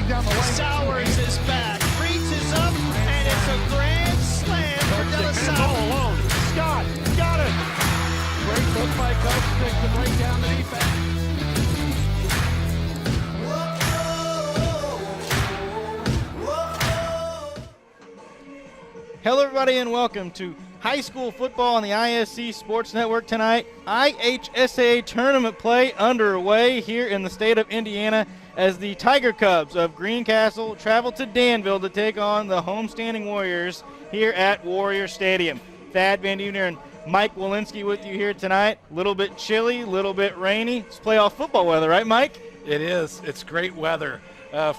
running down the lane. Sowers is back, reaches up, and it's a grand slam for De La Salle. All alone. Scott got it. Great look by Coach Stick to break down the defense. Hello everybody and welcome to high school football on the ISC Sports Network tonight. IHSAA tournament play underway here in the state of Indiana as the Tiger Cubs of Greencastle travel to Danville to take on the homestanding Warriors here at Warrior Stadium. Thad Van Duner and Mike Walensky with you here tonight. A little bit chilly, a little bit rainy. It's playoff football weather, right Mike? It is. It's great weather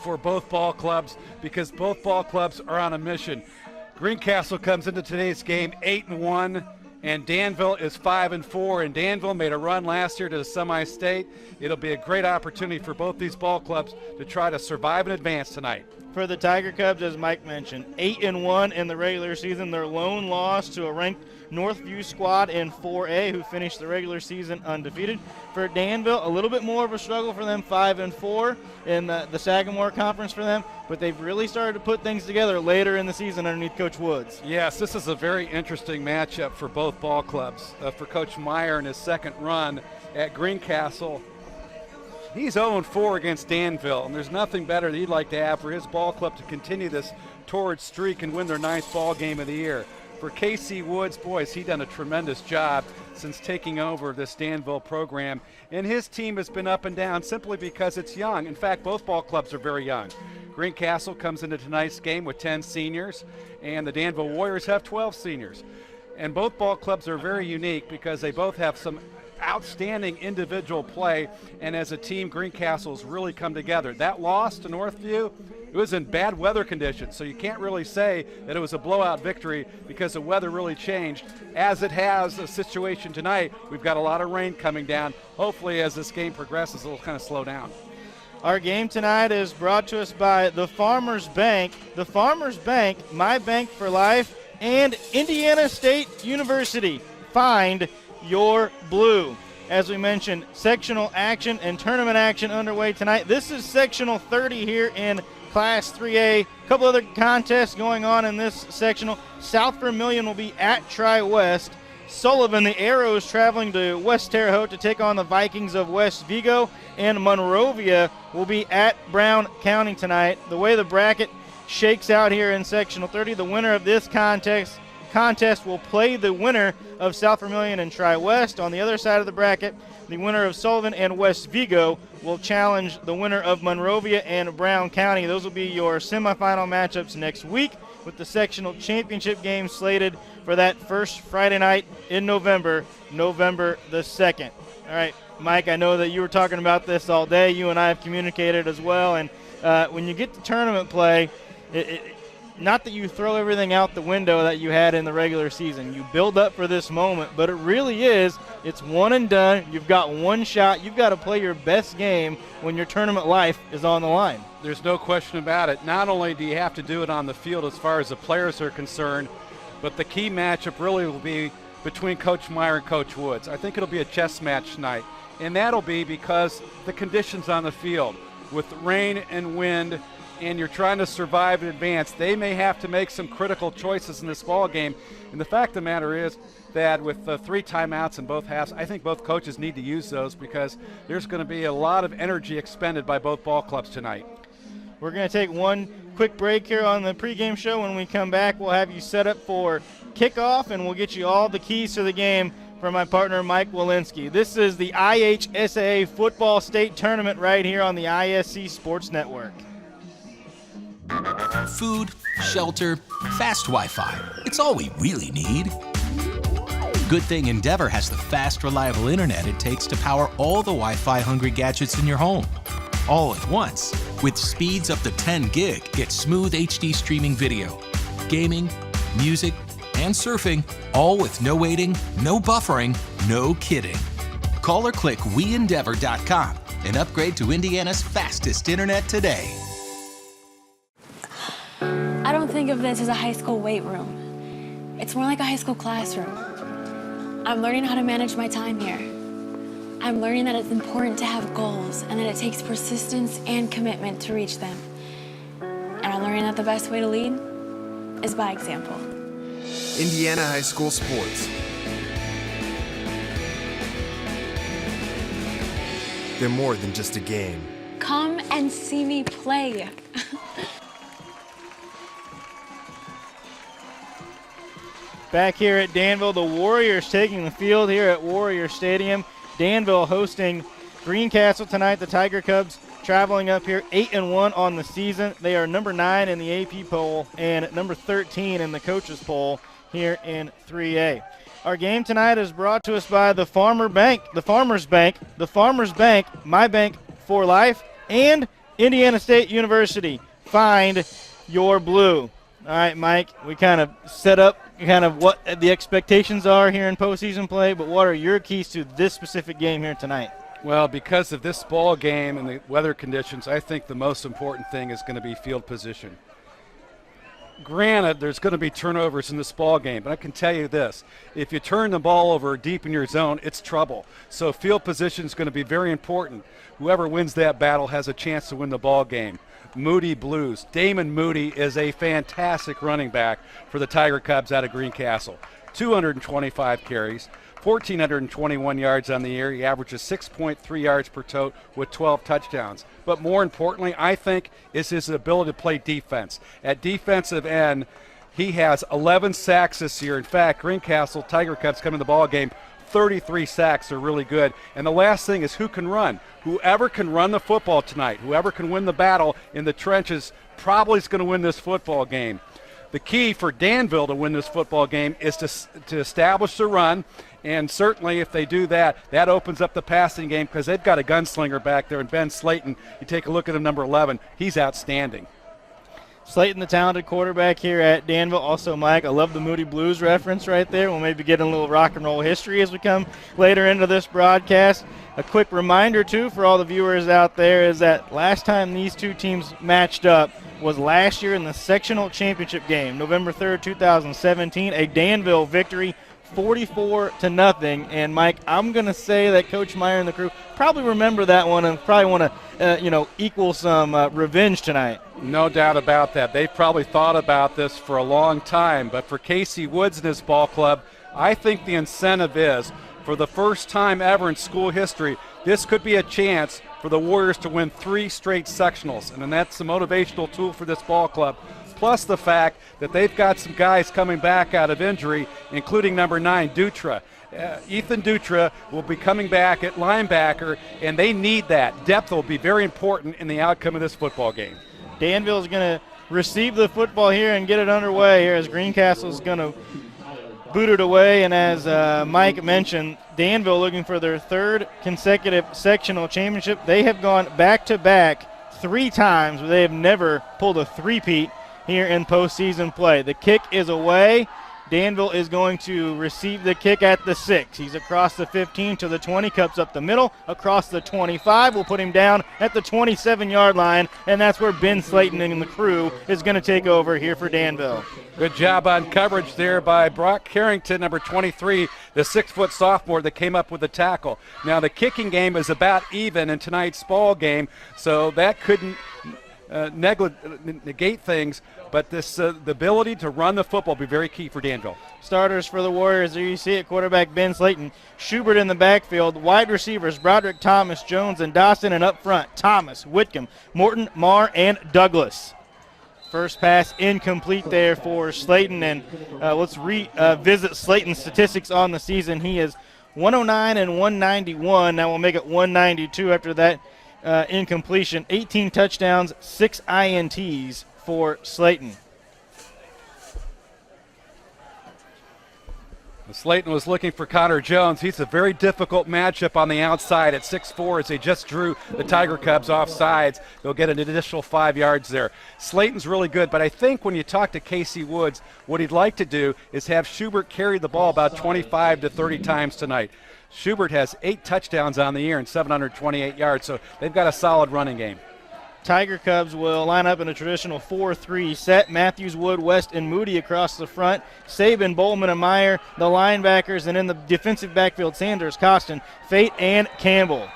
for both ball clubs because both ball clubs are on a mission. Greencastle comes into today's game 8-1, and Danville is 5-4. And Danville made a run last year to the semi-state. It'll be a great opportunity for both these ball clubs to try to survive and advance tonight. For the Tiger Cubs, as Mike mentioned, 8-1 in the regular season. Their lone loss to a ranked Northview squad in 4A, who finished the regular season undefeated. For Danville, a little bit more of a struggle for them, 5-4 in the Sagamore Conference for them, but they've really started to put things together later in the season underneath Coach Woods. Yes, this is a very interesting matchup for both ball clubs. For Coach Meyer in his second run at Greencastle, he's 0-4 against Danville, and there's nothing better that he'd like to have for his ball club to continue this torrid streak and win their 9th ball game of the year. For Casey Woods, boys, he's done a tremendous job since taking over this Danville program, and his team has been up and down simply because it's young. In fact, both ball clubs are very young. Greencastle comes into tonight's game with 10 seniors, and the Danville Warriors have 12 seniors. And both ball clubs are very unique because they both have some outstanding individual play, and as a team, Greencastle's really come together. That loss to Northview, it was in bad weather conditions, so you can't really say that it was a blowout victory because the weather really changed. As it has a situation tonight, we've got a lot of rain coming down. Hopefully, as this game progresses, it'll kind of slow down. Our game tonight is brought to us by the Farmers Bank. The Farmers Bank, my bank for life, and Indiana State University. Find your blue. As we mentioned, sectional action and tournament action underway tonight. This is sectional 30 here in Class 3A. A couple other contests going on in this sectional. South Vermilion will be at Tri-West. Sullivan, the Arrows, traveling to West Terre Haute to take on the Vikings of West Vigo. And Monrovia will be at Brown County tonight. The way the bracket shakes out here in sectional 30, the winner of this contest will play the winner of South Vermilion and Tri-West. On the other side of the bracket, the winner of Sullivan and West Vigo will challenge the winner of Monrovia and Brown County. Those will be your semifinal matchups next week, with the sectional championship game slated for that first Friday night in November, November the 2nd. All right, Mike, I know that you were talking about this all day. You and I have communicated as well. And when you get to tournament play, not that you throw everything out the window that you had in the regular season. You build up for this moment, but it really is, it's one and done. You've got one shot. You've got to play your best game when your tournament life is on the line. There's no question about it. Not only do you have to do it on the field as far as the players are concerned, but the key matchup really will be between Coach Meyer and Coach Woods. I think it'll be a chess match tonight, and that'll be because the conditions on the field with rain and wind, and you're trying to survive and advance, they may have to make some critical choices in this ball game. And the fact of the matter is that with 3 timeouts in both halves, I think both coaches need to use those because there's going to be a lot of energy expended by both ball clubs tonight. We're going to take one quick break here on the pregame show. When we come back, we'll have you set up for kickoff, and we'll get you all the keys to the game from my partner, Mike Walensky. This is the IHSAA Football State Tournament right here on the ISC Sports Network. Food, shelter, fast Wi-Fi. It's all we really need. Good thing Endeavor has the fast, reliable internet it takes to power all the Wi-Fi hungry gadgets in your home. All at once. With speeds up to 10 gig, get smooth HD streaming video, gaming, music, and surfing, all with no waiting, no buffering, no kidding. Call or click WeEndeavor.com and upgrade to Indiana's fastest internet today. I don't think of this as a high school weight room. It's more like a high school classroom. I'm learning how to manage my time here. I'm learning that it's important to have goals and that it takes persistence and commitment to reach them. I'm learning that the best way to lead is by example. Indiana High School Sports. They're more than just a game. Come and see me play. Back here at Danville, the Warriors taking the field here at Warrior Stadium. Danville hosting Greencastle tonight. The Tiger Cubs traveling up here 8-1 on the season. They are number 9 in the AP poll and number 13 in the coaches poll here in 3A. Our game tonight is brought to us by the Farmers Bank, my bank for life, and Indiana State University. Find your blue. All right, Mike, we kind of set up kind of what the expectations are here in postseason play, but what are your keys to this specific game here tonight? Well, because of this ball game and the weather conditions, I think the most important thing is going to be field position. Granted, there's going to be turnovers in this ball game, but I can tell you this. If you turn the ball over deep in your zone, it's trouble. So field position is going to be very important. Whoever wins that battle has a chance to win the ball game. Moody Blues. Damon Moody is a fantastic running back for the Tiger Cubs out of Greencastle. 225 carries, 1,421 yards on the year. He averages 6.3 yards per tote with 12 touchdowns. But more importantly, I think, is his ability to play defense. At defensive end, he has 11 sacks this year. In fact, Greencastle Tiger Cubs come in the ball game, 33 sacks are really good. And the last thing is who can run. Whoever can run the football tonight, whoever can win the battle in the trenches, probably is going to win this football game. The key for Danville to win this football game is to establish the run, and certainly if they do that, that opens up the passing game because they've got a gunslinger back there, and Ben Slayton, you take a look at him, number 11, he's outstanding. Slayton, the talented quarterback here at Danville. Also, Mike, I love the Moody Blues reference right there. We'll maybe get a little rock and roll history as we come later into this broadcast. A quick reminder, too, for all the viewers out there is that last time these two teams matched up was last year in the sectional championship game, November 3rd, 2017, a Danville victory, 44-0. And, Mike, I'm going to say that Coach Meyer and the crew probably remember that one and probably want to, equal some revenge tonight. No doubt about that. They've probably thought about this for a long time. But for Casey Woods and his ball club, I think the incentive is, for the first time ever in school history, this could be a chance for the Warriors to win 3 straight sectionals. And that's a motivational tool for this ball club. Plus the fact that they've got some guys coming back out of injury, including number 9, Dutra. Ethan Dutra will be coming back at linebacker, and they need that. Depth will be very important in the outcome of this football game. Danville is going to receive the football here and get it underway here as Greencastle is going to boot it away. And as Mike mentioned, Danville looking for their 3rd consecutive sectional championship. They have gone back-to-back 3 times, but they have never pulled a three-peat here in postseason play. The kick is away. Danville is going to receive the kick at the 6. He's across the 15 to the 20, cuts up the middle, across the 25. We'll put him down at the 27-yard line, and that's where Ben Slayton and the crew is going to take over here for Danville. Good job on coverage there by Brock Carrington, number 23, the 6-foot sophomore that came up with the tackle. Now the kicking game is about even in tonight's ball game, so that couldn't negate things, but this the ability to run the football will be very key for Danville. Starters for the Warriors, there you see it, quarterback Ben Slayton, Schubert in the backfield, wide receivers Broderick, Thomas, Jones, and Dawson, and up front Thomas, Whitcomb, Morton, Marr, and Douglas. First pass incomplete there for Slayton, and let's revisit Slayton's statistics on the season. He is 109 and 191. Now we'll make it 192 after that incompletion. 18 touchdowns, 6 INTs for Slayton. Slayton was looking for Connor Jones. He's a very difficult matchup on the outside at 6'4", as they just drew the Tiger Cubs off sides. They'll get an additional 5 yards there. Slayton's really good, but I think when you talk to Casey Woods, what he'd like to do is have Schubert carry the ball about 25 to 30 times tonight. Schubert has 8 touchdowns on the year and 728 yards, so they've got a solid running game. Tiger Cubs will line up in a traditional 4-3 set. Matthews, Wood, West, and Moody across the front. Saban, Bowman, and Meyer, the linebackers, and in the defensive backfield, Sanders, Costin, Fate, and Campbell.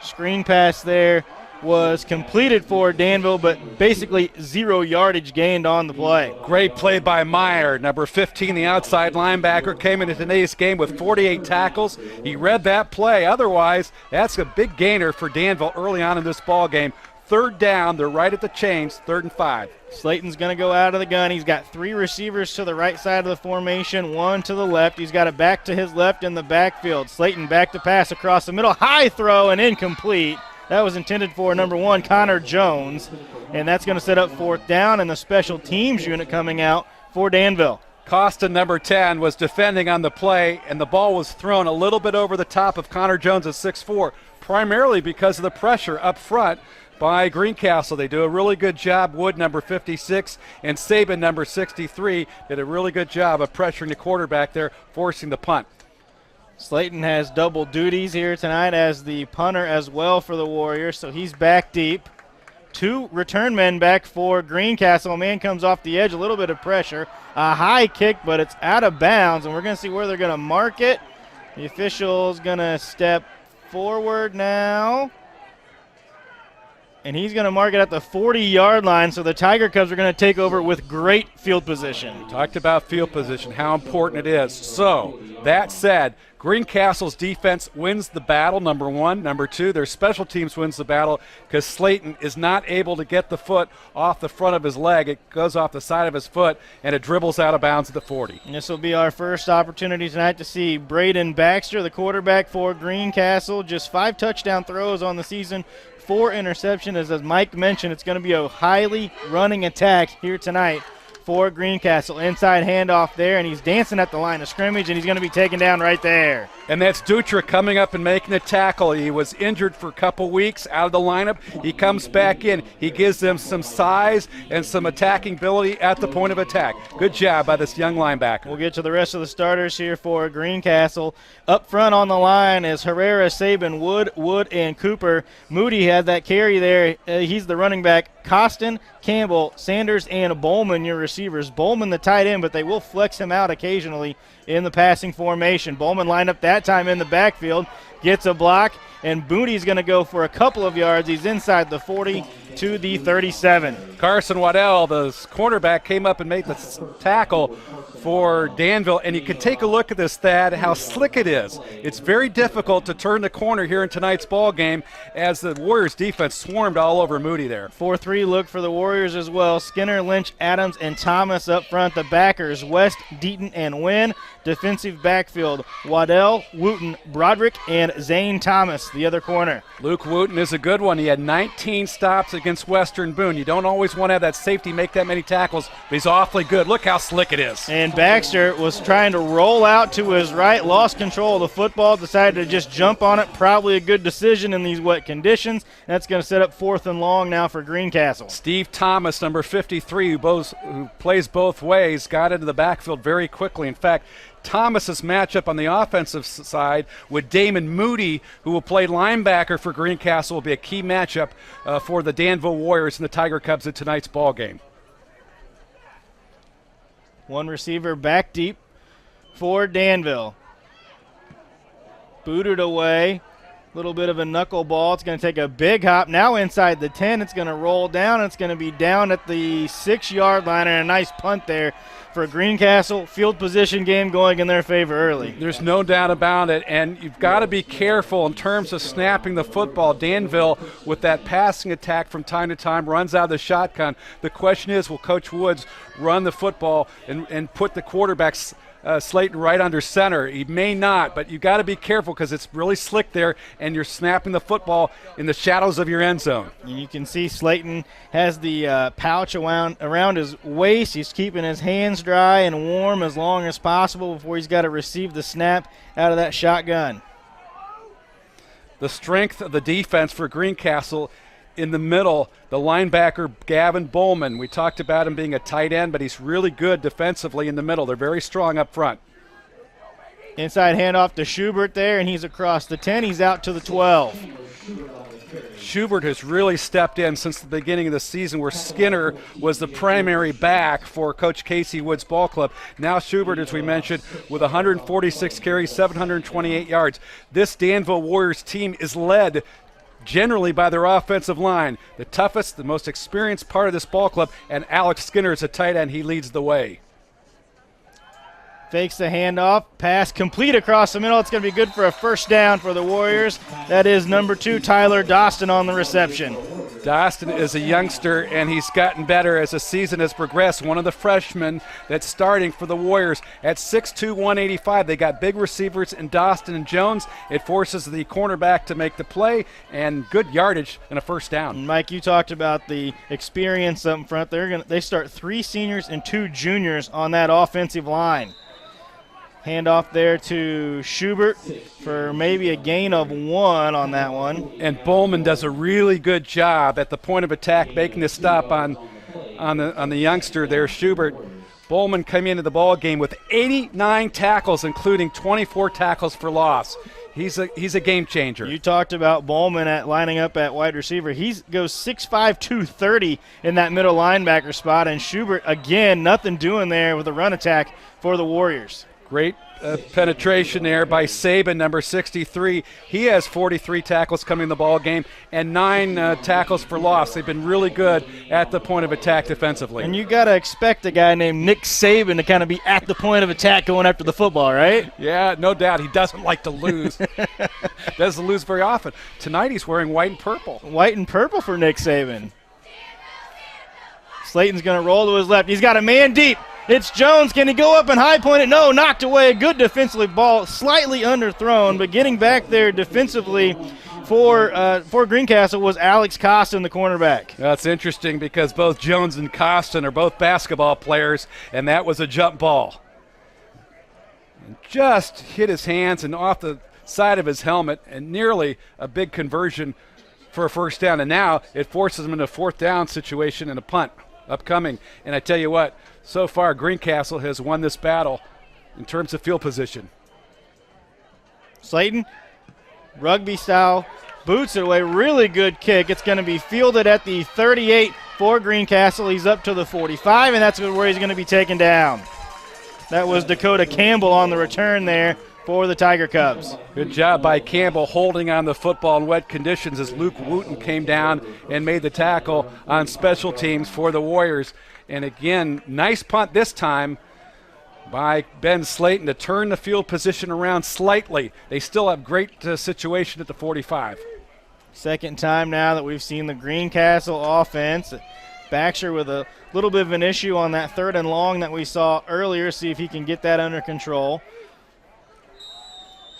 Screen pass there was completed for Danville, but basically 0 yardage gained on the play. Great play by Meyer. Number 15, the outside linebacker, came into today's game with 48 tackles. He read that play. Otherwise, that's a big gainer for Danville early on in this ball game. 3rd down, they're right at the chains, 3rd and 5. Slayton's going to go out of the gun. He's got 3 receivers to the right side of the formation, 1 to the left. He's got it back to his left in the backfield. Slayton back to pass across the middle. High throw and incomplete. That was intended for number 1, Connor Jones. And that's going to set up 4th down, and the special teams unit coming out for Danville. Costa, number 10, was defending on the play, and the ball was thrown a little bit over the top of Connor Jones at 6'4", primarily because of the pressure up front by Greencastle. They do a really good job. Wood, number 56, and Saban, number 63, did a really good job of pressuring the quarterback there, forcing the punt. Slayton has double duties here tonight as the punter as well for the Warriors, so he's back deep. 2 return men back for Greencastle. A man comes off the edge, a little bit of pressure. A high kick, but it's out of bounds, and we're going to see where they're going to mark it. The official's going to step forward now, and he's going to mark it at the 40-yard line, so the Tiger Cubs are going to take over with great field position. Talked about field position, how important it is. So, that said, Greencastle's defense wins the battle, number 1. Number 2, their special teams wins the battle because Slayton is not able to get the foot off the front of his leg. It goes off the side of his foot, and it dribbles out of bounds at the 40. And this will be our first opportunity tonight to see Braden Baxter, the quarterback for Greencastle. Just 5 touchdown throws on the season, 4 interceptions. As Mike mentioned, it's going to be a highly running attack here tonight for Greencastle. Inside handoff there, and he's dancing at the line of scrimmage, and he's going to be taken down right there. And that's Dutra coming up and making the tackle. He was injured for a couple weeks, out of the lineup. He comes back in. He gives them some size and some attacking ability at the point of attack. Good job by this young linebacker. We'll get to the rest of the starters here for Greencastle. Up front on the line is Herrera, Saban, Wood, and Cooper. Moody had that carry there. He's the running back. Costin, Campbell, Sanders, and Bowman, your receivers. Bowman the tight end, but they will flex him out occasionally in the passing formation. Bowman lined up that time in the backfield, gets a block, and Moody's going to go for a couple of yards. He's inside the 40 to the 37. Carson Waddell, the cornerback, came up and made the tackle for Danville, and you can take a look at this, Thad, how slick it is. It's very difficult to turn the corner here in tonight's ball game as the Warriors defense swarmed all over Moody there. 4-3 look for the Warriors as well. Skinner, Lynch, Adams, and Thomas up front. The backers, West, Deaton, and Wynn. Defensive backfield, Waddell, Wooten, Broderick, and Zane Thomas, the other corner. Luke Wooten is a good one. He had 19 stops against Western Boone. You don't always want to have that safety make that many tackles, but he's awfully good. Look how slick it is. And Baxter was trying to roll out to his right, lost control of the football, decided to just jump on it. Probably a good decision in these wet conditions. That's going to set up 4th and long now for Greencastle. Steve Thomas, number 53, who plays both ways, got into the backfield very quickly. In fact, Thomas's matchup on the offensive side with Damon Moody, who will play linebacker for Greencastle, will be a key matchup for the Danville Warriors and the Tiger Cubs at tonight's ball game. One receiver back deep for Danville. Booted away. Little bit of a knuckleball. It's going to take a big hop. Now inside the 10, it's going to roll down. It's going to be down at the 6-yard line, and a nice punt there for Greencastle. Field position game going in their favor early. There's no doubt about it, and you've got to be careful in terms of snapping the football. Danville, with that passing attack from time to time, runs out of the shotgun. The question is, will Coach Woods run the football and put the quarterbacks Slayton right under center? He may not, but you got to be careful because it's really slick there, and you're snapping the football in the shadows of your end zone. And you can see Slayton has the pouch around his waist. He's keeping his hands dry and warm as long as possible before he's got to receive the snap out of that shotgun. The strength of the defense for Greencastle in the middle, the linebacker Gavin Bowman. We talked about him being a tight end, but he's really good defensively in the middle. They're very strong up front. Inside handoff to Schubert there, and he's across the 10. He's out to the 12. Schubert has really stepped in since the beginning of the season, where Skinner was the primary back for Coach Casey Woods Ball Club. Now Schubert, as we mentioned, with 146 carries, 728 yards. This Danville Warriors team is led generally by their offensive line. The toughest, the most experienced part of this ball club, and Alex Skinner is a tight end. He leads the way. Fakes the handoff, pass complete across the middle. It's going to be good for a first down for the Warriors. That is number 2, Tyler Doston, on the reception. Doston is a youngster, and he's gotten better as the season has progressed. One of the freshmen that's starting for the Warriors at 6'2", 185. They got big receivers in Doston and Jones. It forces the cornerback to make the play, and good yardage and a first down. Mike, you talked about the experience up front. They start 3 seniors and 2 juniors on that offensive line. Handoff there to Schubert for maybe a gain of 1 on that one. And Bowman does a really good job at the point of attack, making the stop on the youngster there, Schubert. Bowman came into the ball game with 89 tackles, including 24 tackles for loss. He's a game changer. You talked about Bowman lining up at wide receiver. He goes 6'5", 230 in that middle linebacker spot, and Schubert, again, nothing doing there with a run attack for the Warriors. Great penetration there by Saban, number 63. He has 43 tackles coming in the ball game and 9 tackles for loss. They've been really good at the point of attack defensively. And you got to expect a guy named Nick Saban to kind of be at the point of attack going after the football, right? Yeah, no doubt. He doesn't like to lose. Doesn't lose very often. Tonight he's wearing white and purple. White and purple for Nick Saban. Slayton's going to roll to his left. He's got a man deep. It's Jones. Can he go up and high point it? No, knocked away. A good defensively ball, slightly underthrown, but getting back there defensively for Greencastle was Alex Costin, the cornerback. That's interesting because both Jones and Costin are both basketball players, and that was a jump ball. And just hit his hands and off the side of his helmet, and nearly a big conversion for a first down. And now it forces him into a 4th down situation and a punt upcoming. And I tell you what, so far Greencastle has won this battle in terms of field position. Slayton, rugby style, boots it away. Really good kick. It's going to be fielded at the 38 for Greencastle. He's up to the 45, and that's where he's going to be taken down. That was Dakota Campbell on the return there for the Tiger Cubs. Good job by Campbell holding on the football in wet conditions as Luke Wooten came down and made the tackle on special teams for the Warriors. And again, nice punt this time by Ben Slayton to turn the field position around slightly. They still have great situation at the 45. Second time now that we've seen the Greencastle offense. Baxter with a little bit of an issue on that 3rd and long that we saw earlier. See if he can get that under control.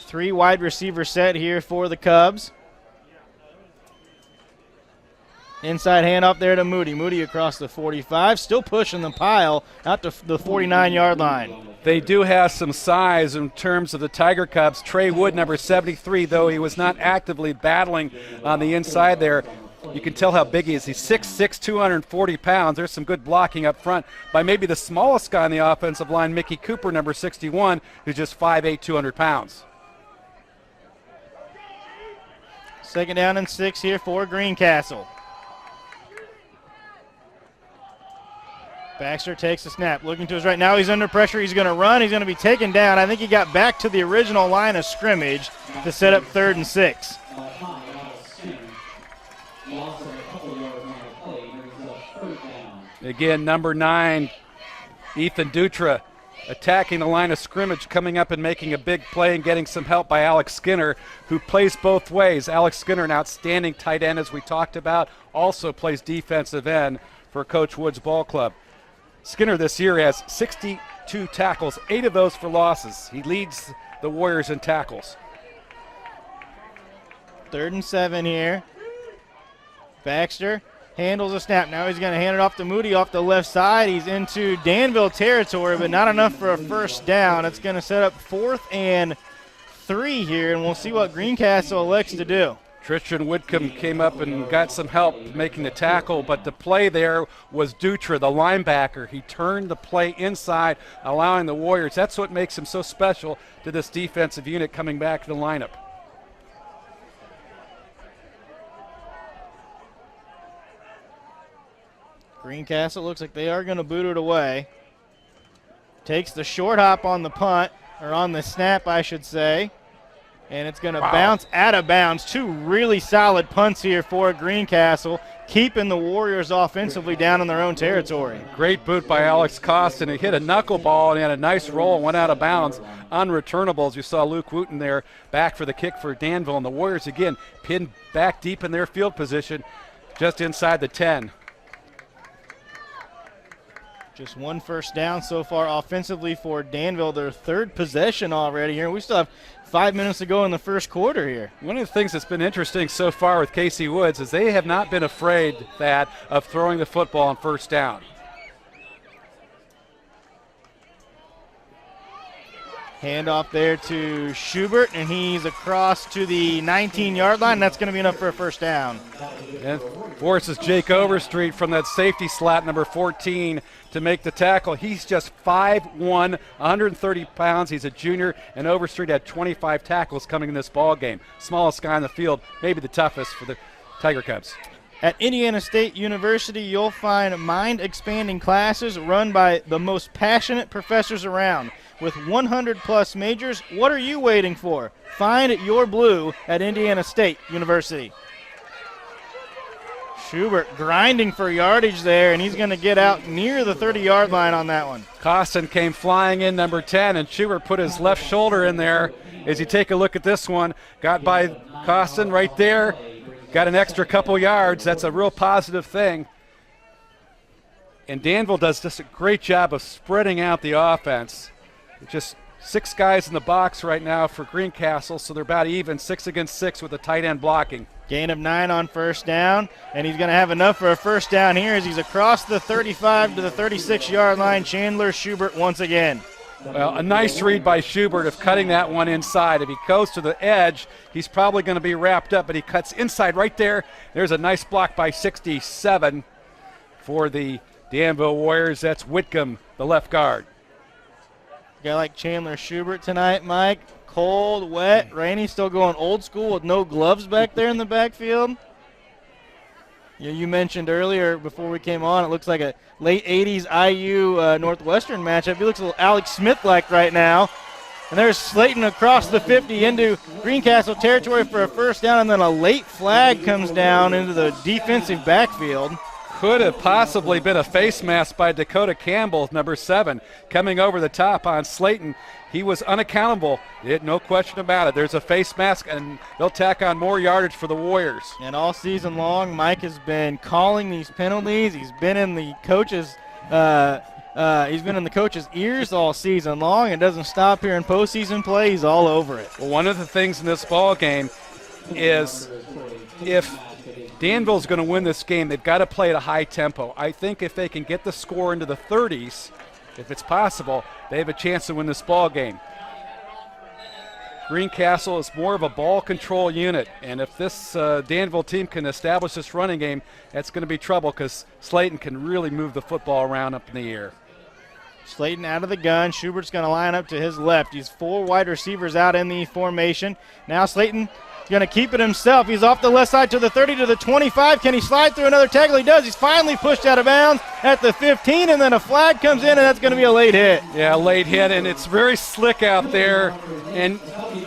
3 wide receiver set here for the Cubs. Inside handoff there to Moody. Moody across the 45, still pushing the pile out to the 49-yard line. They do have some size in terms of the Tiger Cubs. Trey Wood, number 73, though he was not actively battling on the inside there. You can tell how big he is. He's 6'6", 240 pounds. There's some good blocking up front by maybe the smallest guy on the offensive line, Mickey Cooper, number 61, who's just 5'8", 200 pounds. 2nd down and 6 here for Greencastle. Baxter takes a snap, looking to his right. Now he's under pressure. He's going to run. He's going to be taken down. I think he got back to the original line of scrimmage to set up 3rd and 6. Again, number 9, Ethan Dutra, attacking the line of scrimmage, coming up and making a big play and getting some help by Alex Skinner, who plays both ways. Alex Skinner, an outstanding tight end, as we talked about, also plays defensive end for Coach Wood's ball club. Skinner this year has 62 tackles, 8 of those for losses. He leads the Warriors in tackles. 3rd and 7 here. Baxter handles a snap. Now he's going to hand it off to Moody off the left side. He's into Danville territory, but not enough for a first down. It's going to set up 4th and 3 here, and we'll see what Greencastle elects to do. Tristan Whitcomb came up and got some help making the tackle, but the play there was Dutra, the linebacker. He turned the play inside, allowing the Warriors. That's what makes him so special to this defensive unit coming back to the lineup. Greencastle looks like they are going to boot it away. Takes the short hop on the punt, or on the snap, I should say. And it's going to bounce out of bounds. Two really solid punts here for Greencastle, keeping the Warriors offensively down in their own territory. Great boot by Alex Costin. He hit a knuckleball and he had a nice roll and went out of bounds. Unreturnables. You saw Luke Wooten there back for the kick for Danville. And the Warriors, again, pinned back deep in their field position, just inside the 10. Just one first down so far offensively for Danville, their third possession already here. We still have 5 minutes to go in the first quarter here. One of the things that's been interesting so far with Casey Woods is they have not been afraid of throwing the football on first down. Handoff there to Schubert, and he's across to the 19-yard line. That's going to be enough for a first down. And forces Jake Overstreet from that safety slot, number 14, to make the tackle. He's just 5'1", 130 pounds. He's a junior, and Overstreet had 25 tackles coming in this ball game. Smallest guy on the field, maybe the toughest for the Tiger Cubs. At Indiana State University, you'll find mind-expanding classes run by the most passionate professors around. With 100-plus majors, what are you waiting for? Find your blue at Indiana State University. Schubert grinding for yardage there, and he's going to get out near the 30-yard line on that one. Costin came flying in, number 10, and Schubert put his left shoulder in there. As you take a look at this one, got by Costin right there, got an extra couple yards. That's a real positive thing. And Danville does just a great job of spreading out the offense. Just 6 guys in the box right now for Greencastle, so they're about even, 6 against 6 with the tight end blocking. Gain of 9 on first down, and he's going to have enough for a first down here as he's across the 35 to the 36-yard line. Chandler Schubert once again. Well, a nice read by Schubert of cutting that one inside. If he goes to the edge, he's probably going to be wrapped up, but he cuts inside right there. There's a nice block by 67 for the Danville Warriors. That's Whitcomb, the left guard. Guy like Chandler Schubert tonight, Mike. Cold, wet, rainy, still going old school with no gloves back there in the backfield. You mentioned earlier before we came on, it looks like a late 80s IU Northwestern matchup. He looks a little Alex Smith-like right now. And there's Slayton across the 50 into Greencastle territory for a first down, and then a late flag comes down into the defensive backfield. Could have possibly been a face mask by Dakota Campbell, number 7, coming over the top on Slayton. He was unaccountable, no question about it. There's a face mask, and they'll tack on more yardage for the Warriors. And all season long, Mike has been calling these penalties. He's been in the coach's ears all season long. It doesn't stop here in postseason play. He's all over it. Well, one of the things in this ball game is if Danville's going to win this game, they've got to play at a high tempo. I think if they can get the score into the 30s, if it's possible, they have a chance to win this ball game. Greencastle is more of a ball control unit, and if this Danville team can establish this running game, that's going to be trouble because Slayton can really move the football around up in the air. Slayton out of the gun. Schubert's going to line up to his left. He's 4 wide receivers out in the formation. Now Slayton going to keep it himself. He's off the left side to the 30 to the 25. Can he slide through another tackle? He does. He's finally pushed out of bounds at the 15, and then a flag comes in, and that's going to be a late hit. Yeah, late hit, and it's very slick out there. And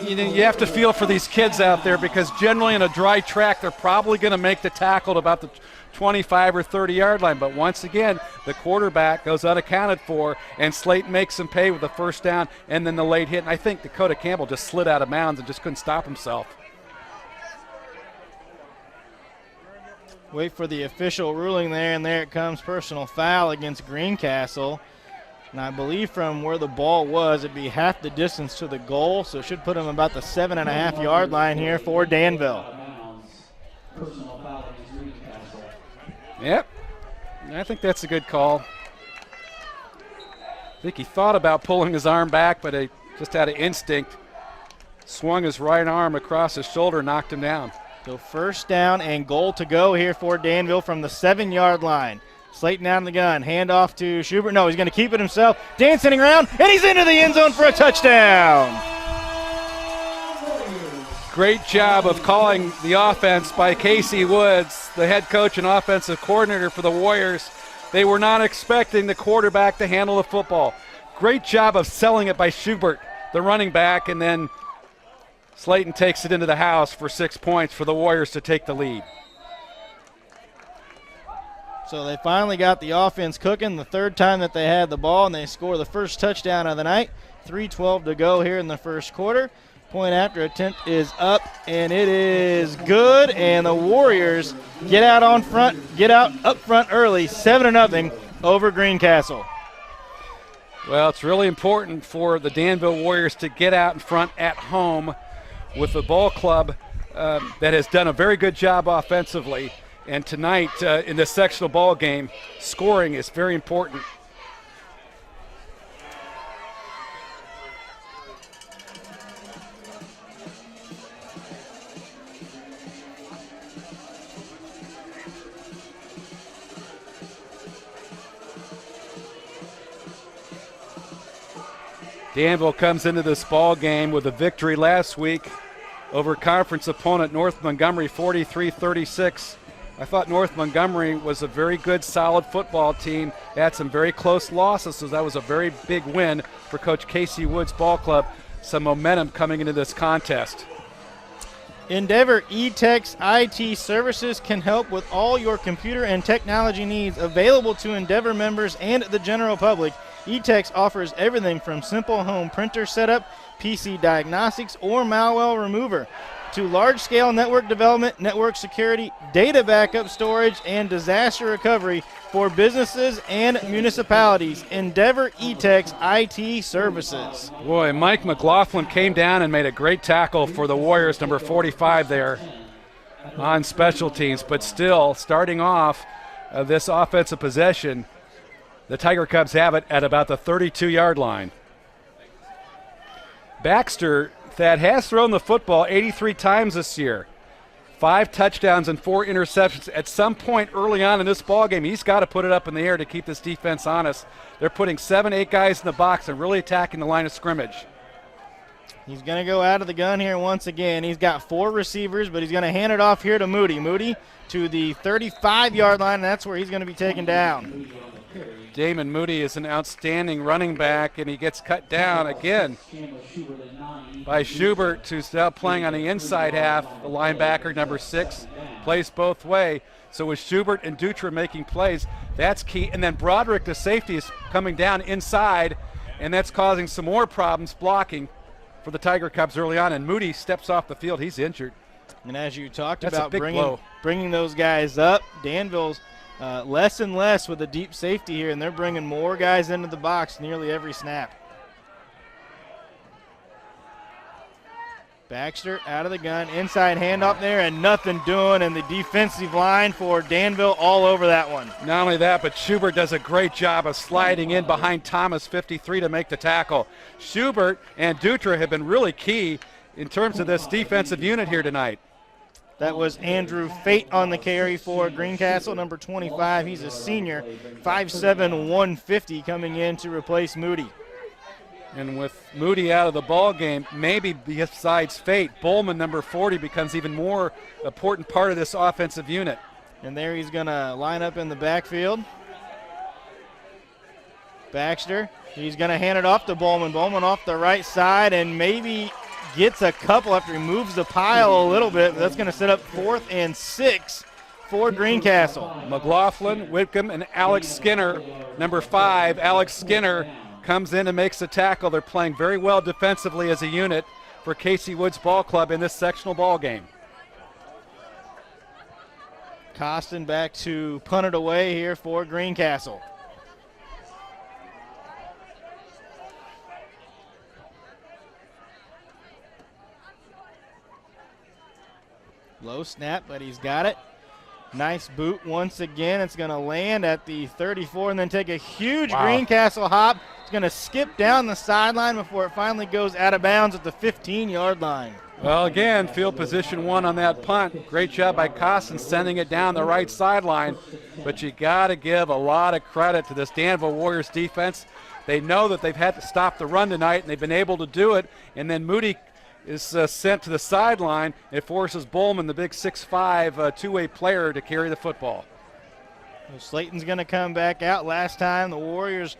you have to feel for these kids out there because generally in a dry track, they're probably going to make the tackle at about the 25 or 30-yard line. But once again, the quarterback goes unaccounted for, and Slayton makes him pay with the first down and then the late hit. And I think Dakota Campbell just slid out of bounds and just couldn't stop himself. Wait for the official ruling there, and there it comes. Personal foul against Greencastle. And I believe from where the ball was, it'd be half the distance to the goal, so it should put him about the 7.5-yard line here for Danville. Yep, I think that's a good call. I think he thought about pulling his arm back, but he just had an instinct. Swung his right arm across his shoulder, knocked him down. So first down and goal to go here for Danville from the 7-yard line. Slayton out of the gun, handoff to Schubert. No, he's going to keep it himself. Dancing around, and he's into the end zone for a touchdown. Great job of calling the offense by Casey Woods, the head coach and offensive coordinator for the Warriors. They were not expecting the quarterback to handle the football. Great job of selling it by Schubert, the running back, and then Slayton takes it into the house for 6 points for the Warriors to take the lead. So they finally got the offense cooking the third time that they had the ball, and they score the first touchdown of the night. 3:12 to go here in the first quarter. Point after attempt is up, and it is good, and the Warriors get out up front early, 7-0 over Greencastle. Well, it's really important for the Danville Warriors to get out in front at home with the ball club that has done a very good job offensively. And tonight in this sectional ball game, scoring is very important. Danville comes into this ball game with a victory last week over conference opponent North Montgomery, 43-36. I thought North Montgomery was a very good, solid football team. They had some very close losses, so that was a very big win for Coach Casey Wood's ball club. Some momentum coming into this contest. Endeavor eTech's IT services can help with all your computer and technology needs, available to Endeavor members and the general public. eTech's offers everything from simple home printer setup, PC diagnostics, or malware remover, to large-scale network development, network security, data backup storage, and disaster recovery for businesses and municipalities. Endeavor eTech's IT services. Boy, Mike McLaughlin came down and made a great tackle for the Warriors, number 45 there on special teams. But still, starting off this offensive possession, the Tiger Cubs have it at about the 32-yard line. Baxter, Thad, has thrown the football 83 times this year. 5 touchdowns and 4 interceptions. At some point early on in this ballgame, he's got to put it up in the air to keep this defense honest. They're putting 7, 8 guys in the box and really attacking the line of scrimmage. He's going to go out of the gun here once again. He's got 4 receivers, but he's going to hand it off here to Moody. Moody to the 35-yard line, and that's where he's going to be taken down. Damon Moody is an outstanding running back, and he gets cut down again by Schubert, who's now playing on the inside half. The linebacker, number 6, plays both way. So with Schubert and Dutra making plays, that's key. And then Broderick, the safety, is coming down inside, and that's causing some more problems blocking for the Tiger Cubs early on. And Moody steps off the field. He's injured. And as you talked That's about bringing those guys up, Danville's less and less with a deep safety here, and they're bringing more guys into the box nearly every snap. Baxter out of the gun, inside handoff there, and nothing doing, and the defensive line for Danville all over that one. Not only that, but Schubert does a great job of sliding in behind Thomas, 53, to make the tackle. Schubert and Dutra have been really key in terms of this defensive unit here tonight. That was Andrew Fate on the carry for Greencastle, number 25. He's a senior, 5'7", 150, coming in to replace Moody. And with Moody out of the ball game, maybe besides Fate, Bowman, number 40, becomes even more important part of this offensive unit. And there he's going to line up in the backfield. Baxter, he's going to hand it off to Bowman. Bowman off the right side, and maybe gets a couple after he moves the pile a little bit. That's going to set up 4th and 6 for Greencastle. McLaughlin, Whitcomb, and Alex Skinner, number 5. Alex Skinner comes in and makes the tackle. They're playing very well defensively as a unit for Casey Woods Ball Club in this sectional ball game. Costin back to punt it away here for Greencastle. Low snap, but he's got it. Nice boot once again. It's going to land at the 34 and then take a huge Greencastle hop. It's going to skip down the sideline before it finally goes out of bounds at the 15-yard line. Well, again, field position 1 on that punt. Great job by Costin sending it down the right sideline. But you got to give a lot of credit to this Danville Warriors defense. They know that they've had to stop the run tonight, and they've been able to do it. And then Moody is sent to the sideline. It forces Bowman, the big 6'5", two-way player, to carry the football. So Slayton's going to come back out. Last time the Warriors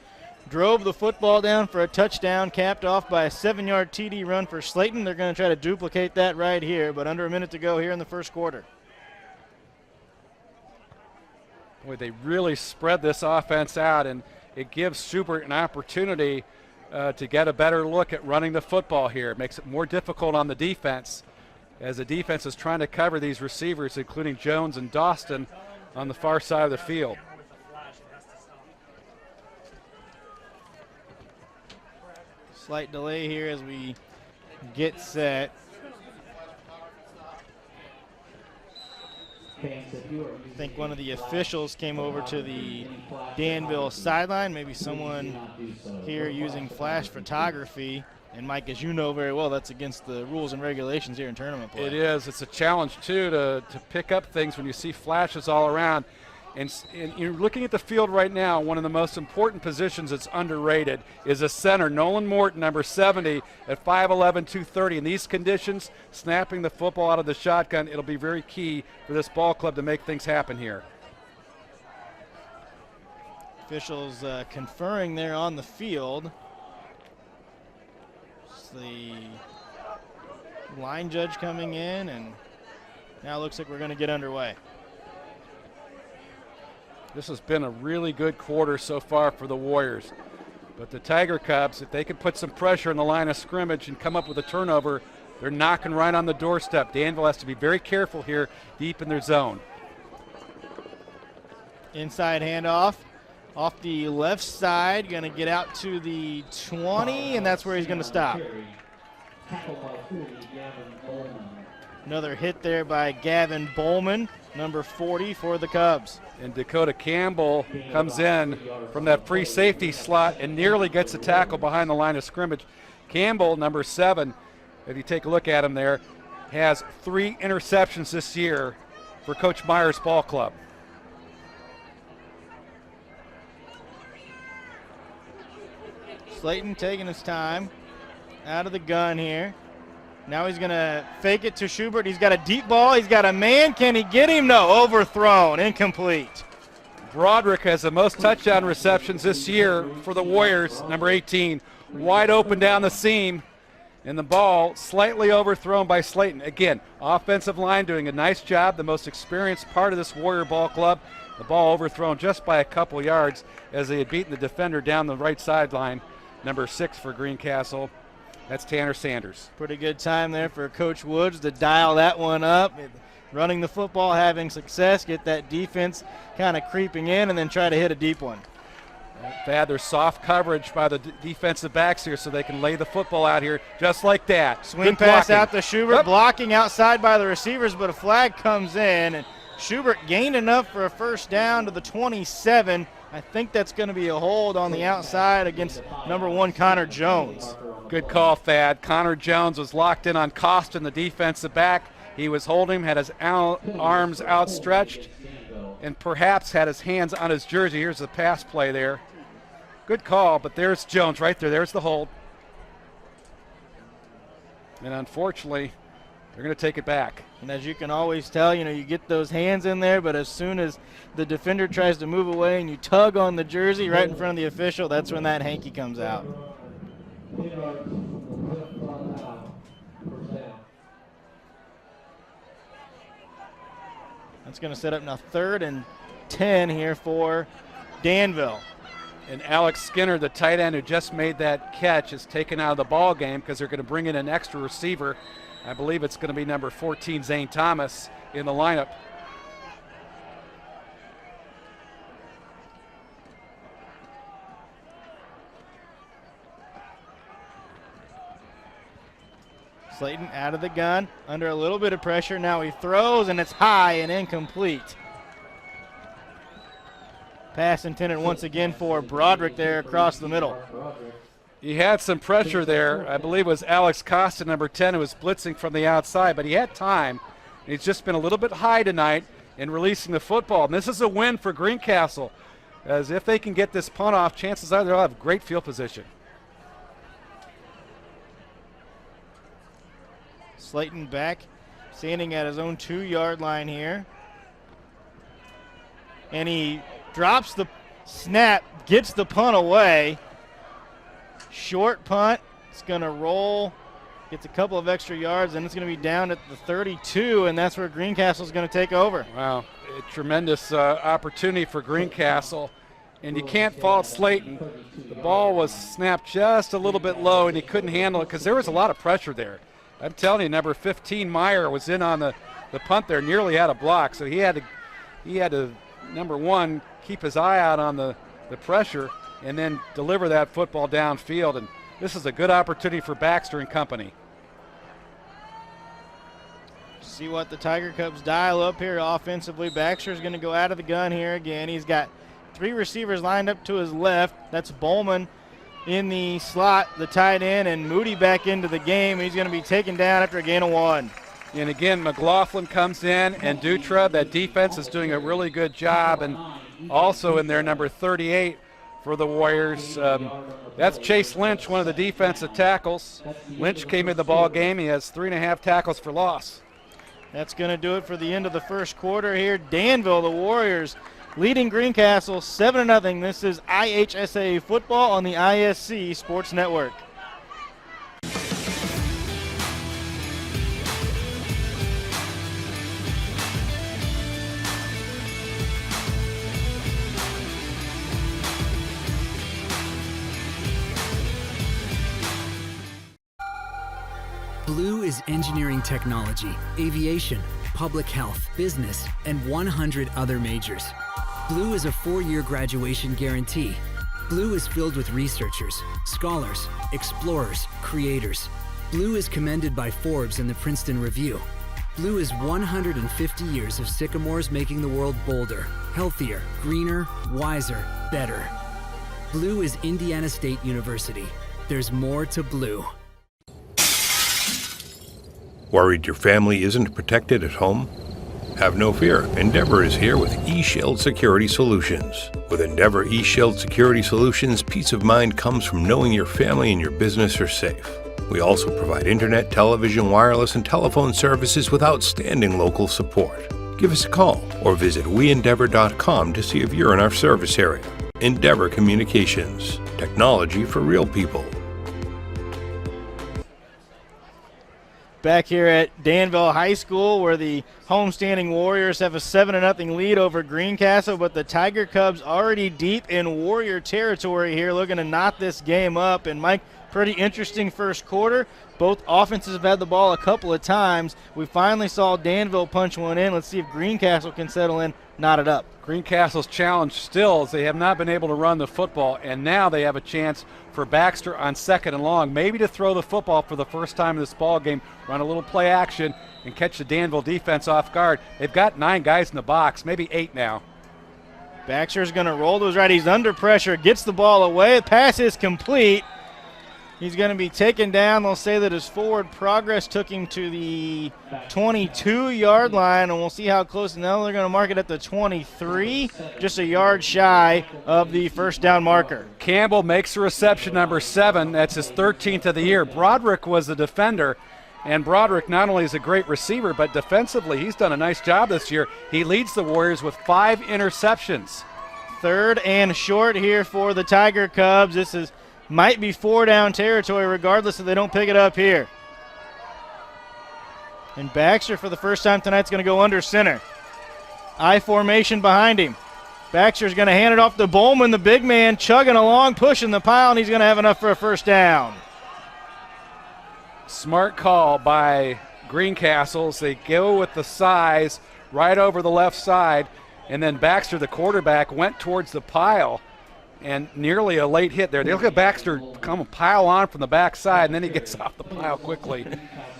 drove the football down for a touchdown, capped off by a 7-yard TD run for Slayton. They're going to try to duplicate that right here, but under a minute to go here in the first quarter. Boy, they really spread this offense out, and it gives Schubert an opportunity to get a better look at running the football here. It makes it more difficult on the defense as the defense is trying to cover these receivers, including Jones and Dawson, on the far side of the field. Slight delay here as we get set. I think one of the officials came over to the Danville sideline, maybe someone here using flash photography. And Mike, as you know very well, that's against the rules and regulations here in tournament play. It is. It's a challenge, too, to pick up things when you see flashes all around. And you're looking at the field right now, one of the most important positions that's underrated is a center, Nolan Morton, number 70, at 5'11", 230. In these conditions, snapping the football out of the shotgun, it'll be very key for this ball club to make things happen here. Officials conferring there on the field. It's the line judge coming in, and now it looks like we're going to get underway. This has been a really good quarter so far for the Warriors. But the Tiger Cubs, if they can put some pressure in the line of scrimmage and come up with a turnover, they're knocking right on the doorstep. Danville has to be very careful here deep in their zone. Inside handoff off the left side, going to get out to the 20, and that's where he's going to stop. Another hit there by Gavin Bowman, number 40 for the Cubs. And Dakota Campbell comes in from that free safety slot and nearly gets a tackle behind the line of scrimmage. Campbell, number 7, if you take a look at him there, has 3 interceptions this year for Coach Meyer's ball club. Slayton taking his time out of the gun here. Now he's going to fake it to Schubert. He's got a deep ball. He's got a man. Can he get him? No, overthrown, incomplete. Broderick has the most touchdown receptions this year for the Warriors, number 18. Wide open down the seam, and the ball slightly overthrown by Slayton. Again, offensive line doing a nice job, the most experienced part of this Warrior ball club. The ball overthrown just by a couple yards as they had beaten the defender down the right sideline, number 6 for Greencastle. That's Tanner Sanders. Pretty good time there for Coach Woods to dial that one up. Running the football, having success, get that defense kind of creeping in, and then try to hit a deep one. Thad, there's soft coverage by the defensive backs here so they can lay the football out here just like that. Swing pass out to Schubert, blocking outside by the receivers, but a flag comes in, and Schubert gained enough for a first down to the 27. I think that's going to be a hold on the outside against number 1 Connor Jones. Good call, Thad. Connor Jones was locked in on Costin, the defensive back. He was holding him, had his arms outstretched, and perhaps had his hands on his jersey. Here's the pass play there. Good call, but there's Jones right there. There's the hold. And unfortunately, they're going to take it back. And as you can always tell, you get those hands in there, but as soon as the defender tries to move away and you tug on the jersey right in front of the official, that's when that hanky comes out. That's going to set up now 3rd and 10 here for Danville. And Alex Skinner, the tight end who just made that catch, is taken out of the ball game because they're going to bring in an extra receiver. I believe it's going to be number 14, Zane Thomas, in the lineup. Slayton out of the gun, under a little bit of pressure. Now he throws, and it's high and incomplete. Pass intended once again for Broderick there across the middle. He had some pressure there. I believe it was Alex Costa, number 10, who was blitzing from the outside, but he had time. He's just been a little bit high tonight in releasing the football. And this is a win for Greencastle, as if they can get this punt off, chances are they'll have great field position. Slayton back, standing at his own 2-yard line here. And he drops the snap, gets the punt away, Short punt. It's going to roll. Gets a couple of extra yards, and it's going to be down at the 32, and that's where Greencastle is going to take over. Wow, a tremendous opportunity for Greencastle. And you can't fault Slayton. The ball was snapped just a little bit low, and he couldn't handle it because there was a lot of pressure there. I'm telling you, number 15, Meyer, was in on the punt there, nearly had a block. So he had to, number one, keep his eye out on the pressure and then deliver that football downfield. And this is a good opportunity for Baxter and company. See what the Tiger Cubs dial up here offensively. Baxter's going to go out of the gun here again. He's got 3 receivers lined up to his left. That's Bowman in the slot, the tight end, and Moody back into the game. He's going to be taken down after a gain of 1. And again, McLaughlin comes in, and Dutra, that defense is doing a really good job. And also in there, number 38 for the Warriors. That's Chase Lynch, one of the defensive tackles. Lynch came in the ball game. He has 3.5 tackles for loss. That's going to do it for the end of the first quarter here. Danville, the Warriors, leading Greencastle 7-0. This is IHSAA football on the ISC Sports Network. Blue is engineering technology, aviation, public health, business, and 100 other majors. Blue is a 4-year graduation guarantee. Blue is filled with researchers, scholars, explorers, creators. Blue is commended by Forbes and the Princeton Review. Blue is 150 years of sycamores making the world bolder, healthier, greener, wiser, better. Blue is Indiana State University. There's more to Blue. Worried your family isn't protected at home? Have no fear. Endeavor is here with eShield Security Solutions. With Endeavor eShield Security Solutions, peace of mind comes from knowing your family and your business are safe. We also provide internet, television, wireless, and telephone services with outstanding local support. Give us a call or visit weendeavor.com to see if you're in our service area. Endeavor Communications. Technology for real people. Back here at Danville High School, where the homestanding Warriors have a 7-0 lead over Greencastle, but the Tiger Cubs already deep in Warrior territory here, looking to knot this game up. And Mike, pretty interesting first quarter. Both offenses have had the ball a couple of times. We finally saw Danville punch one in. Let's see if Greencastle can settle in, knot it up. Greencastle's challenge still is they have not been able to run the football, and now they have a chance for Baxter on 2nd and long, maybe to throw the football for the first time in this ball game, run a little play action, and catch the Danville defense off guard. They've got 9 guys in the box, maybe 8 now. Baxter's going to roll those right. He's under pressure, gets the ball away. The pass is complete. He's going to be taken down. They'll say that his forward progress took him to the 22-yard line, and we'll see how close. Now they're going to mark it at the 23, just a yard shy of the first down marker. Campbell makes the reception, number 7. That's his 13th of the year. Broderick was the defender, and Broderick not only is a great receiver, but defensively he's done a nice job this year. He leads the Warriors with 5 interceptions. 3rd and short here for the Tiger Cubs. This might be 4-down territory regardless if they don't pick it up here. And Baxter, for the first time tonight, is going to go under center. I formation behind him. Baxter's going to hand it off to Bowman, the big man, chugging along, pushing the pile, and he's going to have enough for a first down. Smart call by Greencastle. They go with the size right over the left side, and then Baxter, the quarterback, went towards the pile. And nearly a late hit there. They look at Baxter come pile on from the backside, and then he gets off the pile quickly.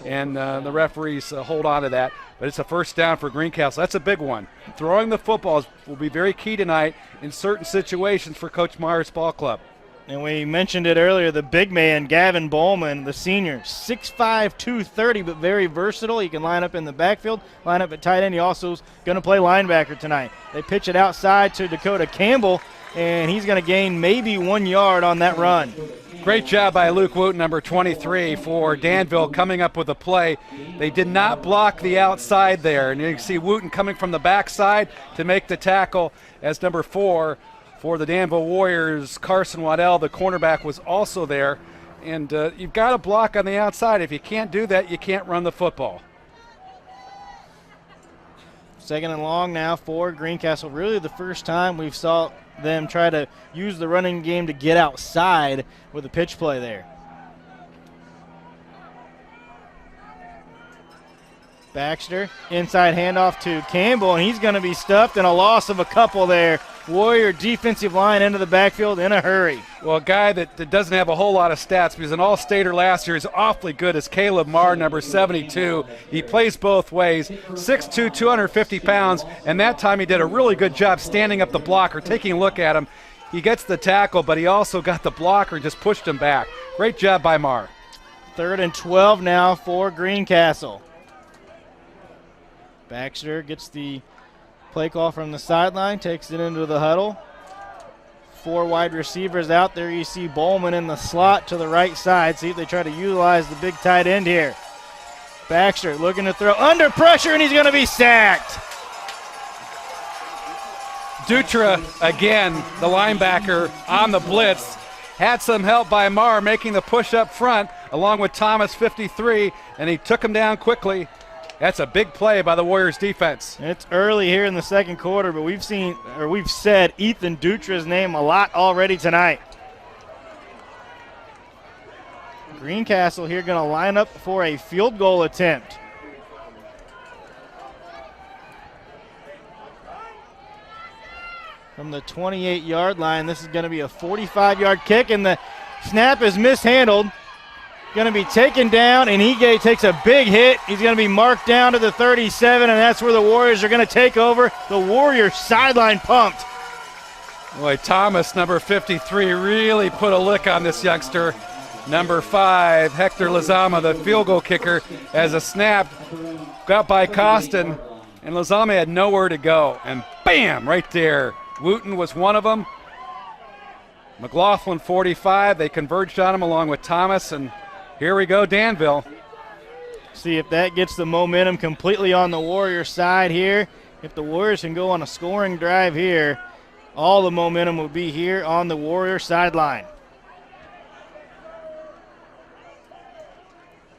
And the referees hold on to that. But it's a first down for Greencastle. That's a big one. Throwing the footballs will be very key tonight in certain situations for Coach Meyer's ball club. And we mentioned it earlier, the big man, Gavin Bowman, the senior, 6'5", 230, but very versatile. He can line up in the backfield, line up at tight end. He also is going to play linebacker tonight. They pitch it outside to Dakota Campbell, and he's going to gain maybe 1 yard on that run. Great job by Luke Wooten, number 23, for Danville coming up with a play. They did not block the outside there, and you can see Wooten coming from the backside to make the tackle as number 4 For the Danville Warriors, Carson Waddell, the cornerback, was also there. And you've got to block on the outside. If you can't do that, you can't run the football. Second and long now for Greencastle. Really the first time we've saw them try to use the running game to get outside with a pitch play there. Baxter, inside handoff to Campbell, and he's going to be stuffed, and a loss of a couple there. Warrior defensive line into the backfield in a hurry. Well, a guy that doesn't have a whole lot of stats, because an all-stater last year is awfully good, is Caleb Marr, number 72. He plays both ways, 6'2", 250 pounds, and that time he did a really good job standing up the blocker, taking a look at him. He gets the tackle, but he also got the blocker and just pushed him back. Great job by Marr. 3rd and 12 now for Greencastle. Baxter gets the play call from the sideline, takes it into the huddle. 4 wide receivers out there. You see Bowman in the slot to the right side. See if they try to utilize the big tight end here. Baxter looking to throw under pressure, and he's going to be sacked. Dutra, again, the linebacker on the blitz. Had some help by Marr making the push up front along with Thomas, 53, and he took him down quickly. That's a big play by the Warriors defense. It's early here in the second quarter, but we've said Ethan Dutra's name a lot already tonight. Greencastle here going to line up for a field goal attempt. From the 28-yard line, this is going to be a 45-yard kick, and the snap is mishandled. Going to be taken down, and Ige takes a big hit. He's going to be marked down to the 37, and that's where the Warriors are going to take over. The Warriors sideline pumped. Boy, Thomas, number 53, really put a lick on this youngster. Number 5, Hector Lizama, the field goal kicker, as a snap got by Costin, and Lizama had nowhere to go. And bam, right there. Wooten was one of them. McLaughlin, 45. They converged on him along with Thomas, and here we go, Danville. See if that gets the momentum completely on the Warrior side here. If the Warriors can go on a scoring drive here, all the momentum will be here on the Warrior sideline.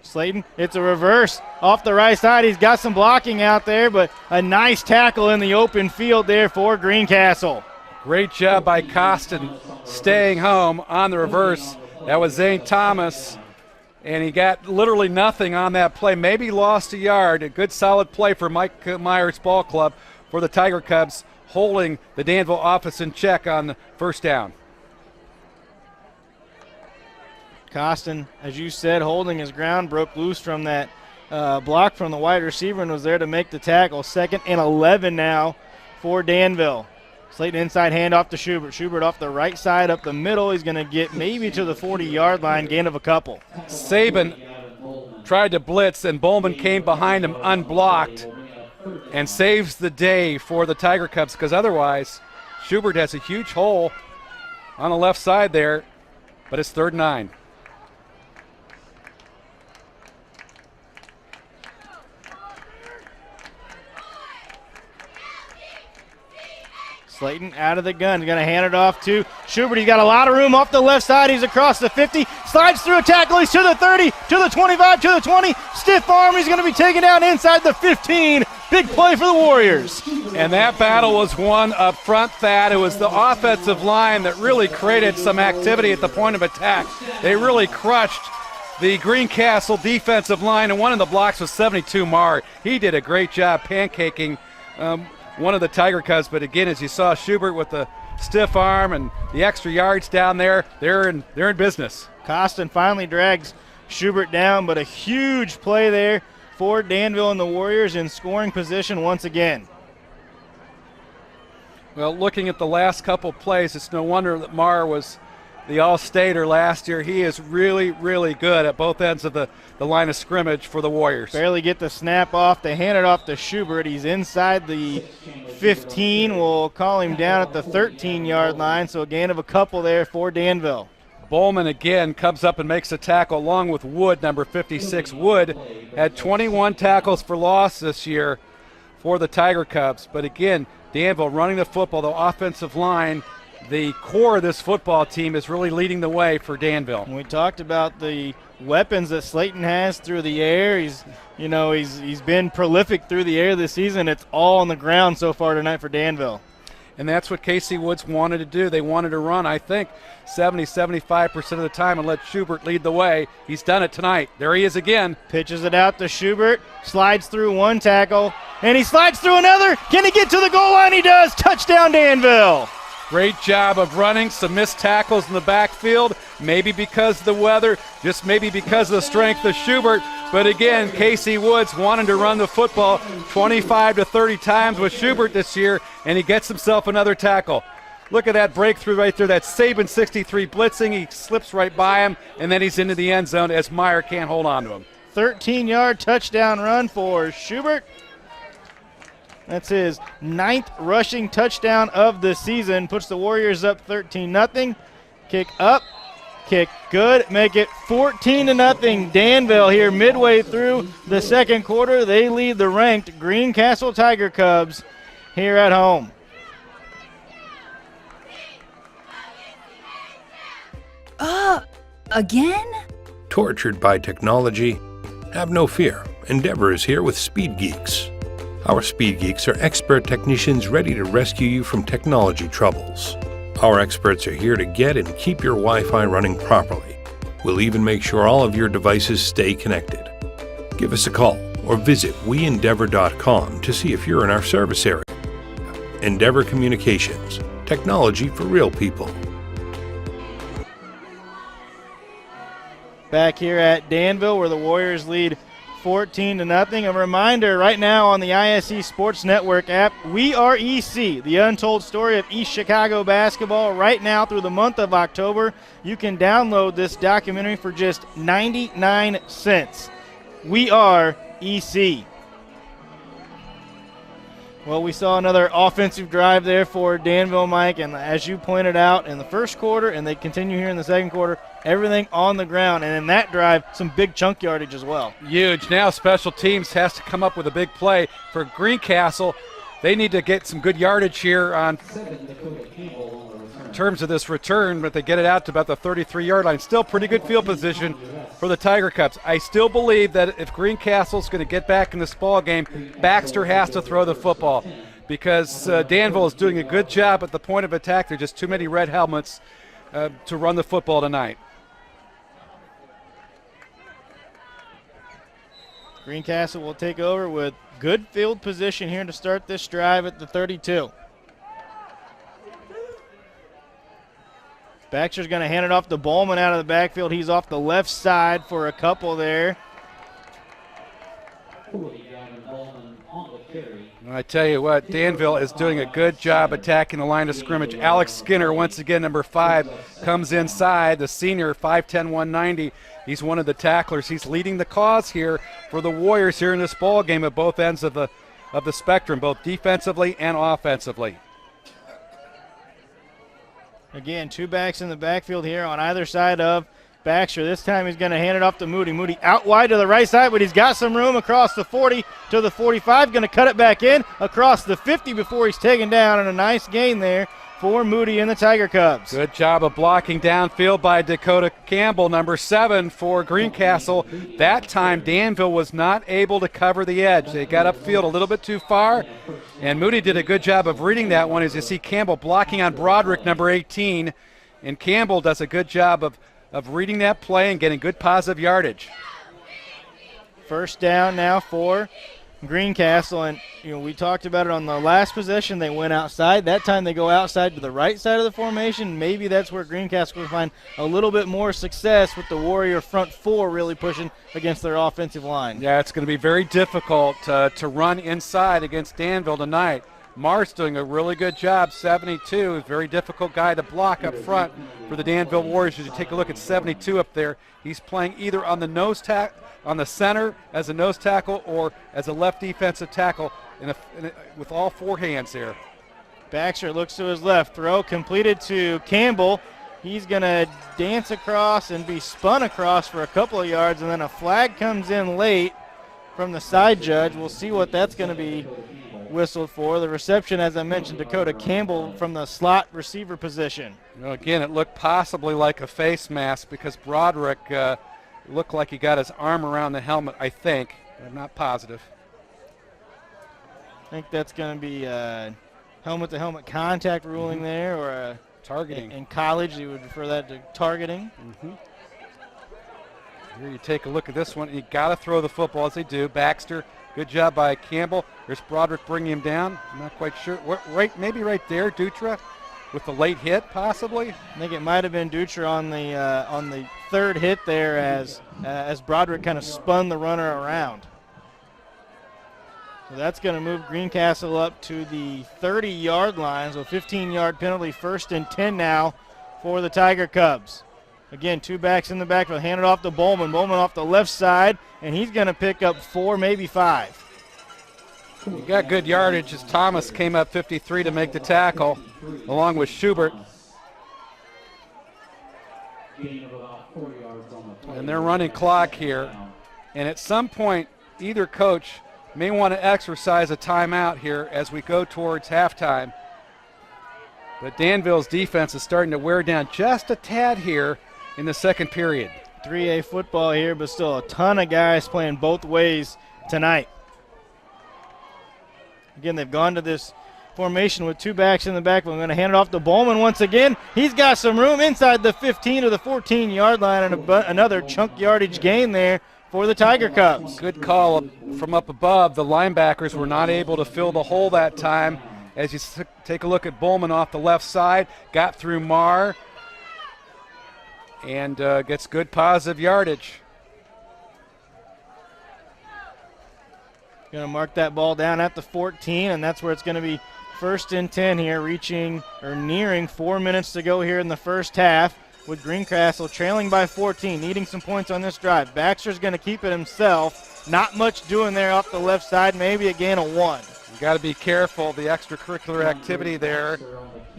Slayton, it's a reverse off the right side. He's got some blocking out there, but a nice tackle in the open field there for Greencastle. Great job by Costin staying home on the reverse. That was Zane Thomas. And he got literally nothing on that play. Maybe lost a yard. A good solid play for Mike Myers Ball Club for the Tiger Cubs, holding the Danville offense in check on first down. Costin, as you said, holding his ground, broke loose from that block from the wide receiver and was there to make the tackle. 2nd and 11 now for Danville. Slayton inside handoff to Schubert. Schubert off the right side up the middle. He's going to get maybe to the 40-yard line, gain of a couple. Saban tried to blitz, and Bowman came behind him unblocked and saves the day for the Tiger Cubs, because otherwise Schubert has a huge hole on the left side there, but it's 3rd and 9. Slayton out of the gun. He's going to hand it off to Schubert. He's got a lot of room off the left side. He's across the 50. Slides through a tackle. He's to the 30, to the 25, to the 20. Stiff arm. He's going to be taken down inside the 15. Big play for the Warriors. And that battle was won up front, Thad. It was the offensive line that really created some activity at the point of attack. They really crushed the Greencastle defensive line, and one of the blocks was 72 Marr. He did a great job pancaking one of the Tiger Cubs, but again, as you saw, Schubert with the stiff arm and the extra yards down there, they're in business. Costin finally drags Schubert down, but a huge play there for Danville and the Warriors in scoring position once again. Well, looking at the last couple plays, it's no wonder that Marr was the All-Stater last year. He is really, really good at both ends of the line of scrimmage for the Warriors. Barely get the snap off. They hand it off to Schubert. He's inside the 15. We'll call him down at the 13-yard line, so a gain of a couple there for Danville. Bowman again comes up and makes a tackle along with Wood, number 56. Wood had 21 tackles for loss this year for the Tiger Cubs. But again, Danville running the football, the offensive line the core of this football team is really leading the way for Danville. We talked about the weapons that Slayton has through the air. He's been prolific through the air this season. It's all on the ground so far tonight for Danville. And that's what Casey Woods wanted to do. They wanted to run, I think, 75% of the time and let Schubert lead the way. He's done it tonight. There he is again. Pitches it out to Schubert, slides through one tackle, and he slides through another. Can he get to the goal line? He does. Touchdown, Danville. Great job of running, some missed tackles in the backfield, maybe because of the weather, just maybe because of the strength of Schubert. But again, Casey Woods wanted to run the football 25 to 30 times with Schubert this year, and he gets himself another tackle. Look at that breakthrough right there, that Saban 63 blitzing. He slips right by him, and then he's into the end zone as Meyer can't hold on to him. 13-yard touchdown run for Schubert. That's his 9th rushing touchdown of the season. Puts the Warriors up 13-0. Kick up, kick good. Make it 14-0. Danville here midway through the second quarter. They lead the ranked Greencastle Tiger Cubs here at home. Again? Tortured by technology? Have no fear. Endeavor is here with Speed Geeks. Our Speed Geeks are expert technicians ready to rescue you from technology troubles. Our experts are here to get and keep your Wi-Fi running properly. We'll even make sure all of your devices stay connected. Give us a call or visit weendeavor.com to see if you're in our service area. Endeavor Communications, technology for real people. Back here at Danville where the Warriors lead 14-0. A reminder right now on the ISE Sports Network app, We Are EC, the untold story of East Chicago basketball right now through the month of October. You can download this documentary for just 99 cents. We Are EC. Well, we saw another offensive drive there for Danville, Mike, and as you pointed out in the first quarter, and they continue here in the second quarter, everything on the ground, and in that drive, some big chunk yardage as well. Huge. Now special teams has to come up with a big play. For Greencastle, they need to get some good yardage here on in terms of this return, but they get it out to about the 33-yard line. Still pretty good field position for the Tiger Cubs. I still believe that if Greencastle's going to get back in this ball game, Baxter has to throw the football because Danville is doing a good job at the point of attack. There are just too many red helmets to run the football tonight. Greencastle will take over with good field position here to start this drive at the 32. Baxter's going to hand it off to Bowman out of the backfield. He's off the left side for a couple there. I tell you what, Danville is doing a good job attacking the line of scrimmage. Alex Skinner, once again, number 5, comes inside. The senior, 5'10", 190. He's one of the tacklers. He's leading the cause here for the Warriors here in this ball game at both ends of the spectrum, both defensively and offensively. Again, two backs in the backfield here on either side of Baxter. This time he's going to hand it off to Moody. Moody out wide to the right side, but he's got some room across the 40 to the 45. Going to cut it back in across the 50 before he's taken down, and a nice gain there for Moody and the Tiger Cubs. Good job of blocking downfield by Dakota Campbell, number 7 for Greencastle. That time Danville was not able to cover the edge. They got upfield a little bit too far, and Moody did a good job of reading that one. As you see Campbell blocking on Broderick, number 18, and Campbell does a good job of reading that play and getting good positive yardage. First down now for Greencastle, and we talked about it on the last possession. They went outside. That time they go outside to the right side of the formation. Maybe that's where Greencastle will find a little bit more success with the Warrior front 4 really pushing against their offensive line. Yeah, it's going to be very difficult to run inside against Danville tonight. Mar's doing a really good job. 72 is a very difficult guy to block up front for the Danville Warriors. As you take a look at 72 up there, he's playing either on the nose tackle, on the center as a nose tackle, or as a left defensive tackle with all 4 hands there. Baxter looks to his left. Throw completed to Campbell. He's going to dance across and be spun across for a couple of yards, and then a flag comes in late from the side judge. We'll see what that's going to be whistled for. The reception, as I mentioned, Dakota Campbell from the slot receiver position. Again, it looked possibly like a face mask because Broderick looked like he got his arm around the helmet, I think. I'm not positive. I think that's going to be helmet-to-helmet contact ruling there, or targeting. In college, you would refer that to targeting. Here you take a look at this one. You got to throw the football as they do. Baxter, good job by Campbell. There's Broderick bringing him down. I'm not quite sure. Maybe right there, Dutra, with the late hit, possibly. I think it might have been Dutra on the third hit there as Broderick kind of spun the runner around. So that's going to move Greencastle up to the 30-yard line. So 15-yard penalty, 1st and 10 now for the Tiger Cubs. Again, 2 backs in the backfield, handed off to Bowman. Bowman off the left side, and he's going to pick up 4, maybe 5. You got good yardage as Thomas came up 53 to make the tackle, along with Schubert. And they're running clock here. And at some point, either coach may want to exercise a timeout here as we go towards halftime. But Danville's defense is starting to wear down just a tad here in the second period. 3A football here, but still a ton of guys playing both ways tonight. Again, they've gone to this formation with 2 backs in the back. I'm going to hand it off to Bowman once again. He's got some room inside the 15 to the 14-yard line, and another chunk yardage gain there for the Tiger Cubs. Good call from up above. The linebackers were not able to fill the hole that time. As you take a look at Bowman off the left side, got through Marr, and gets good positive yardage. Going to mark that ball down at the 14, and that's where it's going to be 1st and 10 here, nearing 4 minutes to go here in the first half, with Greencastle trailing by 14, needing some points on this drive. Baxter's going to keep it himself. Not much doing there off the left side, maybe a gain of 1. You got to be careful, the extracurricular activity there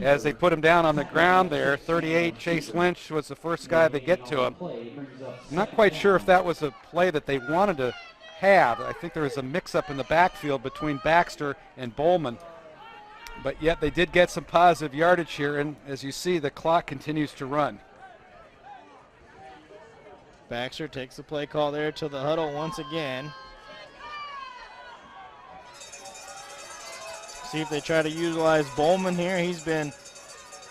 as they put him down on the ground there. 38, Chase Lynch was the first guy to get to him. I'm not quite sure if that was a play that they wanted to have. I think there was a mix-up in the backfield between Baxter and Bowman. But yet they did get some positive yardage here, and as you see, the clock continues to run. Baxter takes the play call there to the huddle once again. See if they try to utilize Bowman here. He's been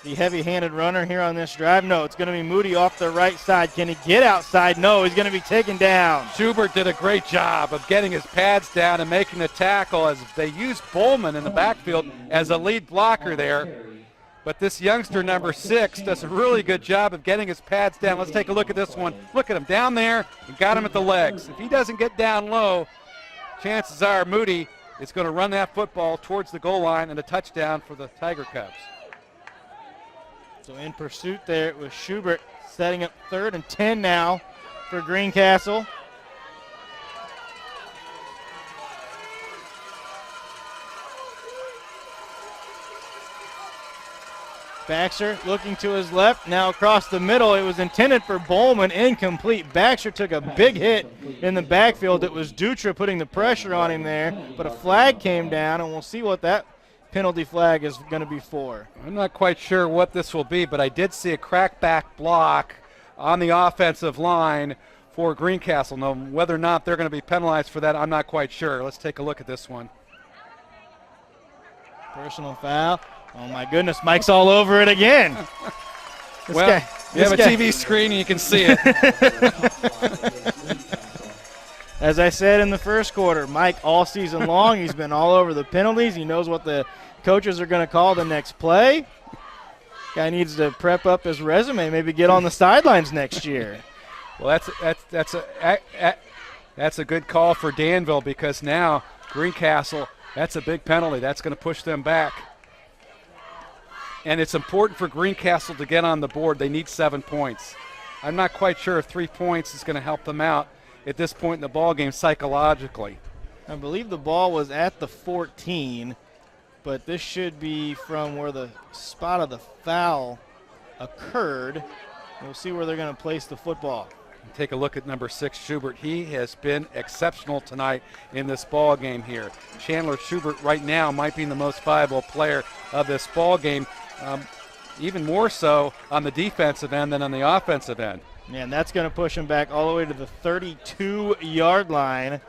the heavy-handed runner here on this drive. No, it's going to be Moody off the right side. Can he get outside? No, he's going to be taken down. Schubert did a great job of getting his pads down and making the tackle as they used Bowman in the backfield as a lead blocker there. But this youngster, number 6, does a really good job of getting his pads down. Let's take a look at this one. Look at him down there and got him at the legs. If he doesn't get down low, chances are Moody is going to run that football towards the goal line and a touchdown for the Tiger Cubs. So in pursuit there, it was Schubert setting up 3rd and 10 now for Greencastle. Baxter looking to his left, now across the middle. It was intended for Bowman, incomplete. Baxter took a big hit in the backfield. It was Dutra putting the pressure on him there, but a flag came down, and we'll see what that penalty flag is going to be for. I'm not quite sure what this will be, but I did see a crackback block on the offensive line for Greencastle. Now, whether or not they're going to be penalized for that, I'm not quite sure. Let's take a look at this one. Personal foul. Oh, my goodness, Mike's all over it again. You have a TV screen and you can see it. As I said in the first quarter, Mike all season long, he's been all over the penalties. He knows what the coaches are going to call the next play. Guy needs to prep up his resume, maybe get on the sidelines next year. Well, that's a good call for Danville, because now Greencastle, that's a big penalty. That's going to push them back. And it's important for Greencastle to get on the board. They need 7 points. I'm not quite sure if 3 points is going to help them out at this point in the ball game psychologically. I believe the ball was at the 14, but this should be from where the spot of the foul occurred. We'll see where they're going to place the football. Take a look at number 6, Schubert. He has been exceptional tonight in this ball game here. Chandler Schubert right now might be the most valuable player of this ball game, even more so on the defensive end than on the offensive end. Yeah, and that's going to push him back all the way to the 32-yard line.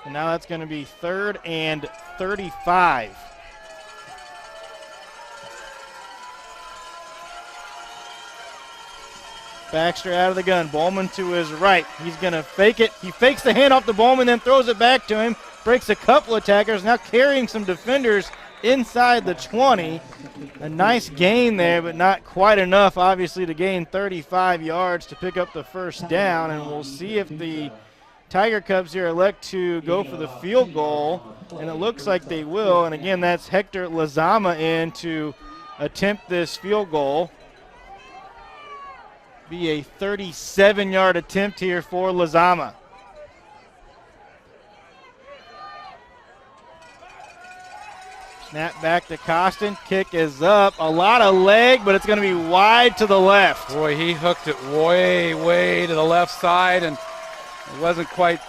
And now that's going to be 3rd and 35. Baxter out of the gun. Bowman to his right. He's going to fake it. He fakes the handoff to Bowman, then throws it back to him. Breaks a couple of tacklers. Now carrying some defenders inside the 20. A nice gain there, but not quite enough, obviously, to gain 35 yards to pick up the first down. And we'll see if the Tiger Cubs here elect to go for the field goal. And it looks like they will. And again, that's Hector Lazama in to attempt this field goal. Be a 37-yard attempt here for Lazama. Snap back to Costin. Kick is up. A lot of leg, but it's going to be wide to the left. Boy, he hooked it way to the left side, and wasn't quite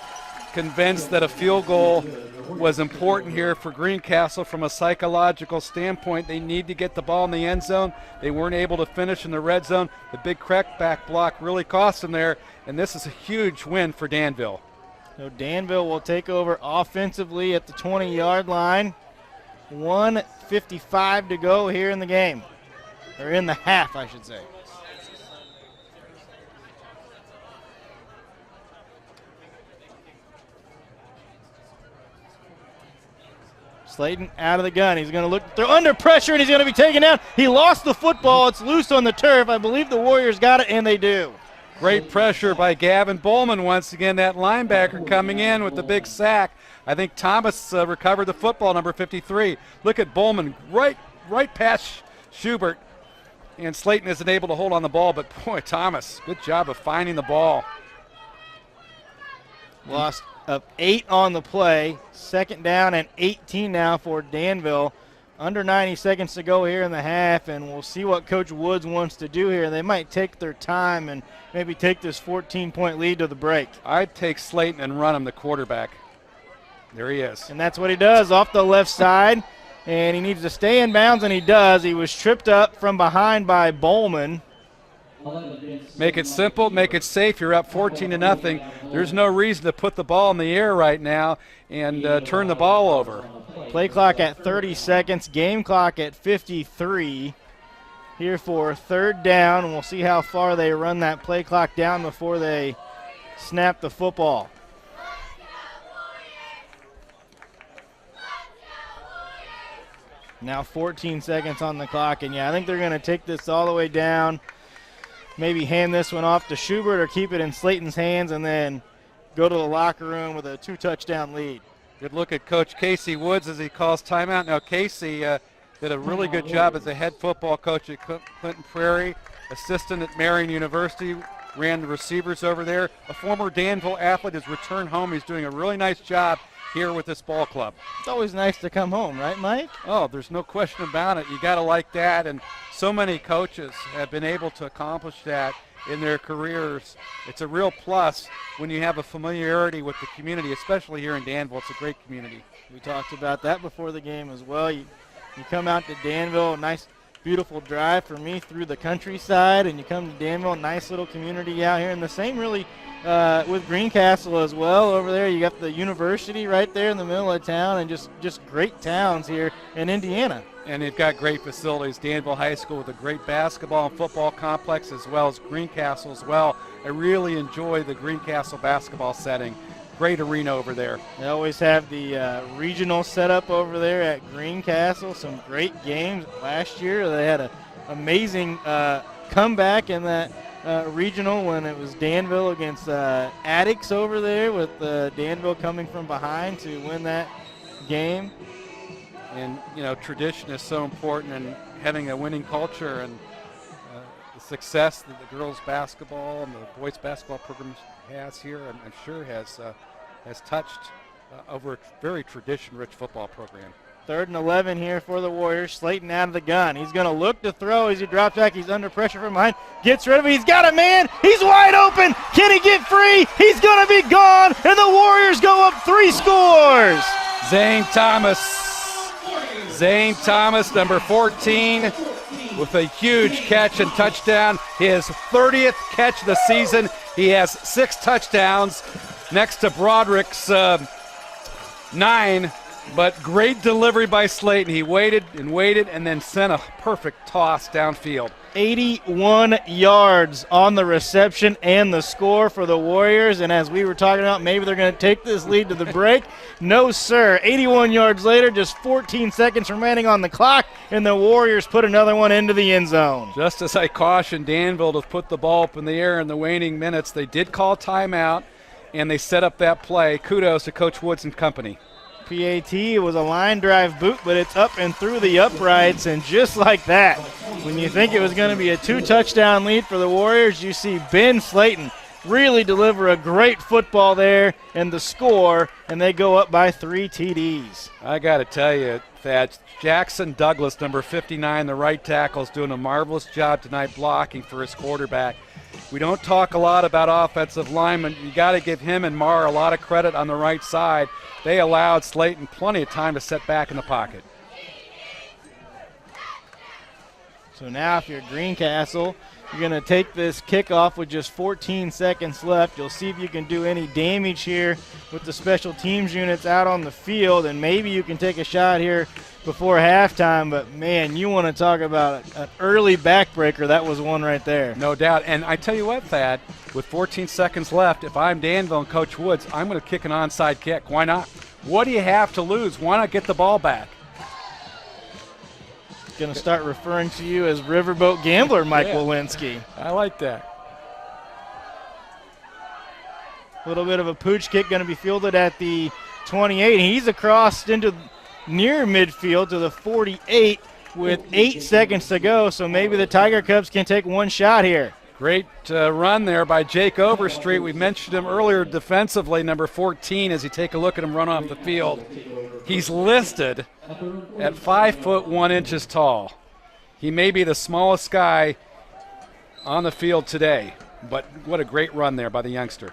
convinced that a field goal was important here for Greencastle from a psychological standpoint. They need to get the ball in the end zone. They weren't able to finish in the red zone. The big crackback block really cost them there, and this is a huge win for Danville. So Danville will take over offensively at the 20-yard line. 1:55 to go here in the game, or in the half, I should say. Slayton out of the gun. He's going to look through under pressure, and he's going to be taken down. He lost the football. It's loose on the turf. I believe the Warriors got it, and they do. Great pressure by Gavin Bowman once again. That linebacker coming in with the big sack. I think Thomas recovered the football, number 53. Look at Bowman, right past Schubert. And Slayton isn't able to hold on the ball, but boy, Thomas, good job of finding the ball. Lost of 8 on the play. 2nd down and 18 now for Danville. Under 90 seconds to go here in the half, and we'll see what Coach Woods wants to do here. They might take their time and maybe take this 14-point lead to the break. I'd take Slayton and run him the quarterback. There he is. And that's what he does off the left side, and he needs to stay in bounds, and he does. He was tripped up from behind by Bowman. Make it simple, make it safe. You're up 14-0. There's no reason to put the ball in the air right now and turn the ball over. Play clock at 30 seconds, game clock at 53. Here for 3rd down, and we'll see how far they run that play clock down before they snap the football. Now 14 seconds on the clock, and yeah, I think they're going to take this all the way down. Maybe hand this one off to Schubert or keep it in Slayton's hands and then go to the locker room with a 2-touchdown lead. Good look at Coach Casey Woods as he calls timeout. Now Casey did a really good job as a head football coach at Clinton Prairie, assistant at Marion University, ran the receivers over there. A former Danville athlete has returned home. He's doing a really nice job here with this ball club. It's always nice to come home, right, Mike? Oh, there's no question about it. You got to like that, and so many coaches have been able to accomplish that in their careers. It's a real plus when you have a familiarity with the community, especially here in Danville. It's a great community. We talked about that before the game as well. You come out to Danville, a nice, beautiful drive for me through the countryside, and you come to Danville, a nice little community out here, and the same really with Greencastle as well. Over there, you got the university right there in the middle of town, and just great towns here in Indiana. And they've got great facilities. Danville High School with a great basketball and football complex, as well as Greencastle as well. I really enjoy the Greencastle basketball setting. Great arena over there. They always have the regional setup over there at Greencastle. Some great games. Last year they had an amazing comeback in that regional when it was Danville against Attucks over there, with Danville coming from behind to win that game. And, you know, tradition is so important, and having a winning culture and the success that the girls' basketball and the boys' basketball program has here, I'm sure has touched over a very tradition-rich football program. 3rd and 11 here for the Warriors. Slayton out of the gun. He's going to look to throw as he drops back. He's under pressure from behind. Gets rid of it. He's got a man. He's wide open. Can he get free? He's going to be gone, and the Warriors go up 3 scores. Zane Thomas, number 14, with a huge catch and touchdown. His 30th catch of the season. He has 6 touchdowns next to Broderick's 9, but great delivery by Slayton. He waited and then sent a perfect toss downfield. 81 yards on the reception and the score for the Warriors. And as we were talking about, maybe they're going to take this lead to the break. No, sir. 81 yards later, just 14 seconds remaining on the clock, and the Warriors put another one into the end zone. Just as I cautioned Danville to put the ball up in the air in the waning minutes, they did call timeout, and they set up that play. Kudos to Coach Woods and company. PAT was a line drive boot, but it's up and through the uprights, and just like that, when you think it was going to be a 2-touchdown lead for the Warriors, you see Ben Slayton really deliver a great football there and the score, and they go up by 3 TDs. I got to tell you, Thad, Jackson Douglas, number 59, the right tackle, is doing a marvelous job tonight blocking for his quarterback. We don't talk a lot about offensive linemen. You got to give him and Marr a lot of credit on the right side. They allowed Slayton plenty of time to set back in the pocket. So now if you're Greencastle, you're going to take this kickoff with just 14 seconds left. You'll see if you can do any damage here with the special teams units out on the field, and maybe you can take a shot here before halftime. But, man, you want to talk about an early backbreaker. That was one right there. No doubt. And I tell you what, Thad, with 14 seconds left, if I'm Danville and Coach Woods, I'm going to kick an onside kick. Why not? What do you have to lose? Why not get the ball back? Going to start referring to you as Riverboat Gambler, Mike Walensky. I like that. A little bit of a pooch kick going to be fielded at the 28. He's across into near midfield to the 48 with 8 seconds to go, so maybe the Tiger Cubs can take one shot here. Great run there by Jake Overstreet. We mentioned him earlier defensively, number 14, as you take a look at him run off the field. He's listed at 5'1" tall. He may be the smallest guy on the field today, but what a great run there by the youngster.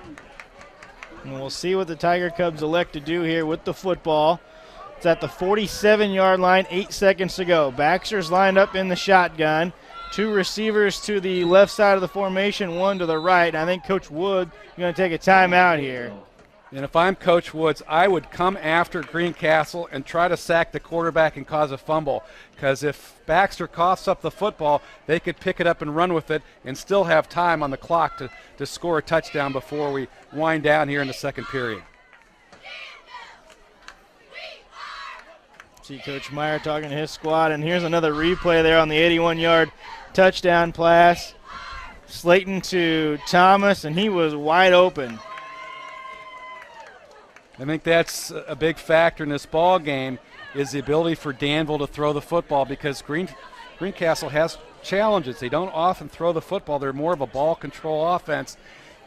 And we'll see what the Tiger Cubs elect to do here with the football. It's at the 47-yard line, 8 seconds to go. Baxter's lined up in the shotgun. 2 receivers to the left side of the formation, 1 to the right. I think Coach Wood is going to take a timeout here. And if I'm Coach Woods, I would come after Greencastle and try to sack the quarterback and cause a fumble, because if Baxter coughs up the football, they could pick it up and run with it and still have time on the clock to score a touchdown before we wind down here in the second period. See Coach Meyer talking to his squad, and here's another replay there on the 81-yard touchdown pass. Slayton to Thomas, and he was wide open. I think that's a big factor in this ball game, is the ability for Danville to throw the football, because Greencastle has challenges. They don't often throw the football. They're more of a ball control offense.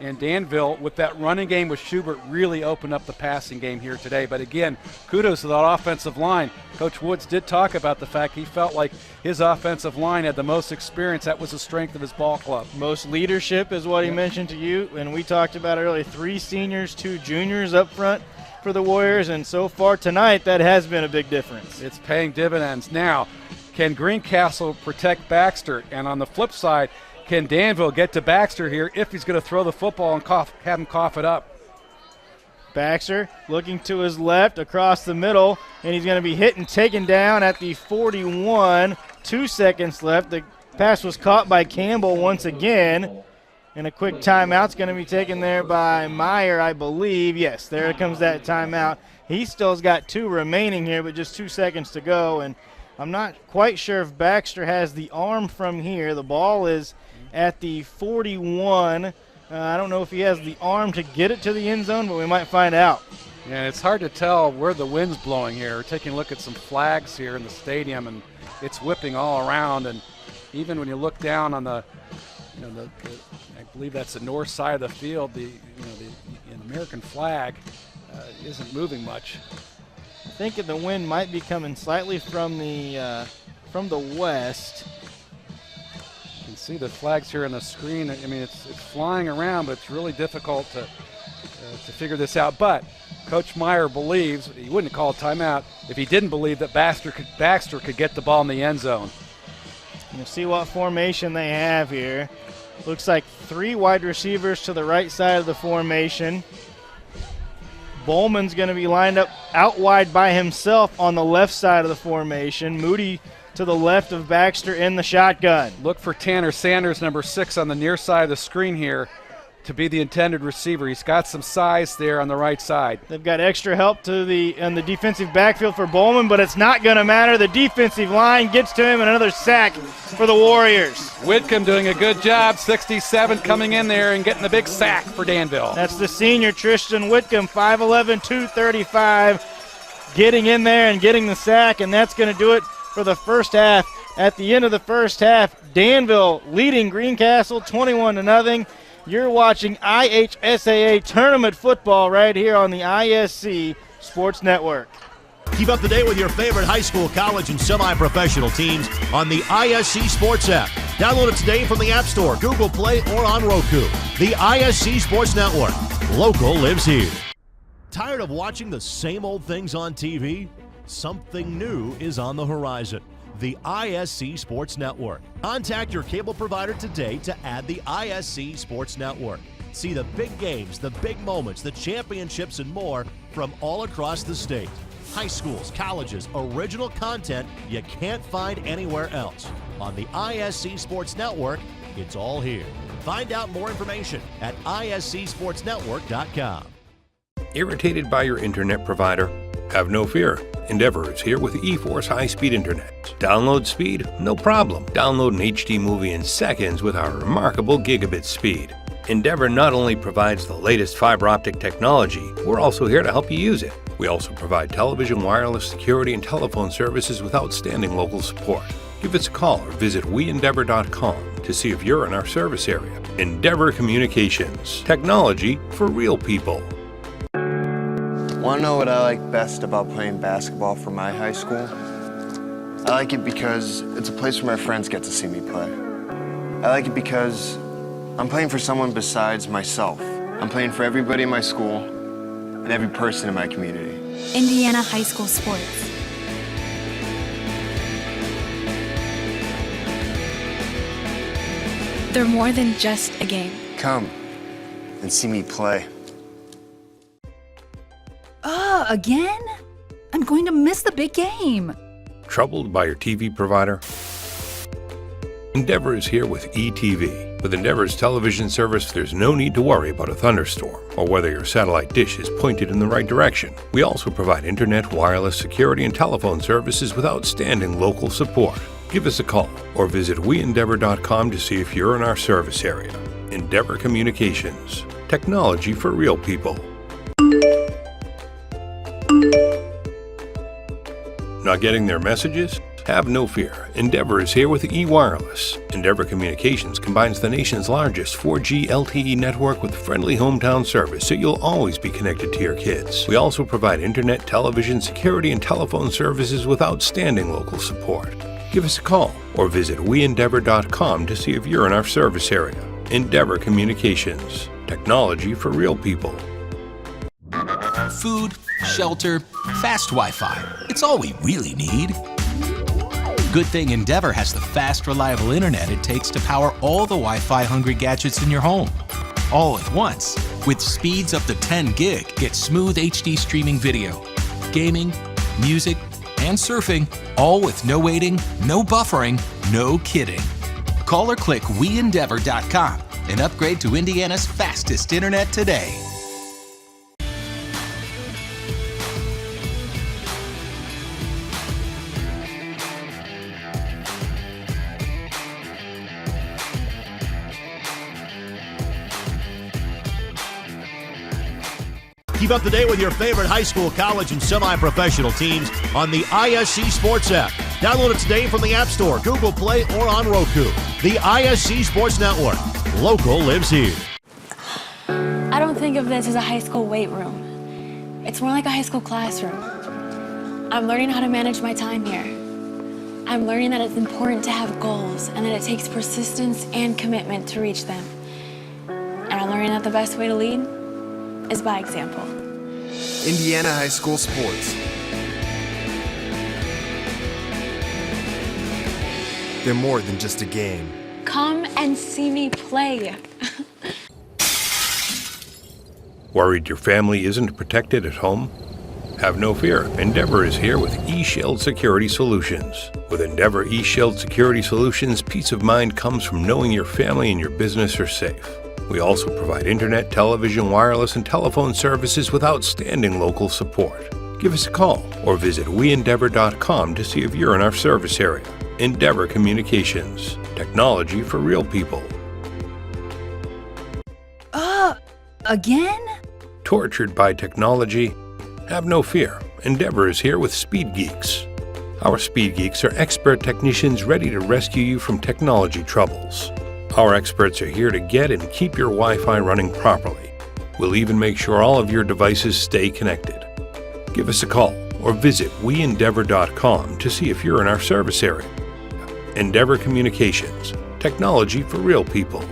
And Danville, with that running game with Schubert, really opened up the passing game here today. But again, kudos to that offensive line. Coach Woods did talk about the fact he felt like his offensive line had the most experience. That was the strength of his ball club. Most leadership is what he mentioned to you. And we talked about earlier, 3 seniors, 2 juniors up front for the Warriors. And so far tonight, that has been a big difference. It's paying dividends. Now, can Greencastle protect Baxter? And on the flip side, can Danville get to Baxter here if he's going to throw the football and have him cough it up? Baxter looking to his left across the middle, and he's going to be hit and taken down at the 41. 2 seconds left. The pass was caught by Campbell once again, and a quick timeout's going to be taken there by Meyer, I believe. Yes, there comes that timeout. He still's got 2 remaining here, but just 2 seconds to go, and I'm not quite sure if Baxter has the arm from here. The ball is at the 41. I don't know if he has the arm to get it to the end zone, but we might find out. Yeah, it's hard to tell where the wind's blowing here. We're taking a look at some flags here in the stadium, and it's whipping all around. And even when you look down on the I believe that's the north side of the field, the American flag isn't moving much. thinking the wind might be coming slightly from the west. You can see the flags here on the screen. I mean, it's flying around, but it's really difficult to figure this out. But Coach Meyer believes he wouldn't call a timeout if he didn't believe that Baxter could get the ball in the end zone. You'll see what formation they have here. Looks like 3 wide receivers to the right side of the formation. Bowman's going to be lined up out wide by himself on the left side of the formation. Moody to the left of Baxter in the shotgun. Look for Tanner Sanders, number 6, on the near side of the screen here to be the intended receiver. He's got some size there on the right side. They've got extra help in the defensive backfield for Bowman, but it's not going to matter. The defensive line gets to him, and another sack for the Warriors. Whitcomb doing a good job, 67, coming in there and getting the big sack for Danville. That's the senior Tristan Whitcomb, 5'11", 235, getting in there and getting the sack, and that's going to do it for the first half. At the end of the first half, Danville leading Greencastle 21-0. You're watching IHSAA tournament football right here on the ISC Sports Network. Keep up to date with your favorite high school, college, and semi-professional teams on the ISC Sports app. Download it today from the App Store, Google Play, or on Roku. The ISC Sports Network. Local lives here. Tired of watching the same old things on TV? Something new is on the horizon. The ISC Sports Network. Contact your cable provider today to add the ISC Sports Network. See the big games, the big moments, the championships, and more from all across the state. High schools, colleges, original content you can't find anywhere else. On the ISC Sports Network, it's all here. Find out more information at iscsportsnetwork.com. Irritated by your internet provider? Have no fear. Endeavor is here with eForce high-speed internet. Download speed? No problem. Download an HD movie in seconds with our remarkable gigabit speed. Endeavor not only provides the latest fiber optic technology, we're also here to help you use it. We also provide television, wireless, security, and telephone services with outstanding local support. Give us a call or visit weendeavor.com to see if you're in our service area. Endeavor Communications. Technology for real people. Want to know what I like best about playing basketball for my high school? I like it because it's a place where my friends get to see me play. I like it because I'm playing for someone besides myself. I'm playing for everybody in my school and every person in my community. Indiana high school sports. They're more than just a game. Come and see me play. Again? I'm going to miss the big game. Troubled by your TV provider? Endeavor is here with eTV. With Endeavor's television service, there's no need to worry about a thunderstorm or whether your satellite dish is pointed in the right direction. We also provide internet, wireless, security, and telephone services with outstanding local support. Give us a call or visit weendeavor.com to see if you're in our service area. Endeavor Communications. Technology for real people. Not getting their messages? Have no fear. Endeavor is here with eWireless. Endeavor Communications combines the nation's largest 4G LTE network with friendly hometown service, so you'll always be connected to your kids. We also provide internet, television, security, and telephone services with outstanding local support. Give us a call or visit weendeavor.com to see if you're in our service area. Endeavor Communications. Technology for real people. Food, shelter, fast Wi-Fi. It's all we really need. Good thing Endeavor has the fast, reliable internet it takes to power all the Wi-Fi hungry gadgets in your home. All at once. With speeds up to 10 gig, get smooth HD streaming video, gaming, music, and surfing, all with no waiting, no buffering, no kidding. Call or click weendeavor.com and upgrade to Indiana's fastest internet today. Keep up to date with your favorite high school, college, and semi-professional teams on the ISC Sports app. Download it today from the App Store, Google Play, or on Roku. The ISC Sports Network. Local lives here. I don't think of this as a high school weight room. It's more like a high school classroom. I'm learning how to manage my time here. I'm learning that it's important to have goals and that it takes persistence and commitment to reach them. And I'm learning that the best way to lead is by example. Indiana high school sports. They're more than just a game. Come and see me play. Worried your family isn't protected at home? Have no fear. Endeavor is here with eShield Security Solutions. With Endeavor eShield Security Solutions, peace of mind comes from knowing your family and your business are safe. We also provide internet, television, wireless, and telephone services with outstanding local support. Give us a call or visit weendeavor.com to see if you're in our service area. Endeavor Communications. Technology for real people. Again? Tortured by technology? Have no fear. Endeavor is here with Speed Geeks. Our Speed Geeks are expert technicians ready to rescue you from technology troubles. Our experts are here to get and keep your Wi-Fi running properly. We'll even make sure all of your devices stay connected. Give us a call or visit weendeavor.com to see if you're in our service area. Endeavor Communications. Technology for real people.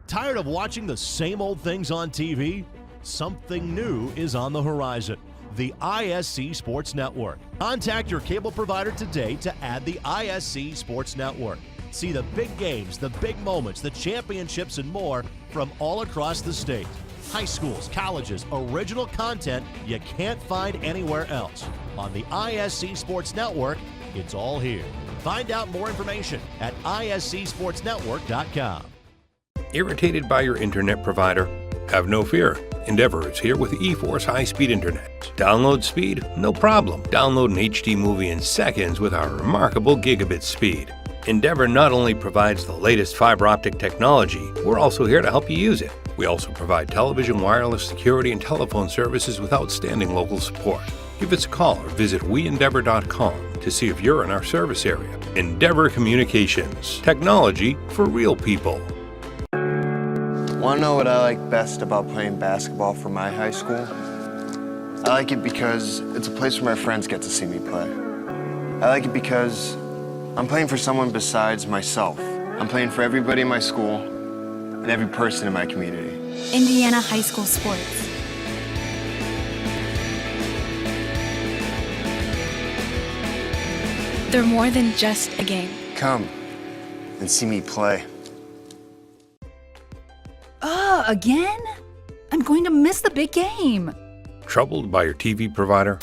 Tired of watching the same old things on TV? Something new is on the horizon. The ISC Sports Network. Contact your cable provider today to add the ISC Sports Network. See the big games, the big moments, the championships, and more from all across the state. High schools, colleges, original content you can't find anywhere else. On the ISC Sports Network, it's all here. Find out more information at iscsportsnetwork.com. Irritated by your internet provider? Have no fear. Endeavor is here with eForce high-speed internet. Download speed? No problem. Download an HD movie in seconds with our remarkable gigabit speed. Endeavor not only provides the latest fiber optic technology, we're also here to help you use it. We also provide television, wireless, security, and telephone services with outstanding local support. Give us a call or visit weendeavor.com to see if you're in our service area. Endeavor Communications. Technology for real people. Want to know what I like best about playing basketball for my high school? I like it because it's a place where my friends get to see me play. I like it because I'm playing for someone besides myself. I'm playing for everybody in my school and every person in my community. Indiana high school sports. They're more than just a game. Come and see me play. Again? I'm going to miss the big game. Troubled by your TV provider?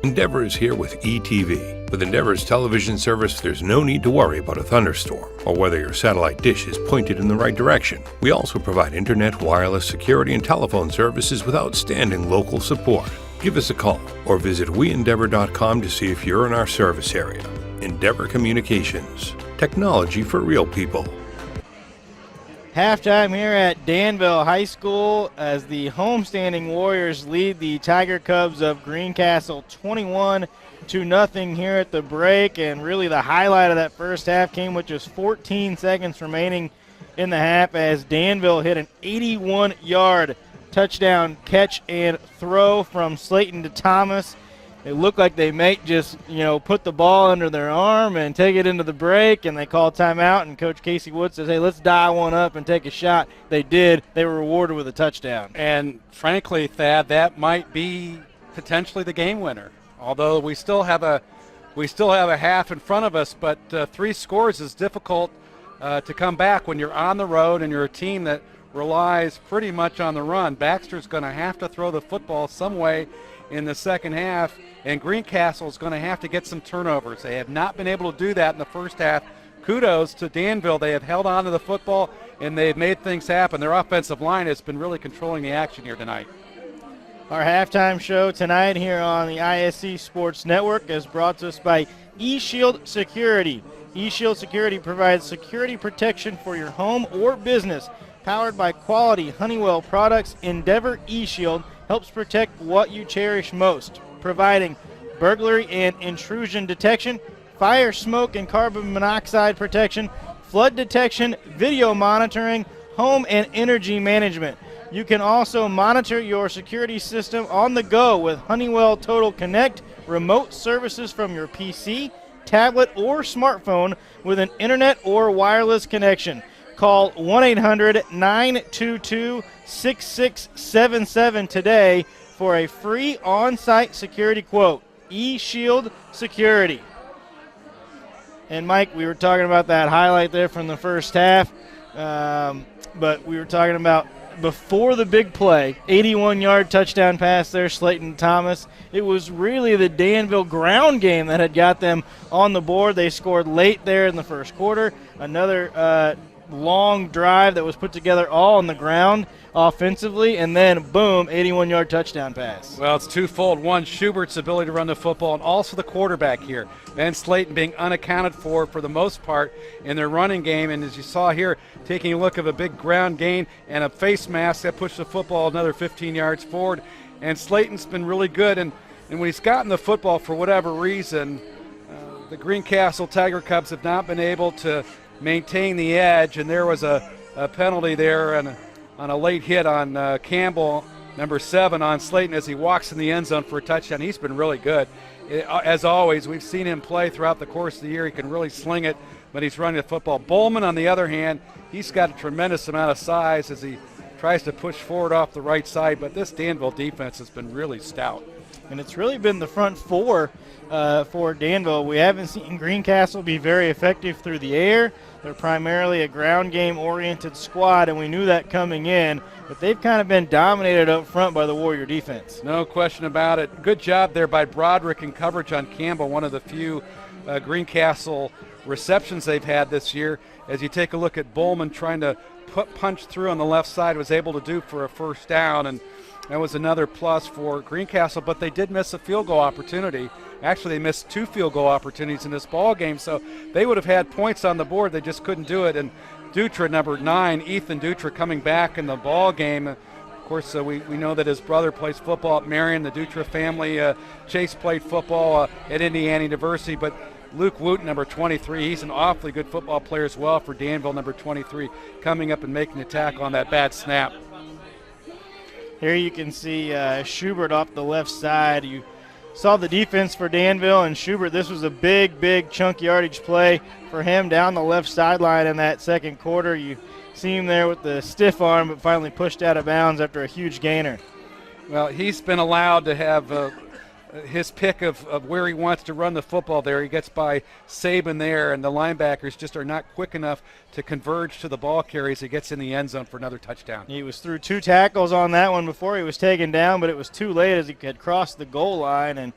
Endeavor is here with eTV. With Endeavor's television service, there's no need to worry about a thunderstorm or whether your satellite dish is pointed in the right direction. We also provide internet, wireless, security, and telephone services with outstanding local support. Give us a call or visit weendeavor.com to see if you're in our service area. Endeavor Communications. Technology for real people. Halftime here at Danville High School as the homestanding Warriors lead the Tiger Cubs of Greencastle 21-0 here at the break. And really the highlight of that first half came with just 14 seconds remaining in the half as Danville hit an 81-yard touchdown catch and throw from Slayton to Thomas. It looked like they might just, put the ball under their arm and take it into the break, and they called timeout, and Coach Casey Wood says, hey, let's dial one up and take a shot. They did. They were rewarded with a touchdown. And frankly, Thad, that might be potentially the game winner. Although we still have a half in front of us, but 3 scores is difficult to come back when you're on the road and you're a team that relies pretty much on the run. Baxter's going to have to throw the football some way in the second half, and Greencastle is going to have to get some turnovers. They have not been able to do that in the first half. Kudos to Danville. They have held on to the football, and they've made things happen. Their offensive line has been really controlling the action here tonight. Our halftime show tonight here on the ISC Sports Network is brought to us by eShield Security. eShield Security provides security protection for your home or business. Powered by quality Honeywell products, Endeavor eShield helps protect what you cherish most, providing burglary and intrusion detection, fire, smoke, and carbon monoxide protection, flood detection, video monitoring, home and energy management. You can also monitor your security system on the go with Honeywell Total Connect remote services from your PC, tablet, or smartphone with an internet or wireless connection. Call 1-800-922-6677 today for a free on-site security quote. eShield Security. And Mike, we were talking about that highlight there from the first half, but we were talking about before the big play, 81-yard touchdown pass there, Slayton Thomas. It was really the Danville ground game that had got them on the board. They scored late there in the first quarter. Another long drive that was put together all on the ground offensively, and then boom, 81-yard touchdown pass. Well, it's twofold. One, Schubert's ability to run the football, and also the quarterback here. Van Slayton being unaccounted for the most part in their running game, and as you saw here, taking a look at a big ground gain and a face mask that pushed the football another 15 yards forward. And Slayton's been really good, and when he's gotten the football for whatever reason, the Greencastle Tiger Cubs have not been able to maintain the edge, and there was a penalty there on a late hit on Campbell, number 7, on Slayton as he walks in the end zone for a touchdown. He's been really good. As always, we've seen him play throughout the course of the year. He can really sling it, but he's running the football. Bowman, on the other hand, he's got a tremendous amount of size as he tries to push forward off the right side, but this Danville defense has been really stout. And it's really been the front four for Danville. We haven't seen Greencastle be very effective through the air. They're primarily a ground game-oriented squad, and we knew that coming in, but they've kind of been dominated up front by the Warrior defense. No question about it. Good job there by Broderick in coverage on Campbell, one of the few Greencastle receptions they've had this year. As you take a look at Bowman trying to punch through on the left side, was able to do for a first down, and that was another plus for Greencastle, but they did miss a field goal opportunity. Actually, they missed 2 field goal opportunities in this ball game, so they would have had points on the board. They just couldn't do it. And Dutra, number 9, Ethan Dutra, coming back in the ball game. Of course, we know that his brother plays football at Marion. The Dutra family, Chase played football at Indiana University, but Luke Wooten, number 23, he's an awfully good football player as well for Danville, number 23, coming up and making the tackle on that bad snap. Here you can see Schubert off the left side. You saw the defense for Danville, and Schubert, this was a big chunk yardage play for him down the left sideline in that second quarter. You see him there with the stiff arm, but finally pushed out of bounds after a huge gainer. Well, he's been allowed to have his pick of where he wants to run the football there. He gets by Saban there, and the linebackers just are not quick enough to converge to the ball carries. He gets in the end zone for another touchdown. He was through 2 tackles on that one before he was taken down, but it was too late as he had crossed the goal line. And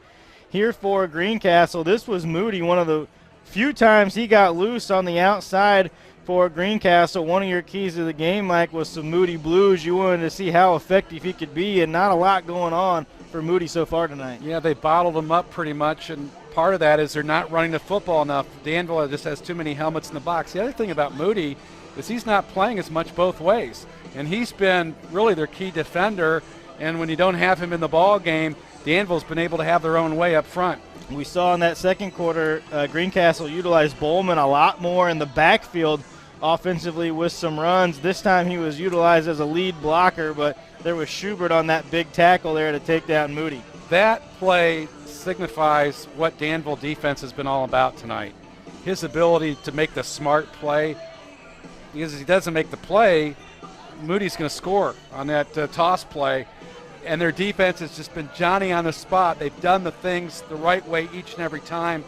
here for Greencastle, this was Moody, one of the few times he got loose on the outside for Greencastle. One of your keys to the game, Mike, was some Moody blues. You wanted to see how effective he could be, and not a lot going on for Moody so far tonight. Yeah, they bottled him up pretty much, and part of that is they're not running the football enough. Danville just has too many helmets in the box. The other thing about Moody is he's not playing as much both ways, and he's been really their key defender, and when you don't have him in the ball game, Danville's been able to have their own way up front. We saw in that second quarter Greencastle utilized Bowman a lot more in the backfield offensively with some runs. This time he was utilized as a lead blocker, but there was Schubert on that big tackle there to take down Moody. That play signifies what Danville defense has been all about tonight. His ability to make the smart play, because if he doesn't make the play, Moody's going to score on that toss play. And their defense has just been Johnny on the spot. They've done the things the right way each and every time.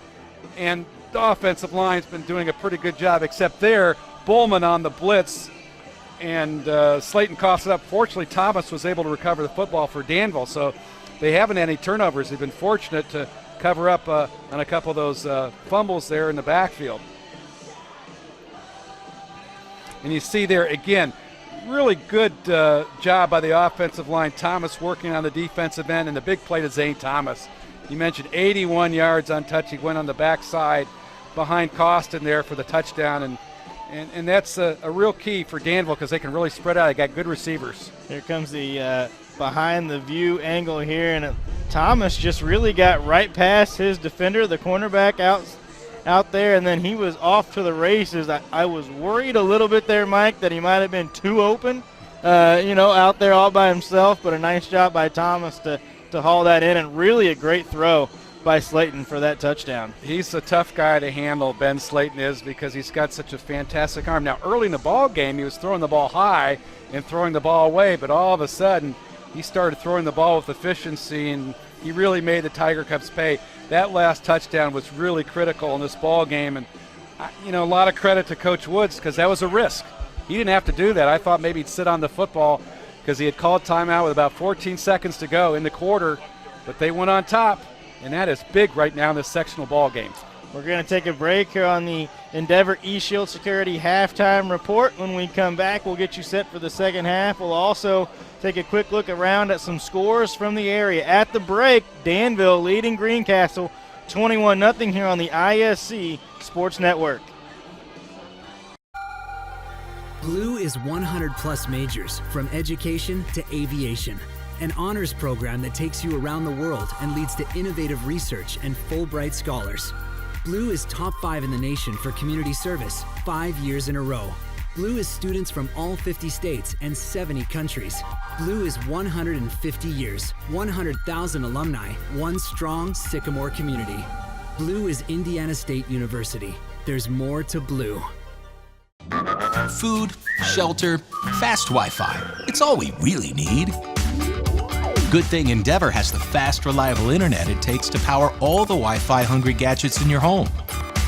And the offensive line's been doing a pretty good job, except there, Bowman on the blitz, and Slayton coughs it up. Fortunately, Thomas was able to recover the football for Danville, so they haven't had any turnovers. They've been fortunate to cover up on a couple of those fumbles there in the backfield. And you see there, again, really good job by the offensive line. Thomas working on the defensive end, and the big play to Zane Thomas. You mentioned 81 yards on touch. He went on the backside behind Costin there for the touchdown, and that's a real key for Danville because they can really spread out. They got good receivers. Here comes the behind the view angle here, and Thomas just really got right past his defender, the cornerback out there, and then he was off to the races. I was worried a little bit there, Mike, that he might have been too open. out there all by himself, but a nice job by Thomas to haul that in, and really a great throw by Slayton for that touchdown. He's a tough guy to handle, Ben Slayton is, because he's got such a fantastic arm. Now, early in the ball game, he was throwing the ball high and throwing the ball away, but all of a sudden, he started throwing the ball with efficiency, and he really made the Tiger Cubs pay. That last touchdown was really critical in this ball game, and a lot of credit to Coach Woods, because that was a risk. He didn't have to do that. I thought maybe he'd sit on the football because he had called timeout with about 14 seconds to go in the quarter, but they went on top. And that is big right now in this sectional ball game. We're going to take a break here on the Endeavor eShield Security halftime report. When we come back, we'll get you set for the second half. We'll also take a quick look around at some scores from the area. At the break, Danville leading Greencastle 21-0 here on the ISC Sports Network. Blue is 100+ majors, from education to aviation. An honors program that takes you around the world and leads to innovative research and Fulbright scholars. Blue is top 5 in the nation for community service 5 years in a row. Blue is students from all 50 states and 70 countries. Blue is 150 years, 100,000 alumni, one strong Sycamore community. Blue is Indiana State University. There's more to Blue. Food, shelter, fast Wi-Fi. It's all we really need. Good thing Endeavor has the fast, reliable internet it takes to power all the Wi-Fi hungry gadgets in your home.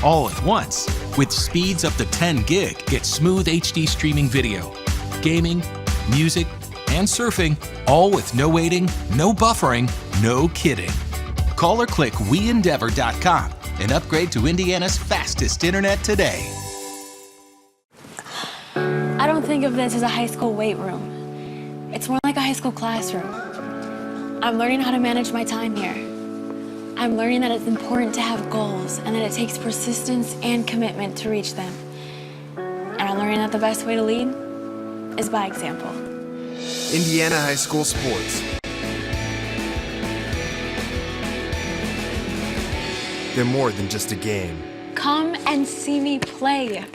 All at once. With speeds up to 10 gig, get smooth HD streaming video, gaming, music, and surfing, all with no waiting, no buffering, no kidding. Call or click WeEndeavor.com and upgrade to Indiana's fastest internet today. I don't think of this as a high school weight room. It's more like a high school classroom. I'm learning how to manage my time here. I'm learning that it's important to have goals and that it takes persistence and commitment to reach them. And I'm learning that the best way to lead is by example. Indiana High School Sports. They're more than just a game. Come and see me play.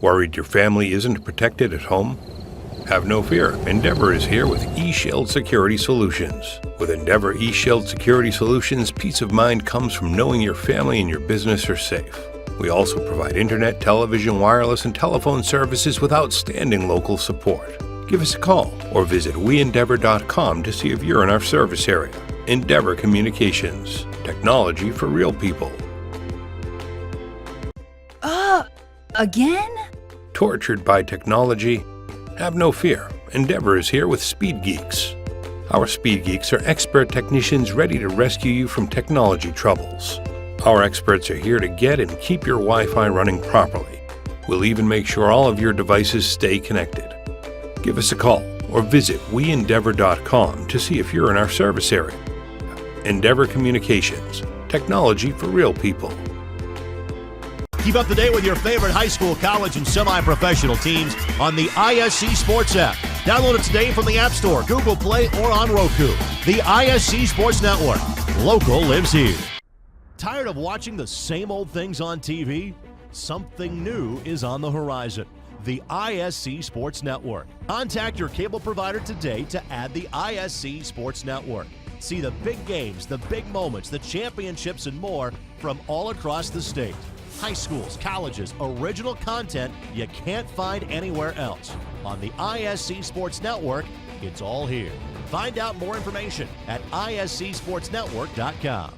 Worried your family isn't protected at home? Have no fear. Endeavor is here with eShield Security Solutions. With Endeavor eShield Security Solutions, peace of mind comes from knowing your family and your business are safe. We also provide internet, television, wireless, and telephone services with outstanding local support. Give us a call or visit WeEndeavor.com to see if you're in our service area. Endeavor Communications. Technology for real people. Again? Tortured by technology? Have no fear. Endeavor is here with Speed Geeks. Our Speed Geeks are expert technicians ready to rescue you from technology troubles. Our experts are here to get and keep your Wi-Fi running properly. We'll even make sure all of your devices stay connected. Give us a call or visit WeEndeavor.com to see if you're in our service area. Endeavor Communications. Technology for real people. Keep up to date with your favorite high school, college, and semi-professional teams on the ISC Sports app. Download it today from the App Store, Google Play, or on Roku. The ISC Sports Network. Local lives here. Tired of watching the same old things on TV? Something new is on the horizon. The ISC Sports Network. Contact your cable provider today to add the ISC Sports Network. See the big games, the big moments, the championships, and more from all across the state. High schools, colleges, original content you can't find anywhere else. On the ISC Sports Network, it's all here. Find out more information at iscsportsnetwork.com.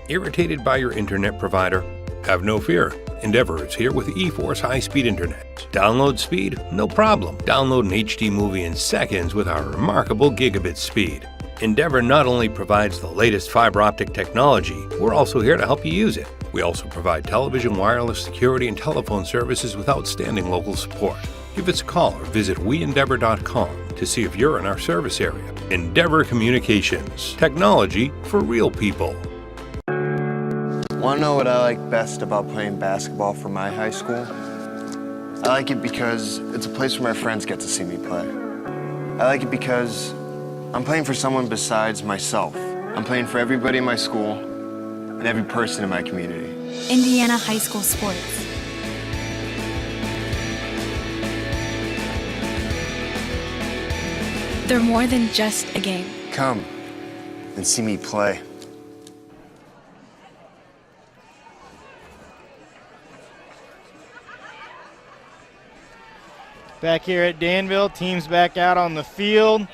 Irritated by your internet provider? Have no fear. Endeavor is here with eForce high-speed internet. Download speed? No problem. Download an HD movie in seconds with our remarkable gigabit speed. Endeavor not only provides the latest fiber optic technology, we're also here to help you use it. We also provide television, wireless, security, and telephone services with outstanding local support. Give us a call or visit WeEndeavor.com to see if you're in our service area. Endeavor Communications. Technology for real people. Want to know what I like best about playing basketball for my high school? I like it because it's a place where my friends get to see me play. I like it because I'm playing for someone besides myself. I'm playing for everybody in my school and every person in my community. Indiana high school sports. They're more than just a game. Come and see me play. Back here at Danville, teams back out on the field.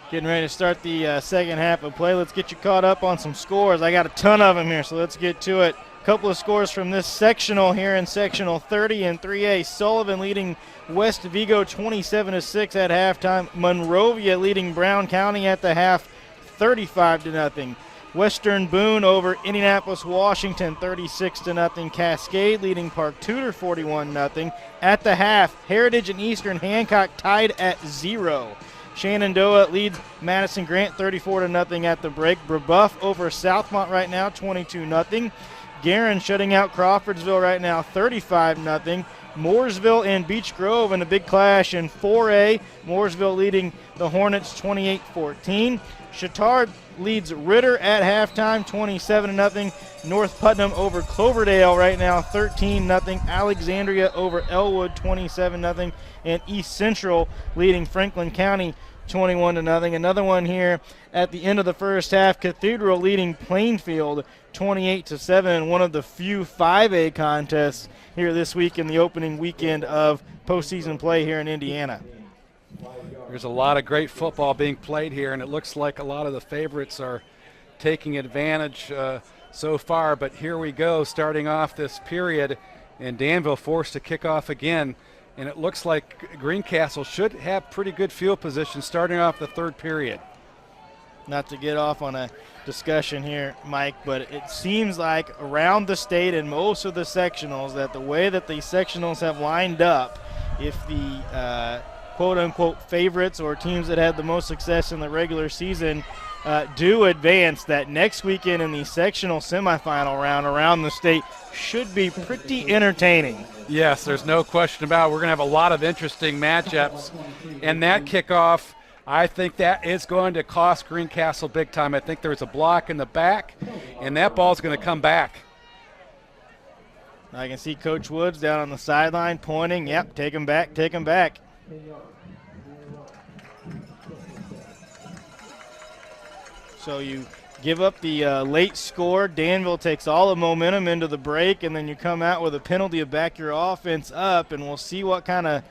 Getting ready to start the second half of play. Let's get you caught up on some scores. I got a ton of them here, so let's get to it. A couple of scores from this sectional here in sectional 30 and 3A. Sullivan leading West Vigo 27-6 at halftime. Monrovia leading Brown County at the half 35-0. Western Boone over Indianapolis, Washington 36-0. Cascade leading Park Tudor 41-0. At the half, Heritage and Eastern Hancock tied at 0. Shenandoah leads Madison Grant 34-0 at the break. Brebeuf over Southmont right now 22-0. Guerin shutting out Crawfordsville right now 35-0. Mooresville and Beech Grove in a big clash in 4A. Mooresville leading the Hornets 28-14. Chittard leads Ritter at halftime 27-0. North Putnam over Cloverdale right now 13-0. Alexandria over Elwood 27-0. And East Central leading Franklin County 21-0. Another one here at the end of the first half. Cathedral leading Plainfield 28-7 in one of the few 5A contests here this week in the opening weekend of postseason play here in Indiana. There's a lot of great football being played here, and it looks like a lot of the favorites are taking advantage so far. But here we go, starting off this period, and Danville forced to kick off again. And it looks like Greencastle should have pretty good field position starting off the third period. Not to get off on a discussion here, Mike, but it seems like around the state and most of the sectionals that the way that the sectionals have lined up, if the quote-unquote favorites or teams that had the most success in the regular season do advance, that next weekend in the sectional semifinal round around the state should be pretty entertaining. Yes, there's no question about it. We're going to have a lot of interesting matchups. And that kickoff, I think that is going to cost Greencastle big time. I think there's a block in the back, and that ball's going to come back. I can see Coach Woods down on the sideline pointing. Yep, take him back, take him back. So you give up the late score. Danville takes all the momentum into the break, and then you come out with a penalty to back your offense up, and we'll see what kind of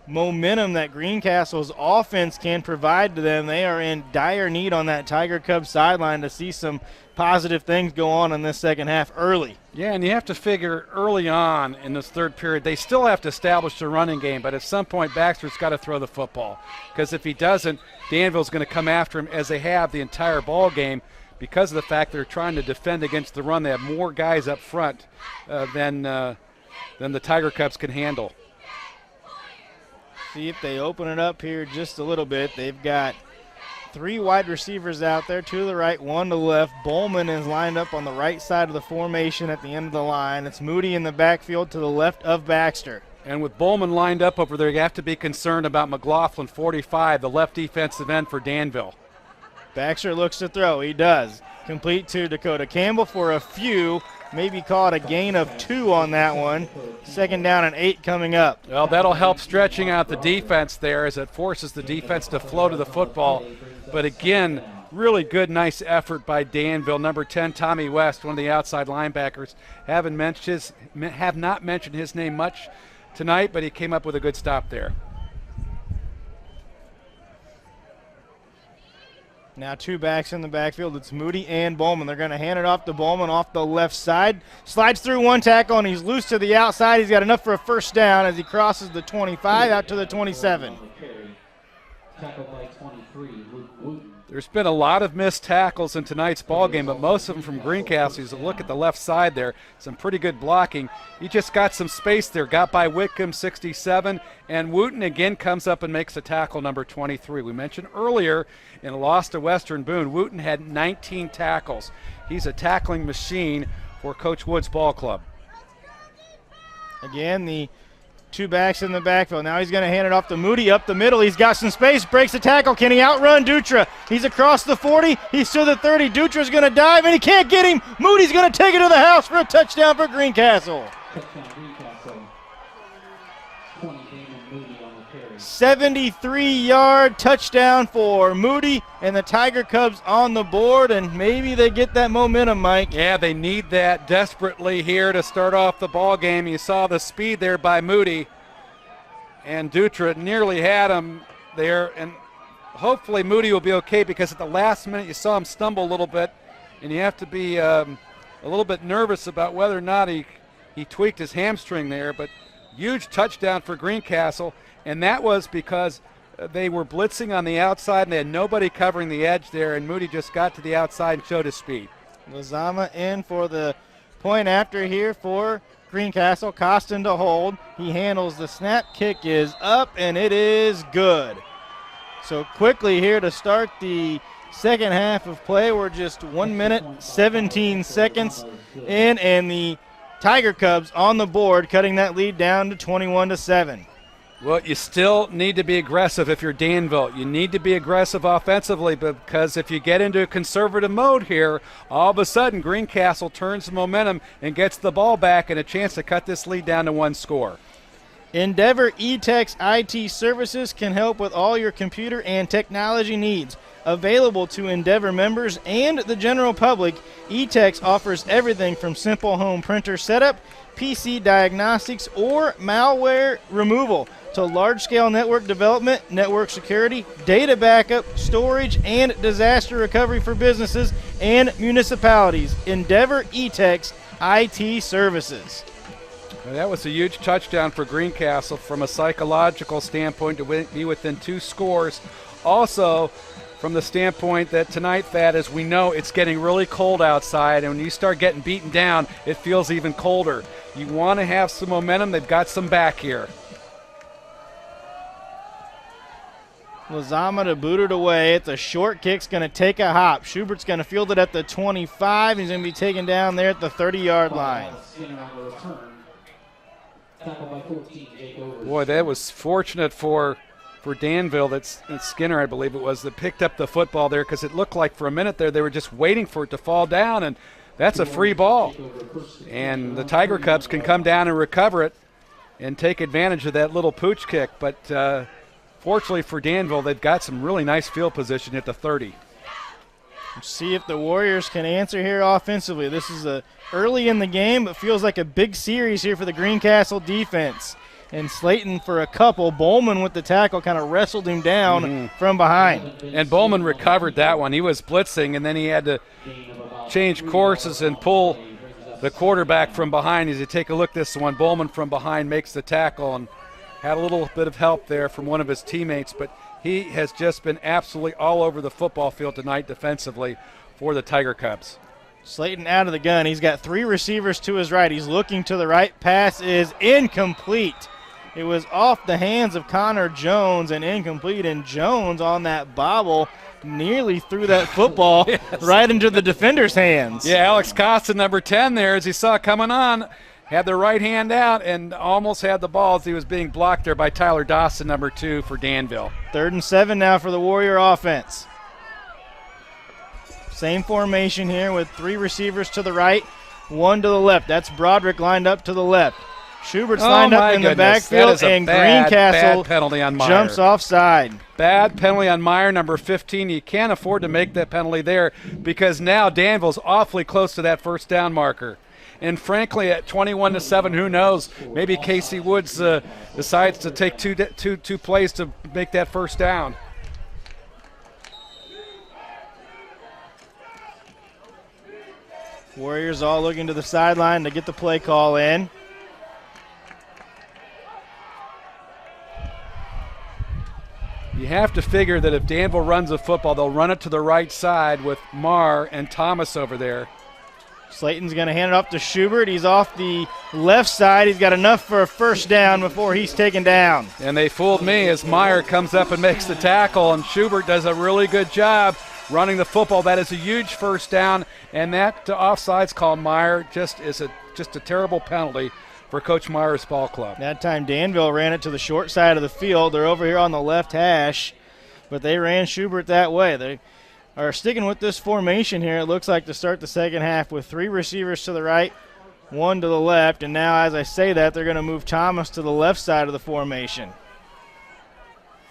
momentum that Greencastle's offense can provide to them. They are in dire need on that Tiger Cub sideline to see some positive things go on in this second half early. Yeah, and you have to figure early on in this third period, they still have to establish the running game, but at some point Baxter's got to throw the football, because if he doesn't, Danville's going to come after him as they have the entire ball game because of the fact they're trying to defend against the run. They have more guys up front than the Tiger Cubs can handle. See if they open it up here just a little bit. They've got 3 wide receivers out there, 2 to the right, 1 to the left. Bowman is lined up on the right side of the formation at the end of the line. It's Moody in the backfield to the left of Baxter. And with Bowman lined up over there, you have to be concerned about McLaughlin, 45, the left defensive end for Danville. Baxter looks to throw. He does. Complete to Dakota Campbell for a few. Maybe caught a gain of 2 on that one. Second down and 8 coming up. Well, that'll help stretching out the defense there as it forces the defense to flow to the football. But again, really good, nice effort by Danville. Number 10, Tommy West, one of the outside linebackers. Have not mentioned his name much tonight, but he came up with a good stop there. Now 2 backs in the backfield. It's Moody and Bowman. They're going to hand it off to Bowman off the left side. Slides through 1 tackle, and he's loose to the outside. He's got enough for a first down as he crosses the 25 out to the 27. There's been a lot of missed tackles in tonight's ball game, but most of them from Greencastle. So look at the left side there. Some pretty good blocking. He just got some space there. Got by Whitcomb, 67. And Wooten again comes up and makes a tackle, number 23. We mentioned earlier in a loss to Western Boone, Wooten had 19 tackles. He's a tackling machine for Coach Wood's ball club. Again, the Two backs in the backfield. Now he's going to hand it off to Moody up the middle. He's got some space, breaks the tackle. Can he outrun Dutra? He's across the 40. He's to the 30. Dutra's going to dive, and he can't get him. Moody's going to take it to the house for a touchdown for Greencastle. 73-yard touchdown for Moody, and the Tiger Cubs on the board, and maybe they get that momentum, Mike. Yeah, they need that desperately here to start off the ball game. You saw the speed there by Moody, and Dutra nearly had him there, and hopefully Moody will be okay, because at the last minute you saw him stumble a little bit, and you have to be a little bit nervous about whether or not he tweaked his hamstring there. But huge touchdown for Greencastle. And that was because they were blitzing on the outside and they had nobody covering the edge there, and Moody just got to the outside and showed his speed. Lozama in for the point after here for Greencastle. Costin to hold. He handles the snap. Kick is up, and it is good. So quickly here to start the second half of play. We're just 1 minute, 17 seconds in, and the Tiger Cubs on the board, cutting that lead down to 21-7. Well, you still need to be aggressive if you're Danville. You need to be aggressive offensively, because if you get into a conservative mode here, all of a sudden Greencastle turns the momentum and gets the ball back and a chance to cut this lead down to one score. Endeavor eTech's IT services can help with all your computer and technology needs. Available to Endeavor members and the general public, eTech offers everything from simple home printer setup, PC diagnostics, or malware removal to large-scale network development, network security, data backup, storage, and disaster recovery for businesses and municipalities. Endeavor eTech's IT services. Well, that was a huge touchdown for Greencastle from a psychological standpoint to be within two scores. Also, from the standpoint that tonight, Thad, as we know, it's getting really cold outside, and when you start getting beaten down, it feels even colder. You want to have some momentum. They've got some back here. Lozama to boot it away. It's a short kick. It's going to take a hop. Schubert's going to field it at the 25. He's going to be taken down there at the 30-yard line. Boy, that was fortunate for Danville. That's Skinner, I believe it was, that picked up the football there, because it looked like for a minute there they were just waiting for it to fall down, and that's a free ball. And the Tiger Cubs can come down and recover it and take advantage of that little pooch kick. But fortunately for Danville, they've got some really nice field position at the 30. See if the Warriors can answer here offensively. This is early in the game, but feels like a big series here for the Greencastle defense. And Slayton for a couple. Bowman with the tackle kind of wrestled him down from behind. And Bowman recovered that one. He was blitzing, and then he had to change courses and pull the quarterback from behind. As you take a look at this one, Bowman from behind makes the tackle and had a little bit of help there from one of his teammates, but he has just been absolutely all over the football field tonight defensively for the Tiger Cubs. Slayton out of the gun. He's got three receivers to his right. He's looking to the right. Pass is incomplete. It was off the hands of Connor Jones and incomplete, and Jones on that bobble nearly threw that football right into the defender's hands. Yeah, Alex Costa, number 10 there, as he saw coming on, had the right hand out and almost had the ball as he was being blocked there by Tyler Dawson, number 2 for Danville. 3rd and 7 now for the Warrior offense. Same formation here with 3 receivers to the right, 1 to the left. That's Broderick lined up to the left. Schubert's lined up in the backfield, and Greencastle penalty on Meyer. Jumps offside. Bad penalty on Meyer, number 15. You can't afford to make that penalty there, because now Danville's awfully close to that first down marker. And frankly, at 21-7, who knows? Maybe Casey Woods decides to take two plays to make that first down. Warriors all looking to the sideline to get the play call in. You have to figure that if Danville runs a football, they'll run it to the right side with Marr and Thomas over there. Slayton's going to hand it off to Schubert. He's off the left side. He's got enough for a first down before he's taken down. And they fooled me as Meyer comes up and makes the tackle, and Schubert does a really good job running the football. That is a huge first down, and that offsides call, Meyer, just is just a terrible penalty for Coach Meyer's ball club. That time Danville ran it to the short side of the field. They're over here on the left hash, but they ran Schubert that way. They are sticking with this formation here, it looks like, to start the second half with 3 receivers to the right, 1 to the left, and now as I say that, they're going to move Thomas to the left side of the formation.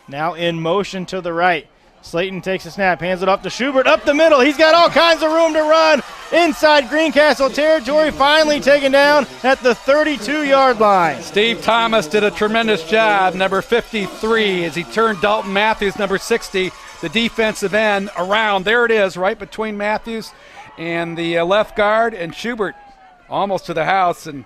Now in motion to the right. Slayton takes a snap, hands it off to Schubert, up the middle. He's got all kinds of room to run inside Greencastle territory, finally taken down at the 32-yard line. Steve Thomas did a tremendous job, number 53, as he turned Dalton Matthews, number 60, the defensive end, around. There it is, right between Matthews and the left guard, and Schubert almost to the house, and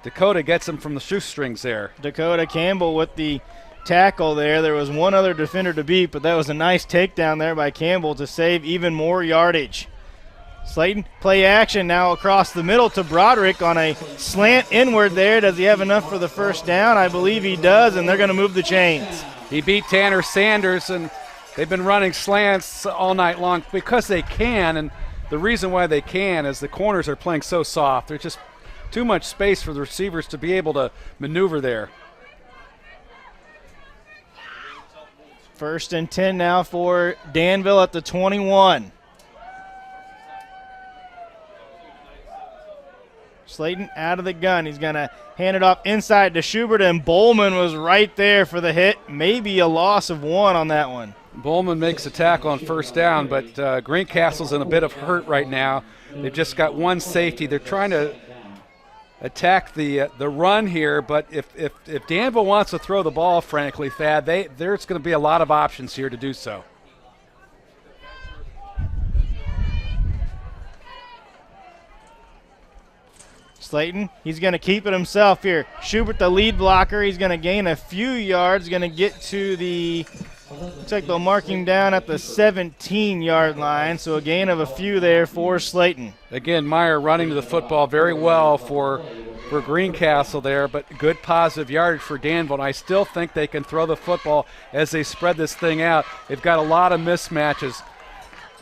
Dakota gets him from the shoestrings there. Dakota Campbell with the tackle there. There was one other defender to beat, but that was a nice takedown there by Campbell to save even more yardage. Slayton, play action now across the middle to Broderick on a slant inward there. Does he have enough for the first down? I believe he does, and they're going to move the chains. He beat Tanner Sanders, and they've been running slants all night long because they can, and the reason why they can is the corners are playing so soft. There's just too much space for the receivers to be able to maneuver there. 1st and 10 now for Danville at the 21. Slayton out of the gun. He's going to hand it off inside to Schubert, and Bowman was right there for the hit. Maybe a loss of 1 on that one. Bowman makes a tackle on first down, but Greencastle's in a bit of hurt right now. They've just got 1 safety. They're trying to attack the run here, but if Danville wants to throw the ball, frankly, Thad, there's going to be a lot of options here to do so. Slayton, he's going to keep it himself here. Schubert, the lead blocker, he's going to gain a few yards, going to get to the, looks like they'll mark him down at the 17-yard line, so a gain of a few there for Slayton. Again, Meyer running to the football very well for Greencastle there, but good positive yardage for Danville. And I still think they can throw the football as they spread this thing out. They've got a lot of mismatches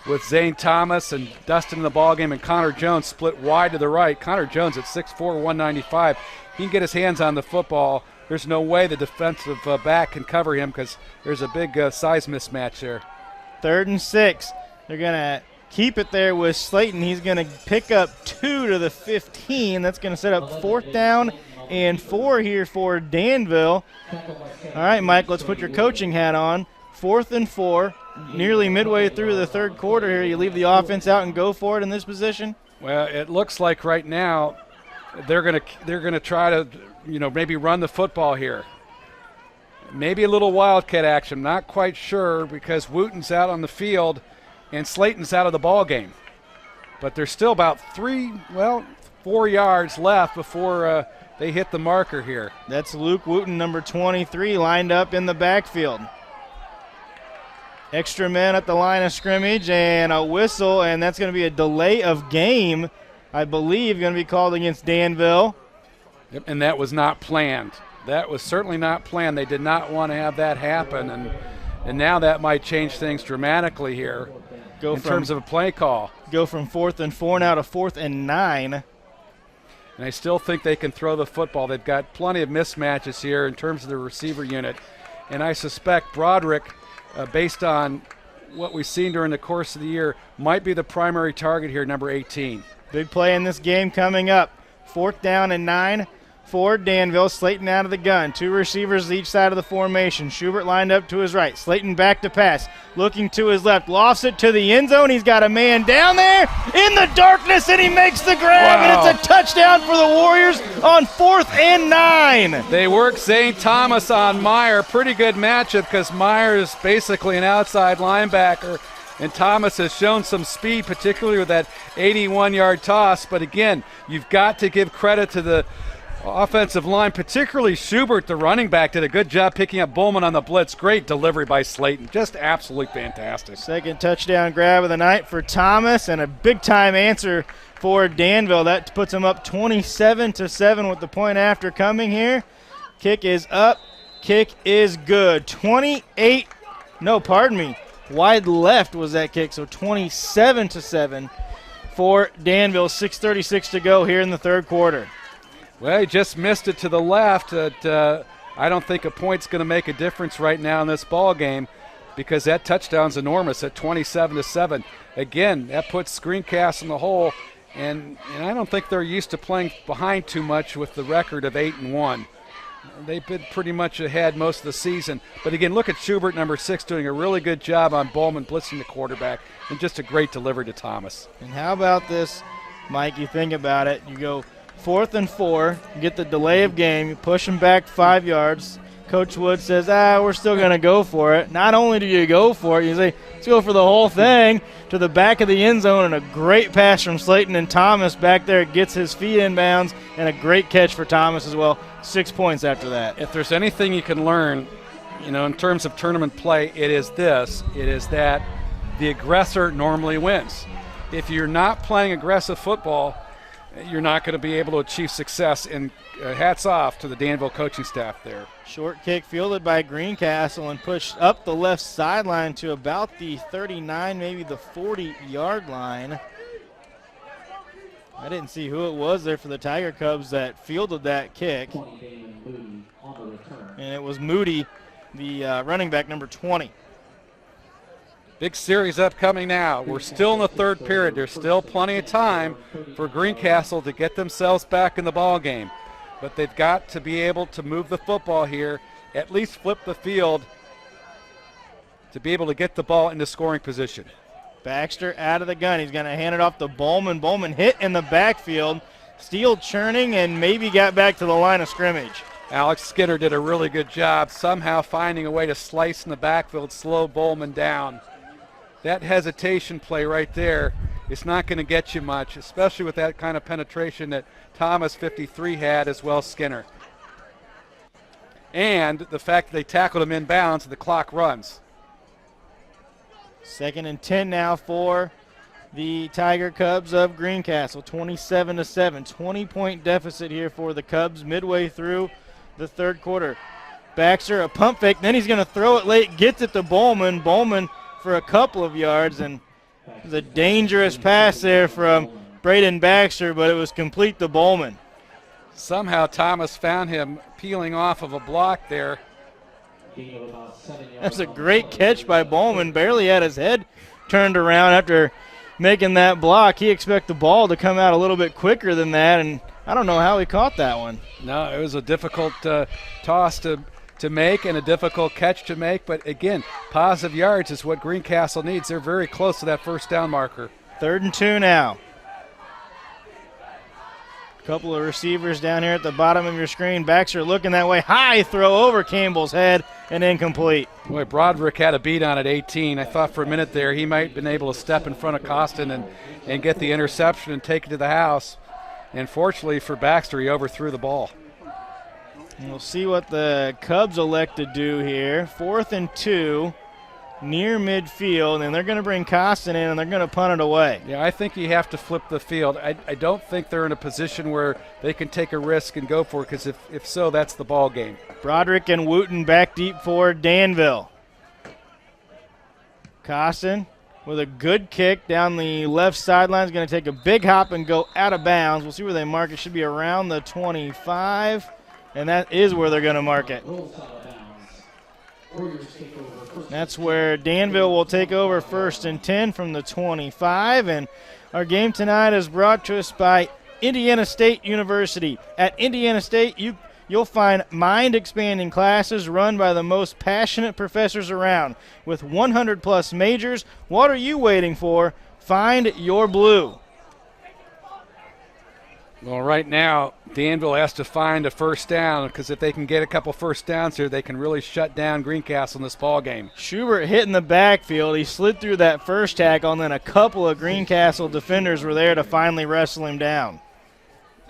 with Zane Thomas and Dustin in the ballgame, and Connor Jones split wide to the right. Connor Jones at 6'4", 195. He can get his hands on the football. There's no way the defensive back can cover him because there's a big size mismatch there. 3rd and 6. They're going to keep it there with Slayton. He's going to pick up 2 to the 15. That's going to set up 4th down and 4 here for Danville. All right, Mike, let's put your coaching hat on. 4th and 4, nearly midway through the 3rd quarter here. You leave the offense out and go for it in this position? Well, it looks like right now they're going to try to, maybe run the football here. Maybe a little wildcat action, not quite sure, because Wooten's out on the field and Slayton's out of the ball game. But there's still about 4 yards left before they hit the marker here. That's Luke Wooten, number 23, lined up in the backfield. Extra men at the line of scrimmage and a whistle, and that's going to be a delay of game, I believe, going to be called against Danville. Yep, and that was not planned. That was certainly not planned. They did not want to have that happen, and now that might change things dramatically here in terms of a play call. Go from 4th and 4 now to 4th and 9. And I still think they can throw the football. They've got plenty of mismatches here in terms of the receiver unit, and I suspect Broderick, based on what we've seen during the course of the year, might be the primary target here, number 18. Big play in this game coming up. 4th down and 9 for Danville. Slayton out of the gun. 2 receivers each side of the formation. Schubert lined up to his right. Slayton back to pass. Looking to his left. Lofts it to the end zone. He's got a man down there in the darkness, and he makes the grab, and it's a touchdown for the Warriors on 4th and 9. They work Zane Thomas on Meyer. Pretty good matchup because Meyer is basically an outside linebacker, and Thomas has shown some speed, particularly with that 81-yard toss. But again, you've got to give credit to the offensive line, particularly Schubert, the running back, did a good job picking up Bowman on the blitz. Great delivery by Slayton. Just absolutely fantastic. Second touchdown grab of the night for Thomas, and a big-time answer for Danville. That puts them up 27-7 with the point after coming here. Kick is up. Kick is good. Wide left was that kick, so 27-7 for Danville. 6:36 to go here in the 3rd quarter. Well, he just missed it to the left. I don't think a point's going to make a difference right now in this ball game because that touchdown's enormous at 27-7. Again, that puts Greencastle in the hole, and I don't think they're used to playing behind too much with the record of 8-1. They've been pretty much ahead most of the season. But again, look at Schubert, number 6, doing a really good job on Bowman, blitzing the quarterback, and just a great delivery to Thomas. And how about this, Mike? You think about it. You go 4th and 4, you get the delay of game, you push them back 5 yards. Coach Wood says, we're still going to go for it. Not only do you go for it, you say, let's go for the whole thing to the back of the end zone, and a great pass from Slayton, and Thomas back there gets his feet inbounds, and a great catch for Thomas as well. 6 points after that. If there's anything you can learn, in terms of tournament play, it is this. It is that the aggressor normally wins. If you're not playing aggressive football, you're not going to be able to achieve success, and hats off to the Danville coaching staff there. Short kick fielded by Greencastle and pushed up the left sideline to about the 39, maybe the 40-yard line. I didn't see who it was there for the Tiger Cubs that fielded that kick. And it was Moody, the running back, number 20. Big series upcoming now. We're still in the third period. There's still plenty of time for Greencastle to get themselves back in the ball game. But they've got to be able to move the football here, at least flip the field to be able to get the ball into scoring position. Baxter out of the gun. He's going to hand it off to Bowman. Bowman hit in the backfield. Steel churning and maybe got back to the line of scrimmage. Alex Skinner did a really good job somehow finding a way to slice in the backfield, slow Bowman down. That hesitation play right there is not going to get you much, especially with that kind of penetration that Thomas, 53, had, as well as Skinner. And the fact that they tackled him inbounds and the clock runs. 2nd and 10 now for the Tiger Cubs of Greencastle. 27-7, 20-point deficit here for the Cubs midway through the third quarter. Baxter, a pump fake, then he's going to throw it late, gets it to Bowman. Bowman for a couple of yards, and it was a dangerous pass there from Braden Baxter, but it was complete to Bowman. Somehow Thomas found him peeling off of a block there. That's a great catch by Bowman. Barely had his head turned around after making that block. He expected the ball to come out a little bit quicker than that, and I don't know how he caught that one. No, it was a difficult toss to make and a difficult catch to make, but again, positive yards is what Greencastle needs. They're very close to that first down marker. 3rd and 2 now. Couple of receivers down here at the bottom of your screen. Baxter looking that way. High throw over Campbell's head and incomplete. Boy, Broderick had a beat on at 18. I thought for a minute there he might have been able to step in front of Costin and get the interception and take it to the house. And fortunately for Baxter, he overthrew the ball. And we'll see what the Cubs elect to do here. 4th and 2. Near midfield, and they're going to bring Costin in, and they're going to punt it away. Yeah, I think you have to flip the field. I don't think they're in a position where they can take a risk and go for it, because if so, that's the ball game. Broderick and Wooten back deep for Danville. Costin with a good kick down the left sideline is going to take a big hop and go out of bounds. We'll see where they mark it. Should be around the 25, and that is where they're going to mark it. That's where Danville will take over 1st and 10 from the 25. And our game tonight is brought to us by Indiana State University. At Indiana State, you'll find mind-expanding classes run by the most passionate professors around. With 100-plus majors, what are you waiting for? Find your blue. Well, right now, Danville has to find a first down, because if they can get a couple first downs here, they can really shut down Greencastle in this ball game. Schubert hit in the backfield. He slid through that first tackle, and then a couple of Greencastle defenders were there to finally wrestle him down.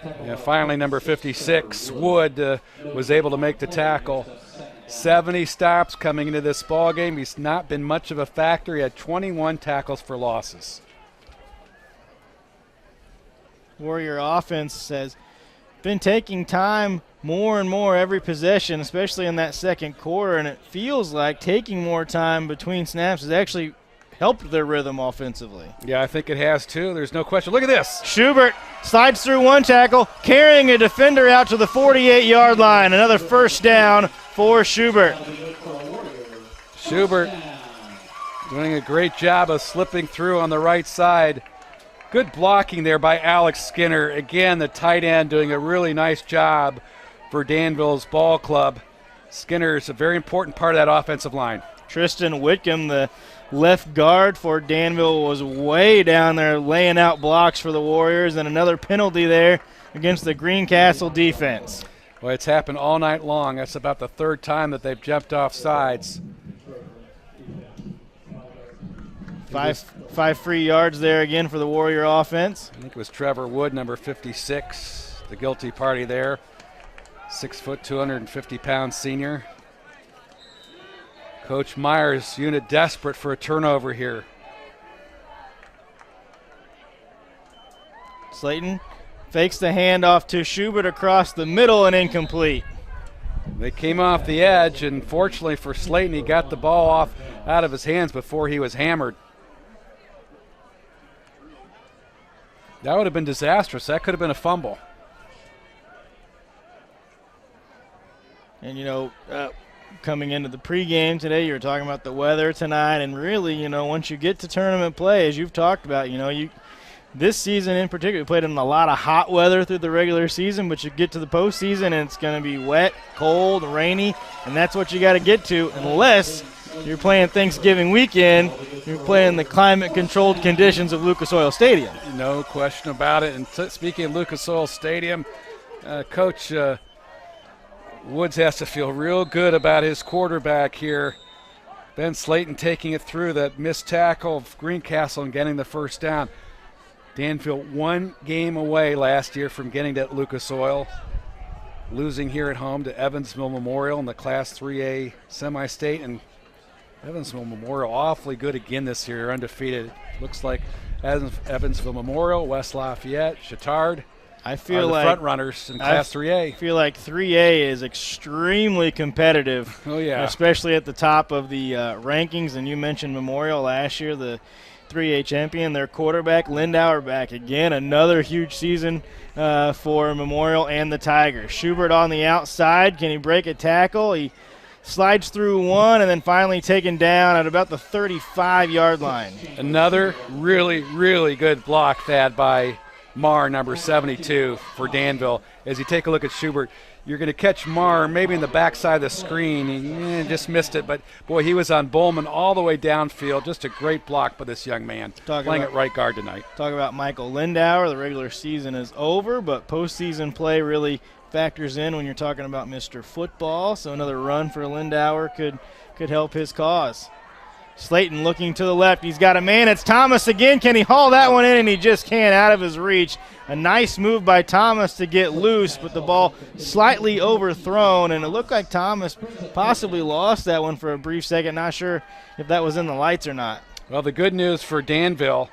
Yeah, finally, number 56, Wood, was able to make the tackle. 70 stops coming into this ball game. He's not been much of a factor. He had 21 tackles for losses. Warrior offense has been taking time more and more every possession, especially in that second quarter, and it feels like taking more time between snaps is actually helped their rhythm offensively. Yeah, I think it has too. There's no question. Look at this. Schubert slides through one tackle, carrying a defender out to the 48-yard line. Another first down for Schubert. Schubert doing a great job of slipping through on the right side. Good blocking there by Alex Skinner. Again, the tight end doing a really nice job for Danville's ball club. Skinner is a very important part of that offensive line. Tristan Whitcomb, the left guard for Danville, was way down there laying out blocks for the Warriors, and another penalty there against the Greencastle defense. Well, it's happened all night long. That's about the third time that they've jumped off sides. Five free yards there again for the Warrior offense. I think it was Trevor Wood, number 56, the guilty party there. 6 foot, 250-pound senior. Coach Meyer's unit desperate for a turnover here. Slayton fakes the handoff to Schubert across the middle and incomplete. They came off the edge, and fortunately for Slayton, he got the ball off out of his hands before he was hammered. That would have been disastrous. That could have been a fumble. And, you know, coming into the pregame today, you were talking about the weather tonight, and really, you know, once you get to tournament play, as you've talked about, you know, this season in particular, you played in a lot of hot weather through the regular season, but you get to the postseason and it's going to be wet, cold, rainy, and that's what you got to get to, unless you're playing Thanksgiving weekend, you're playing the climate-controlled conditions of Lucas Oil Stadium. No question about it. And speaking of Lucas Oil Stadium, Coach Woods has to feel real good about his quarterback here. Ben Slayton taking it through that missed tackle of Greencastle and getting the first down. Danville 1 game away last year from getting to Lucas Oil, losing here at home to Evansville Memorial in the Class 3A semi-state, and Evansville Memorial awfully good again this year, undefeated. Looks like Evansville Memorial, West Lafayette, Chittard I feel are the like front runners in Class 3A. I feel like 3A is extremely competitive. Oh, yeah. Especially at the top of the rankings. And you mentioned Memorial last year, the 3A champion. Their quarterback, Lindauer, back again. Another huge season for Memorial and the Tigers. Schubert on the outside. Can he break a tackle? He slides through one and then finally taken down at about the 35-yard line. Another really, really good block, Thad, by Marr, number 72 for Danville. As you take a look at Schubert, you're going to catch Marr maybe in the backside of the screen. He just missed it, but boy, he was on Bowman all the way downfield. Just a great block by this young man playing at right guard tonight. Talk about Michael Lindauer. The regular season is over, but postseason play really factors in when you're talking about Mr. Football. So another run for Lindauer could help his cause. Slayton looking to the left. He's got a man. It's Thomas again. Can he haul that one in? And he just can't, out of his reach. A nice move by Thomas to get loose, but the ball slightly overthrown, and it looked like Thomas possibly lost that one for a brief second. Not sure if that was in the lights or not. Well, the good news for Danville,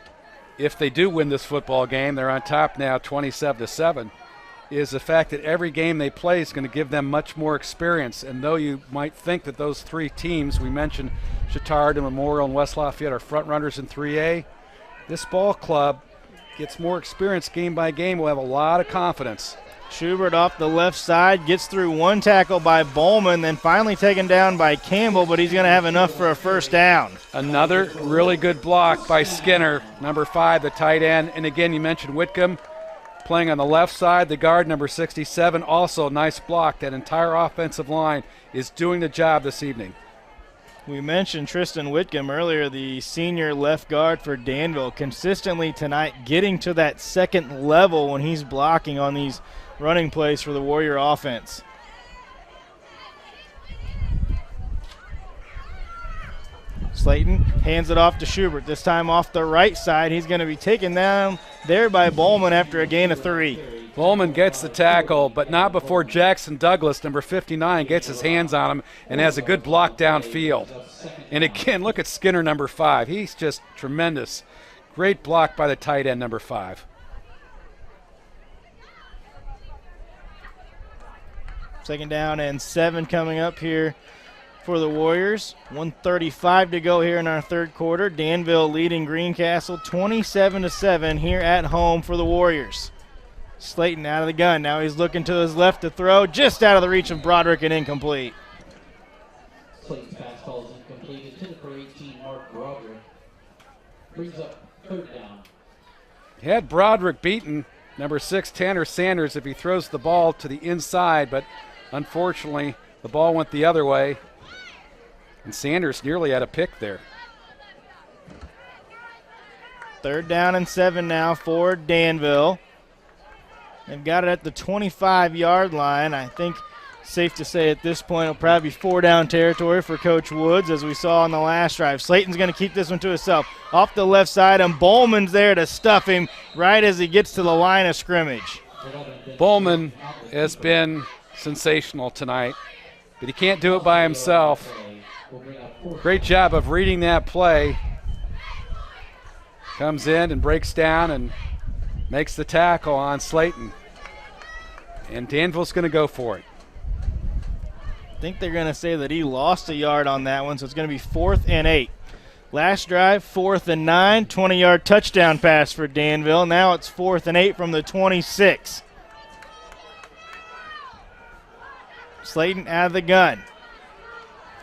if they do win this football game, they're on top now 27-7, is the fact that every game they play is going to give them much more experience. And though you might think that those three teams we mentioned, Chittard and Memorial and West Lafayette, are front runners in 3A, this ball club gets more experience game by game. We'll have a lot of confidence. Schubert off the left side, gets through one tackle by Bowman, then finally taken down by Campbell, but he's going to have enough for a first down. Another really good block by Skinner, number 5, the tight end. And again, you mentioned Whitcomb playing on the left side, the guard, number 67, also nice block. That entire offensive line is doing the job this evening. We mentioned Tristan Whitcomb earlier, the senior left guard for Danville, consistently tonight getting to that second level when he's blocking on these running plays for the Warrior offense. Slayton hands it off to Schubert, this time off the right side. He's going to be taken down there by Bowman after a gain of 3. Bowman gets the tackle, but not before Jackson Douglas, number 59, gets his hands on him and has a good block downfield. And again, look at Skinner, number 5. He's just tremendous. Great block by the tight end, number 5. Second down and 7 coming up here for the Warriors. 1:35 to go here in our third quarter. Danville leading Greencastle 27-7 here at home for the Warriors. Slayton out of the gun. Now he's looking to his left to throw, just out of the reach of Broderick and incomplete. Slayton's pass ball is incomplete. Intended for 18, Mark Broderick. Brings up third down. Had Broderick beaten number 6, Tanner Sanders, if he throws the ball to the inside, but unfortunately the ball went the other way, and Sanders nearly had a pick there. 3rd down and 7 now for Danville. They've got it at the 25-yard line. I think safe to say at this point it'll probably be 4-down territory for Coach Woods, as we saw on the last drive. Slayton's going to keep this one to himself. Off the left side, and Bowman's there to stuff him right as he gets to the line of scrimmage. Bowman has been sensational tonight, but he can't do it by himself. Great job of reading that play. Comes in and breaks down and makes the tackle on Slayton. And Danville's going to go for it. I think they're going to say that he lost a yard on that one, so it's going to be 4th and 8. Last drive, 4th and 9, 20-yard touchdown pass for Danville. Now it's 4th and 8 from the 26. Slayton out of the gun.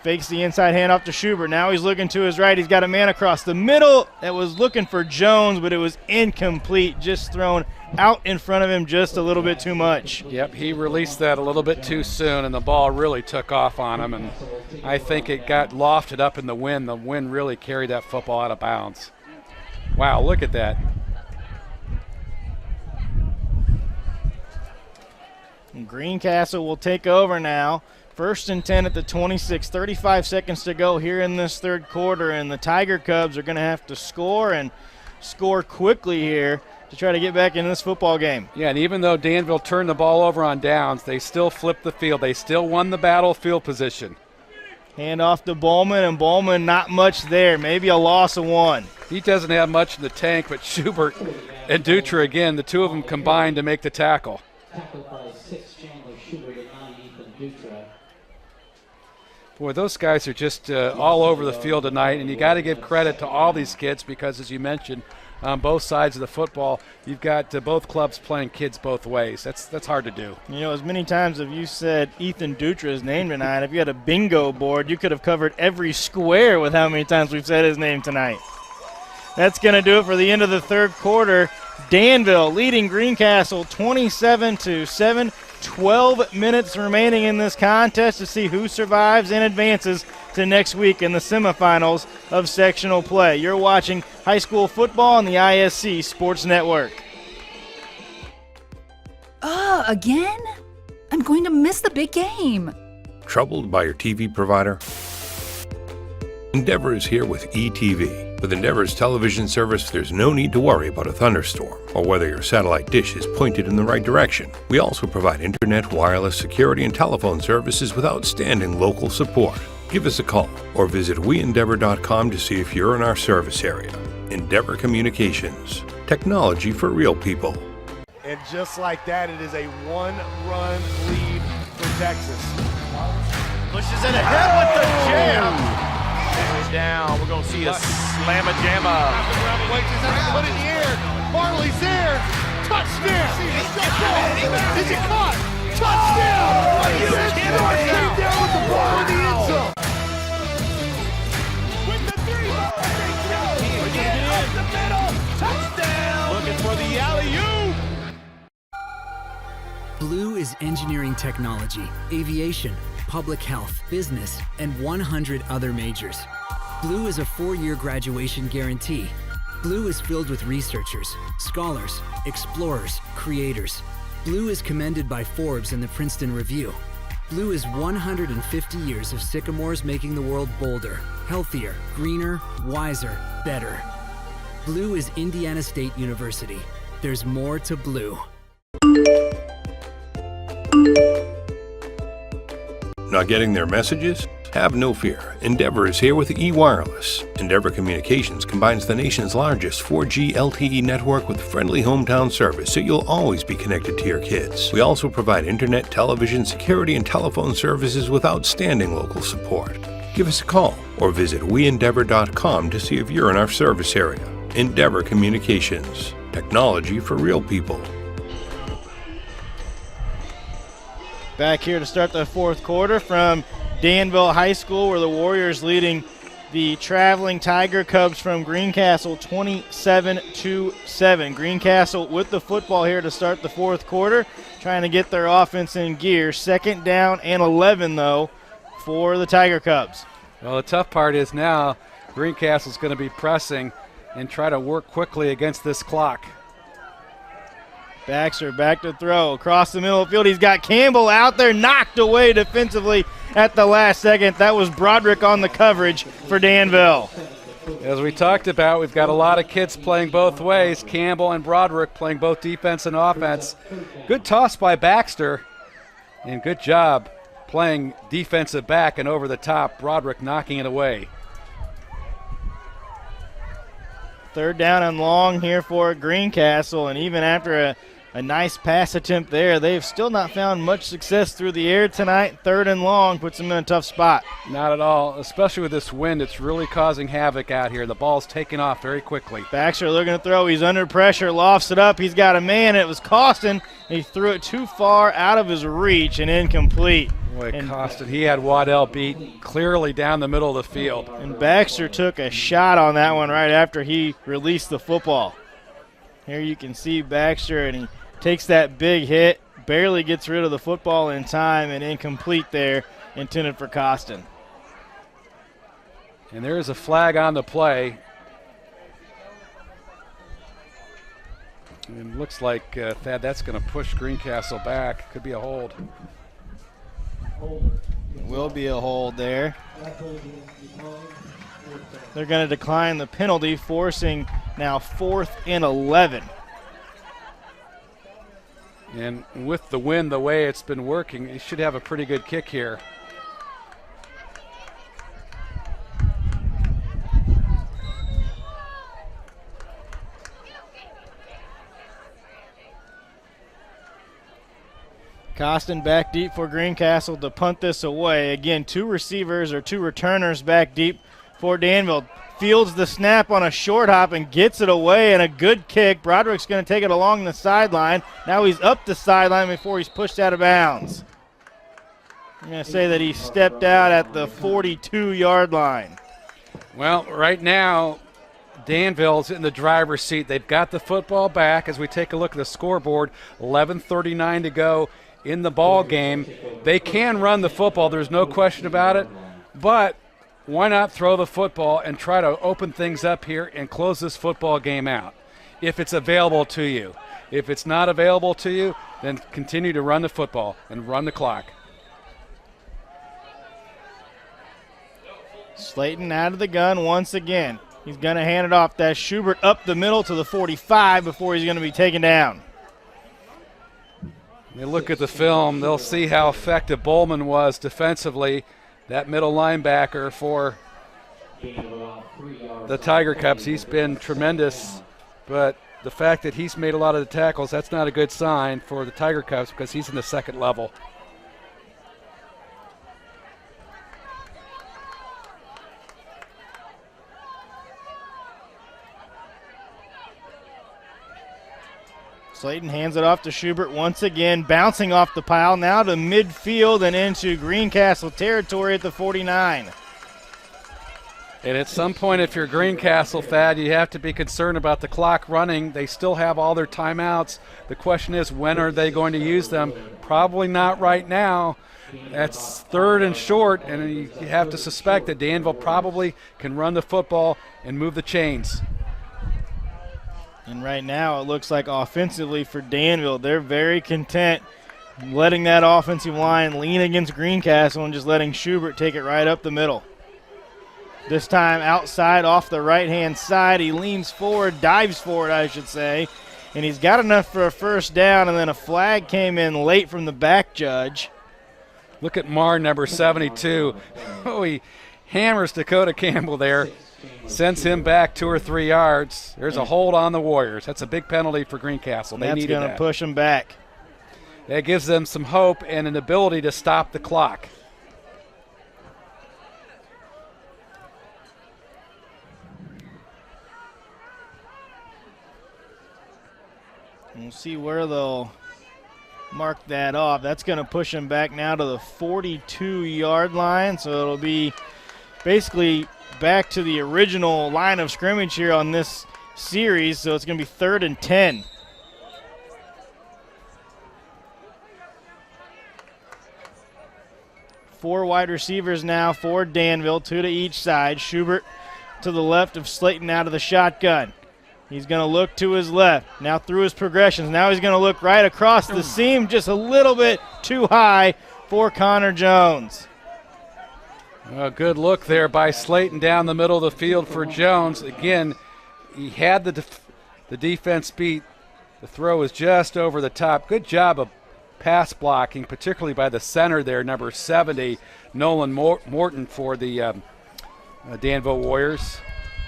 Fakes the inside handoff to Schubert. Now he's looking to his right. He's got a man across the middle that was looking for Jones, but it was incomplete, just thrown out in front of him just a little bit too much. Yep, he released that a little bit too soon, and the ball really took off on him, and I think it got lofted up in the wind. The wind really carried that football out of bounds. Wow, look at that. And Greencastle will take over now. 1st and 10 at the 26, 35 seconds to go here in this third quarter, and the Tiger Cubs are going to have to score and score quickly here to try to get back in this football game. Yeah, and even though Danville turned the ball over on downs, they still flipped the field. They still won the battlefield position. Hand off to Bowman, and Bowman not much there, maybe a loss of 1. He doesn't have much in the tank, but Schubert and Dutra, again, the two of them combined to make the tackle. Tackled by 6, Chandler Schubert, and 9, Ethan Dutra. Boy, those guys are just all over the field tonight, and you got to give credit to all these kids because, as you mentioned, on both sides of the football, you've got both clubs playing kids both ways. That's hard to do. You know, as many times as you said Ethan Dutra's name tonight, if you had a bingo board, you could have covered every square with how many times we've said his name tonight. That's going to do it for the end of the third quarter. Danville leading Greencastle 27-7. 12 minutes remaining in this contest to see who survives and advances to next week in the semifinals of sectional play. You're watching high school football on the ISC Sports Network. Again? I'm going to miss the big game. Troubled by your TV provider? Endeavor is here with ETV. With Endeavor's television service, there's no need to worry about a thunderstorm or whether your satellite dish is pointed in the right direction. We also provide internet, wireless, security, and telephone services with outstanding local support. Give us a call or visit weendeavor.com to see if you're in our service area. Endeavor Communications. Technology for real people. And just like that, it is a 1-run lead for Texas. Pushes it ahead with the jam. Down. We're going to see a slamma-jamma. Put it in the air. Marley's there. Touchdown. Is it caught? Touchdown. Are you kidding me? Came down with the ball in the end zone. With the 3. Up the middle. Touchdown. Looking for the alley-oop. Blue is engineering technology, aviation, public health, business, and 100 other majors. Blue is a 4-year graduation guarantee. Blue is filled with researchers, scholars, explorers, creators. Blue is commended by Forbes and the Princeton Review. Blue is 150 years of sycamores making the world bolder, healthier, greener, wiser, better. Blue is Indiana State University. There's more to Blue. Not getting their messages? Have no fear. Endeavor is here with eWireless. Endeavor Communications combines the nation's largest 4G LTE network with friendly hometown service, so you'll always be connected to your kids. We also provide internet, television, security, and telephone services with outstanding local support. Give us a call or visit weendeavor.com to see if you're in our service area. Endeavor Communications. Technology for real people. Back here to start the fourth quarter from Danville High School, where the Warriors leading the traveling Tiger Cubs from Greencastle 27-7. Greencastle with the football here to start the fourth quarter, trying to get their offense in gear. 2nd down and 11, though, for the Tiger Cubs. Well, the tough part is now Greencastle's going to be pressing and try to work quickly against this clock. Baxter back to throw across the middle of the field. He's got Campbell out there, knocked away defensively at the last second. That was Broderick on the coverage for Danville. As we talked about, we've got a lot of kids playing both ways. Campbell and Broderick playing both defense and offense. Good toss by Baxter, and good job playing defensive back and over the top. Broderick knocking it away. 3rd down and long here for Greencastle, and even after a nice pass attempt there, they've still not found much success through the air tonight. 3rd and long puts them in a tough spot. Not at all, especially with this wind. It's really causing havoc out here. The ball's taking off very quickly. Baxter looking to throw. He's under pressure, lofts it up. He's got a man. It was Costin. He threw it too far out of his reach and incomplete. Boy, Costin, he had Waddell beat clearly down the middle of the field. And Baxter took a shot on that one right after he released the football. Here you can see Baxter, and he takes that big hit, barely gets rid of the football in time, and incomplete there, intended for Costin. And there is a flag on the play. And looks like, Thad, that's going to push Greencastle back. Could be a hold. Will be a hold there. They're going to decline the penalty, forcing now 4th and 11. And with the wind the way it's been working, he should have a pretty good kick here. Costin back deep for Greencastle to punt this away. Again, 2 receivers or 2 returners back deep for Danville. Fields the snap on a short hop and gets it away, and a good kick. Broderick's going to take it along the sideline. Now he's up the sideline before he's pushed out of bounds. I'm going to say that he stepped out at the 42-yard line. Well, right now, Danville's in the driver's seat. They've got the football back. As we take a look at the scoreboard, 11:39 to go in the ball game. They can run the football, there's no question about it, but why not throw the football and try to open things up here and close this football game out if it's available to you. If it's not available to you, then continue to run the football and run the clock. Slayton out of the gun once again. He's going to hand it off. That's Schubert up the middle to the 45 before he's going to be taken down. They look at the film, they'll see how effective Bowman was defensively, that middle linebacker for the Tiger Cubs. He's been tremendous, but the fact that he's made a lot of the tackles, that's not a good sign for the Tiger Cubs because he's in the 2nd level. Slayton hands it off to Schubert once again, bouncing off the pile, now to midfield and into Greencastle territory at the 49. And at some point, if you're Greencastle, Thad, you have to be concerned about the clock running. They still have all their timeouts. The question is, when are they going to use them? Probably not right now. That's 3rd and short, and you have to suspect that Danville probably can run the football and move the chains. And right now it looks like offensively for Danville, they're very content letting that offensive line lean against Greencastle and just letting Schubert take it right up the middle. This time outside off the right-hand side. He leans forward, dives forward, I should say, and he's got enough for a 1st down, and then a flag came in late from the back judge. Look at Marr, number 72. Oh, he hammers Dakota Campbell there. Sends him back 2 or 3 yards. There's a hold on the Warriors. That's a big penalty for Greencastle. They needed that. That's going to push them back. That gives them some hope and an ability to stop the clock. We'll see where they'll mark that off. That's going to push them back now to the 42-yard line, so it'll be basically back to the original line of scrimmage here on this series, so it's going to be 3rd and 10. Four wide receivers now for Danville, 2 to each side. Schubert to the left of Slayton out of the shotgun. He's going to look to his left, now through his progressions. Now he's going to look right across the seam, just a little bit too high for Connor Jones. A good look there by Slayton down the middle of the field for Jones. Again, he had the defense beat. The throw is just over the top. Good job of pass blocking, particularly by the center there, number 70, Nolan Morton for the Danville Warriors.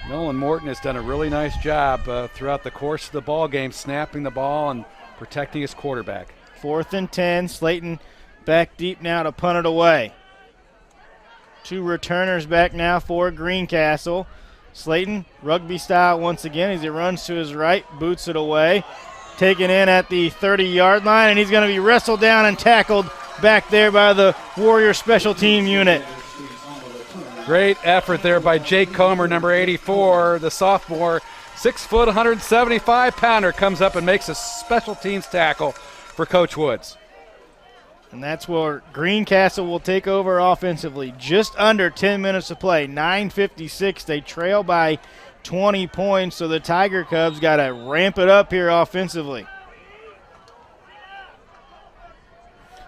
Nolan Morton has done a really nice job throughout the course of the ball game, snapping the ball and protecting his quarterback. 4th and 10. Slayton back deep now to punt it away. 2 returners back now for Greencastle. Slayton, rugby style once again as he runs to his right, boots it away. Taken in at the 30-yard line, and he's going to be wrestled down and tackled back there by the Warrior special team unit. Great effort there by Jake Comer, number 84, the sophomore, 6 foot, 175-pounder, comes up and makes a special teams tackle for Coach Woods. And that's where Greencastle will take over offensively. Just under 10 minutes to play, 9:56. They trail by 20 points, so the Tiger Cubs got to ramp it up here offensively.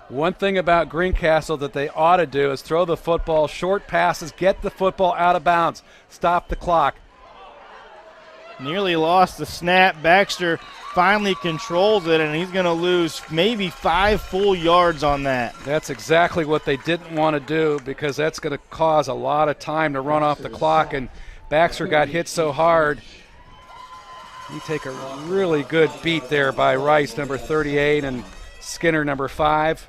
One thing about Greencastle that they ought to do is throw the football, short passes, get the football out of bounds, stop the clock. Nearly lost the snap. Baxter finally controls it, and he's going to lose maybe 5 full yards on that. That's exactly what they didn't want to do, because that's going to cause a lot of time to run off the clock, and Baxter got hit so hard. You take a really good beat there by Rice, number 38, and Skinner, number 5.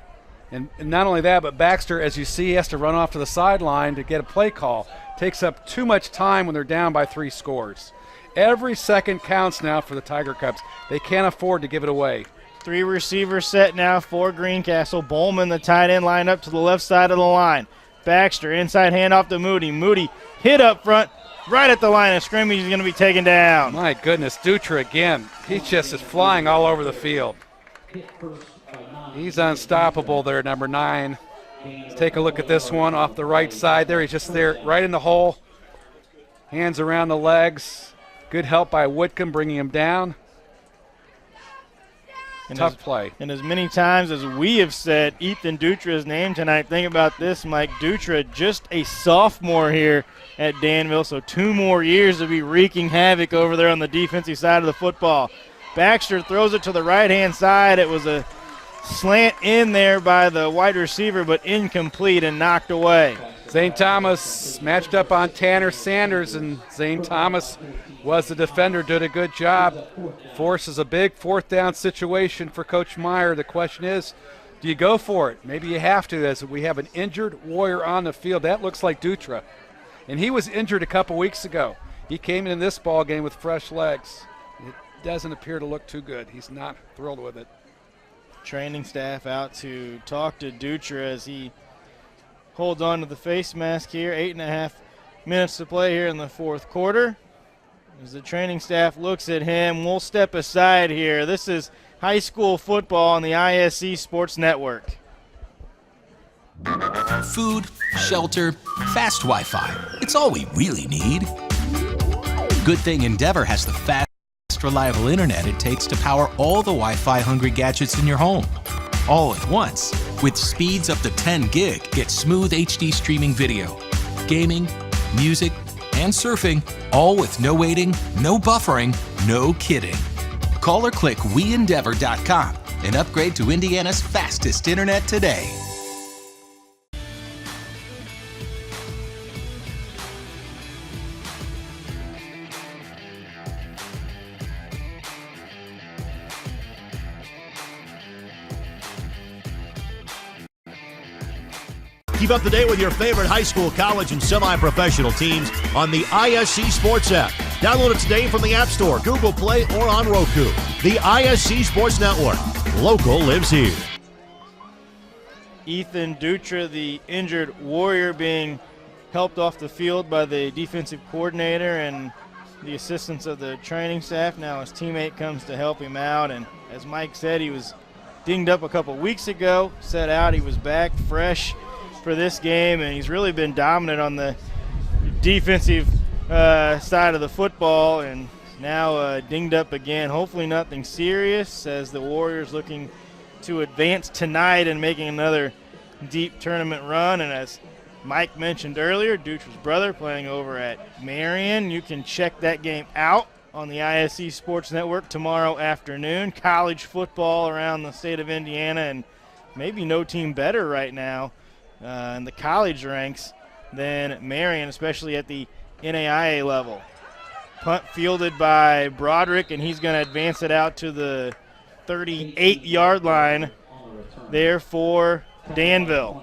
And not only that, but Baxter, as you see, has to run off to the sideline to get a play call. Takes up too much time when they're down by 3 scores. Every second counts now for the Tiger Cubs. They can't afford to give it away. 3 receivers set now for Greencastle. Bowman, the tight end, lined up to the left side of the line. Baxter, inside handoff to Moody. Moody hit up front, right at the line of scrimmage. He's going to be taken down. My goodness, Dutra again. He just is flying all over the field. He's unstoppable there, number 9. Let's take a look at this one off the right side there. He's just there right in the hole. Hands around the legs. Good help by Whitcomb bringing him down. Tough play. And as many times as we have said Ethan Dutra's name tonight, think about this, Mike. Dutra, just a sophomore here at Danville, so 2 more years to be wreaking havoc over there on the defensive side of the football. Baxter throws it to the right-hand side. It was a slant in there by the wide receiver, but incomplete and knocked away. Zane Thomas matched up on Tanner Sanders, and Zane Thomas was the defender, did a good job. Forces a big 4th down situation for Coach Meyer. The question is, do you go for it? Maybe you have to, as we have an injured Warrior on the field. That looks like Dutra. And he was injured a couple weeks ago. He came in this ball game with fresh legs. It doesn't appear to look too good. He's not thrilled with it. Training staff out to talk to Dutra as he holds on to the face mask here. 8.5 minutes to play here in the 4th quarter. As the training staff looks at him, we'll step aside here. This is high school football on the ISC Sports Network. Food, shelter, fast Wi-Fi. It's all we really need. Good thing Endeavor has the fast, reliable internet it takes to power all the Wi-Fi hungry gadgets in your home. All at once. With speeds up to 10 gig, get smooth HD streaming video, gaming, music, and surfing, all with no waiting, no buffering, no kidding. Call or click WeEndeavor.com and upgrade to Indiana's fastest internet today. Keep up to date with your favorite high school, college, and semi-professional teams on the ISC Sports app. Download it today from the App Store, Google Play, or on Roku. The ISC Sports Network. Local lives here. Ethan Dutra, the injured Warrior, being helped off the field by the defensive coordinator and the assistance of the training staff. Now his teammate comes to help him out, and as Mike said, he was dinged up a couple weeks ago, set out. He was back fresh for this game, and he's really been dominant on the defensive side of the football, and now dinged up again. Hopefully nothing serious, as the Warriors looking to advance tonight and making another deep tournament run. And as Mike mentioned earlier, Dutra's brother playing over at Marion. You can check that game out on the ISC Sports Network tomorrow afternoon. College football around the state of Indiana, and maybe no team better right now in the college ranks than Marion, especially at the NAIA level. Punt fielded by Broderick, and he's going to advance it out to the 38-yard line there for Danville.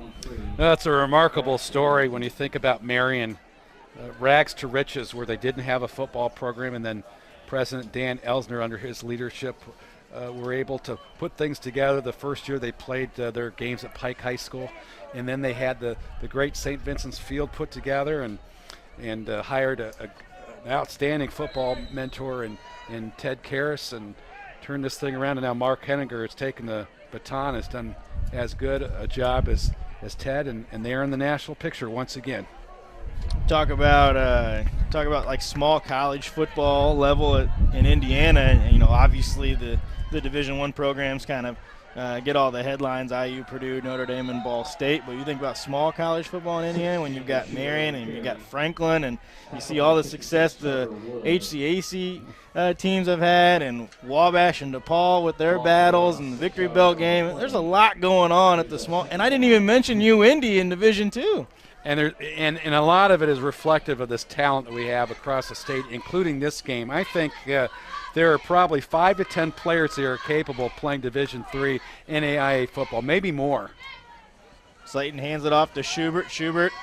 That's a remarkable story when you think about Marion. Rags to riches, where they didn't have a football program, and then President Dan Elsner, under his leadership, were able to put things together. The first year they played their games at Pike High School, and then they had the great St. Vincent's Field put together, and hired an outstanding football mentor in Ted Karras, and turned this thing around. And now Mark Henninger has taken the baton, has done as good a job as Ted, and they're in the national picture once again. Talk about like small college football level in Indiana, and obviously the Division I programs kind of get all the headlines: IU, Purdue, Notre Dame, and Ball State. But you think about small college football in Indiana, when you've got Marion and you've got Franklin, and you see all the success the HCAC teams have had, and Wabash and DePaul with their battles, and the Victory Belt game. There's a lot going on at the small, and I didn't even mention UIndy in Division II. And a lot of it is reflective of this talent that we have across the state, including this game. I think there are probably 5 to 10 players that are capable of playing Division III NAIA football, maybe more. Slayton hands it off to Schubert. Schubert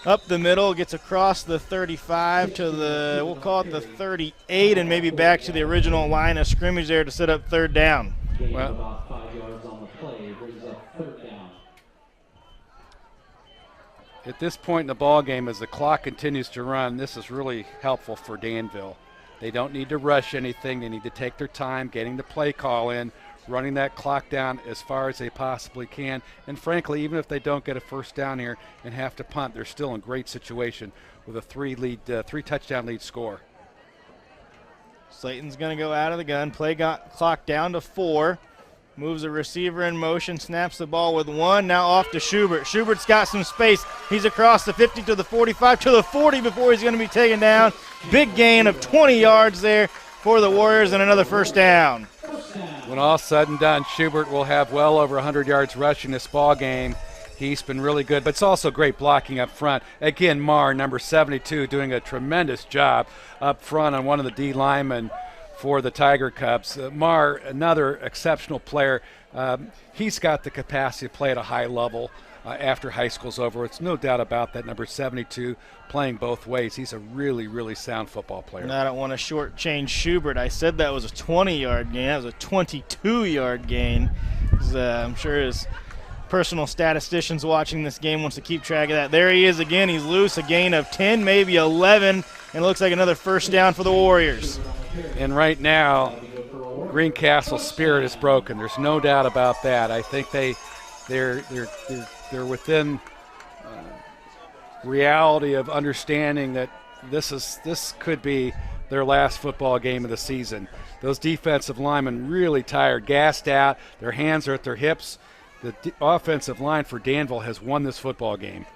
up the middle, gets across the 35 to the, we'll call it the 38, and maybe back to the original line of scrimmage there to set up third down. Well, about 5 yards on the play, brings up third down. At this point in the ball game, as the clock continues to run, this is really helpful for Danville. They don't need to rush anything. They need to take their time getting the play call in, running that clock down as far as they possibly can. And frankly, even if they don't get a first down here and have to punt, they're still in great situation with a 3-touchdown lead score. Slayton's going to go out of the gun. Play clock down to 4. Moves a receiver in motion, snaps the ball with 1, now off to Schubert. Schubert's got some space. He's across the 50 to the 45 to the 40 before he's going to be taken down. Big gain of 20 yards there for the Warriors, and another first down. When all said and done, Schubert will have well over 100 yards rushing this ball game. He's been really good, but it's also great blocking up front. Again, Marr, number 72, doing a tremendous job up front on one of the D linemen for the Tiger Cubs. Marr, another exceptional player. He's got the capacity to play at a high level after high school's over. It's no doubt about that. Number 72 playing both ways. He's a really, really sound football player. And I don't want to shortchange Schubert. I said that was a 20-yard gain. That was a 22-yard gain. I'm sure his personal statisticians watching this game wants to keep track of that. There he is again. He's loose. A gain of 10, maybe 11, and it looks like another first down for the Warriors. And right now, Greencastle's spirit is broken. There's no doubt about that. I think they're within reality of understanding that this could be their last football game of the season. Those defensive linemen really tired, gassed out. Their hands are at their hips. The offensive line for Danville has won this football game.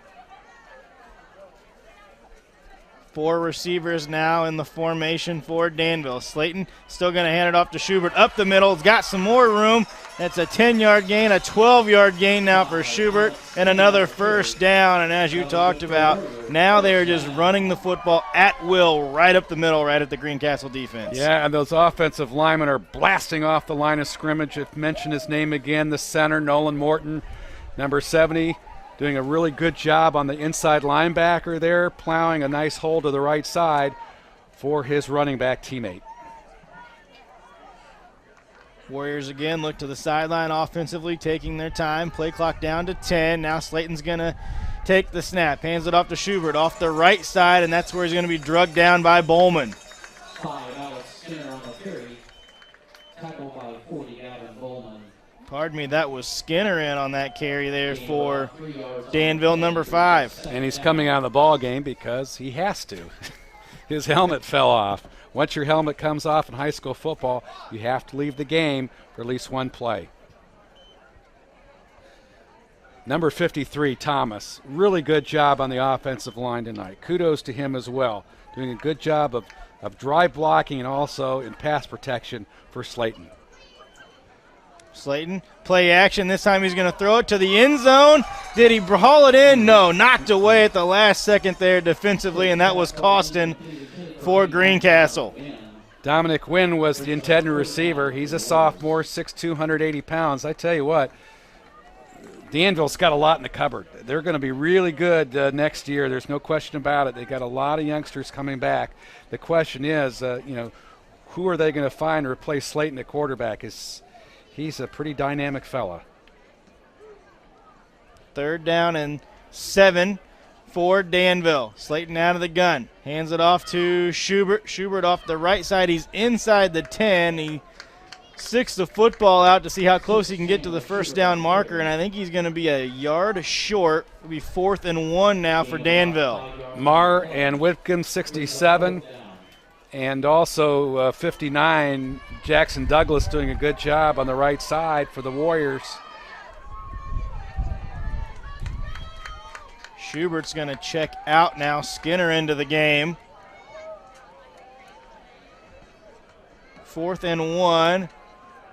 4 receivers now in the formation for Danville. Slayton still going to hand it off to Schubert up the middle. He's got some more room. That's a 10-yard gain, a 12-yard gain now for Schubert, and another first down. And as you talked about, now they are just running the football at will right up the middle, right at the Greencastle defense. Yeah, and those offensive linemen are blasting off the line of scrimmage. If mention his name again, the center, Nolan Morton, number 70. doing a really good job on the inside linebacker there, plowing a nice hole to the right side for his running back teammate. Warriors again look to the sideline offensively, taking their time. Play clock down to 10. Now Slayton's going to take the snap. Hands it off to Schubert off the right side, and that's where he's going to be drugged down by Bowman. 5, Alex Skinner on the carry. Tackled by 40, Gavin Bowman. Pardon me, that was Skinner in on that carry there for Danville, number 5. And he's coming out of the ball game because he has to. His helmet fell off. Once your helmet comes off in high school football, you have to leave the game for at least one play. Number 53, Thomas. Really good job on the offensive line tonight. Kudos to him as well. Doing a good job of drive blocking and also in pass protection for Slayton. Slayton, play action. This time he's going to throw it to the end zone. Did he haul it in? No, knocked away at the last second there defensively, and that was costing for Greencastle. Dominic Wynn was the intended receiver. He's a sophomore, 6'2", 180 pounds. I tell you what, Danville's got a lot in the cupboard. They're going to be really good next year. There's no question about it. They've got a lot of youngsters coming back. The question is, who are they going to find to replace Slayton at quarterback? He's a pretty dynamic fella. 3rd down and 7 for Danville. Slayton out of the gun. Hands it off to Schubert. Schubert off the right side. He's inside the 10. He sticks the football out to see how close he can get to the first down marker, and I think he's going to be a yard short. It'll be 4th and 1 now for Danville. Marr and Whitcomb, 67. And also 59, Jackson Douglas doing a good job on the right side for the Warriors. Schubert's going to check out now. Skinner into the game. 4th and 1.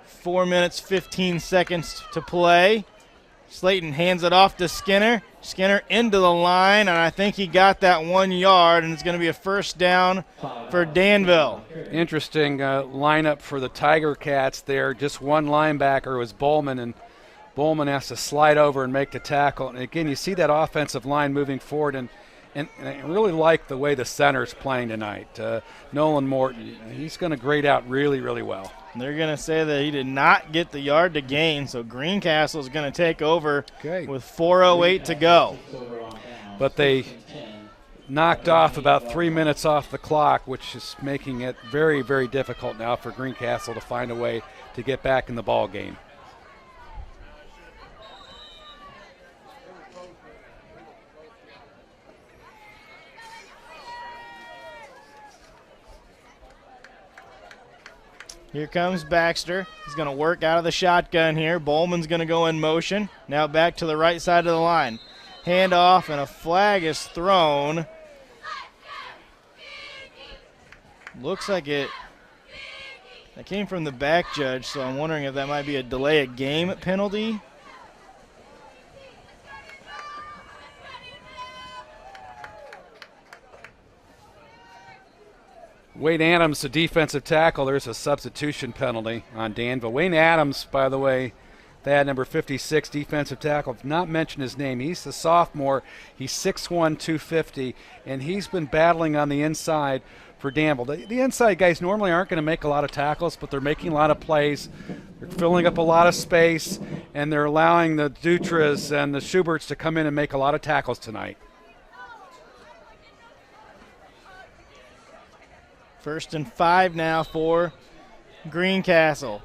4 minutes, 15 seconds to play. Slayton hands it off to Skinner. Skinner into the line, and I think he got that 1 yard, and it's going to be a first down for Danville. Interesting lineup for the Tiger Cats there. Just one linebacker was Bowman, and Bowman has to slide over and make the tackle. And again, you see that offensive line moving forward, and I really like the way the center's playing tonight. Nolan Morton, he's going to grade out really, really well. They're going to say that he did not get the yard to gain, so Greencastle is going to take over with 4:08 to go. But they knocked off about 3 minutes off the clock, which is making it very, very difficult now for Greencastle to find a way to get back in the ball game. Here comes Baxter. He's going to work out of the shotgun here. Bowman's going to go in motion. Now back to the right side of the line. Handoff, and a flag is thrown. Looks like that came from the back judge, so I'm wondering if that might be a delay of game penalty. Wayne Adams, the defensive tackle. There's a substitution penalty on Danville. Wayne Adams, by the way, that number 56 defensive tackle. I've not mentioned his name. He's the sophomore. He's 6'1", 250, and he's been battling on the inside for Danville. The inside guys normally aren't going to make a lot of tackles, but they're making a lot of plays. They're filling up a lot of space, and they're allowing the Dutras and the Schuberts to come in and make a lot of tackles tonight. 1st and 5 now for Greencastle.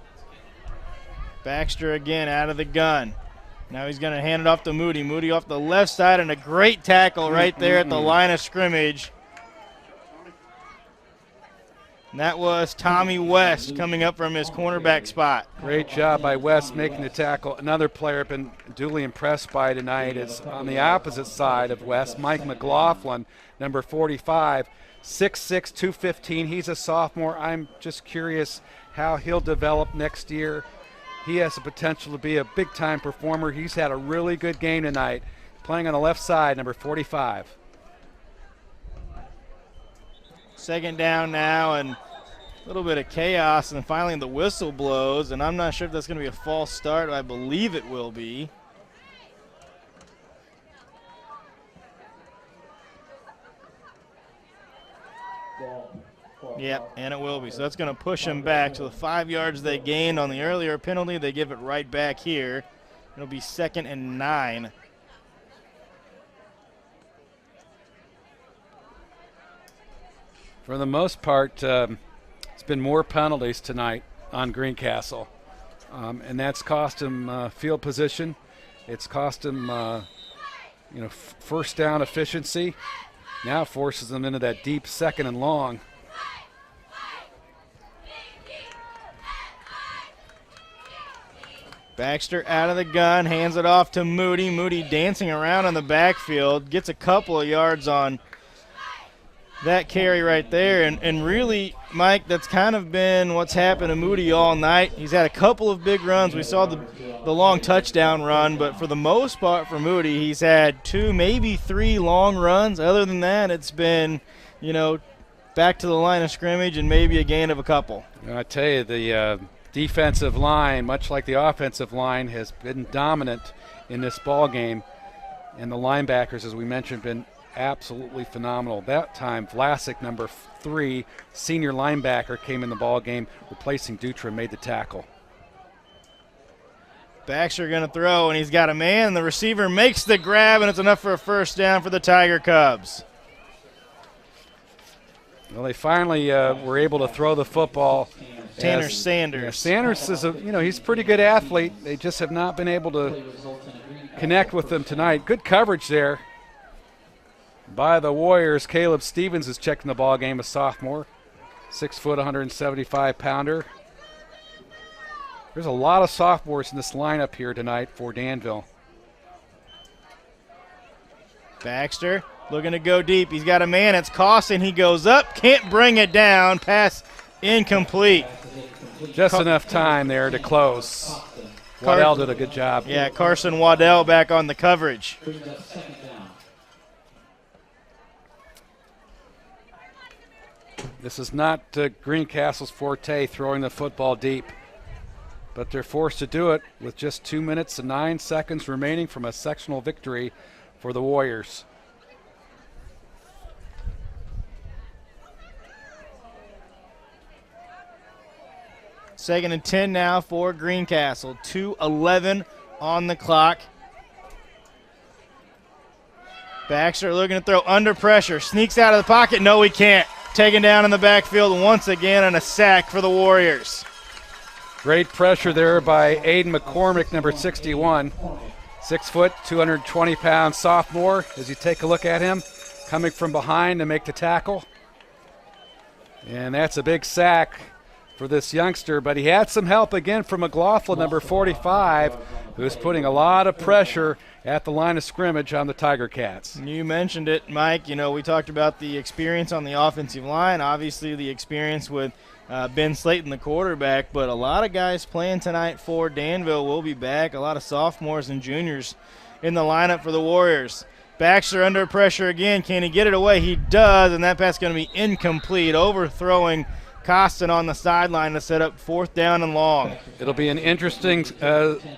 Baxter again out of the gun. Now he's going to hand it off to Moody. Moody off the left side, and a great tackle right there at the line of scrimmage. And that was Tommy West coming up from his cornerback spot. Great job by West making the tackle. Another player I've been duly impressed by tonight is on the opposite side of West, Mike McLaughlin, number 45. 6'6", 215. He's a sophomore. I'm just curious how he'll develop next year. He has the potential to be a big-time performer. He's had a really good game tonight, playing on the left side, number 45. 2nd down now, and a little bit of chaos, and finally the whistle blows, and I'm not sure if that's going to be a false start. I believe it will be. Yep, and it will be. So that's going to push them back. So the 5 yards they gained on the earlier penalty, they give it right back here. It'll be 2nd and 9. For the most part, it's been more penalties tonight on Greencastle, and that's cost him field position. It's cost him, first down efficiency. Now forces them into that deep 2nd and long. Baxter out of the gun, hands it off to Moody. Moody dancing around in the backfield, gets a couple of yards on that carry right there. And really, Mike, that's kind of been what's happened to Moody all night. He's had a couple of big runs. We saw the long touchdown run, but for the most part for Moody, he's had 2, maybe 3 long runs. Other than that, it's been, back to the line of scrimmage and maybe a gain of a couple. I tell you, the defensive line, much like the offensive line, has been dominant in this ball game, and the linebackers, as we mentioned, been absolutely phenomenal. That time, Vlasic, number 3, senior linebacker, came in the ball game, replacing Dutra, made the tackle. Baxter going to throw, and he's got a man, and the receiver makes the grab, and it's enough for a first down for the Tiger Cubs. Well, they finally were able to throw the football. Tanner Sanders. Yeah, Sanders is he's a pretty good athlete. They just have not been able to connect with them tonight. Good coverage there by the Warriors. Caleb Stevens is checking the ball game, a sophomore, 6 foot, 175-pounder. There's a lot of sophomores in this lineup here tonight for Danville. Baxter looking to go deep. He's got a man. It's Costin. He goes up, can't bring it down. Pass incomplete. Just enough time there to close. Waddell did a good job. Yeah, Carson Waddell back on the coverage. This is not Greencastle's forte, throwing the football deep, but they're forced to do it with just 2 minutes and 9 seconds remaining from a sectional victory for the Warriors. Second and 10 now for Greencastle. 2:11 on the clock. Baxter looking to throw under pressure. Sneaks out of the pocket. No, he can't. Taken down in the backfield once again, and a sack for the Warriors. Great pressure there by Aiden McCormick, number 61. 6 foot, 220-pound sophomore. As you take a look at him, coming from behind to make the tackle. And that's a big sack for this youngster, but he had some help again from McLaughlin, number 45, who's putting a lot of pressure at the line of scrimmage on the Tiger Cats. You mentioned it, Mike. We talked about the experience on the offensive line, obviously the experience with Ben Slayton, the quarterback, but a lot of guys playing tonight for Danville will be back. A lot of sophomores and juniors in the lineup for the Warriors. Baxter under pressure again. Can he get it away? He does, and that pass is going to be incomplete, overthrowing Costin on the sideline to set up 4th down and long. It'll be an interesting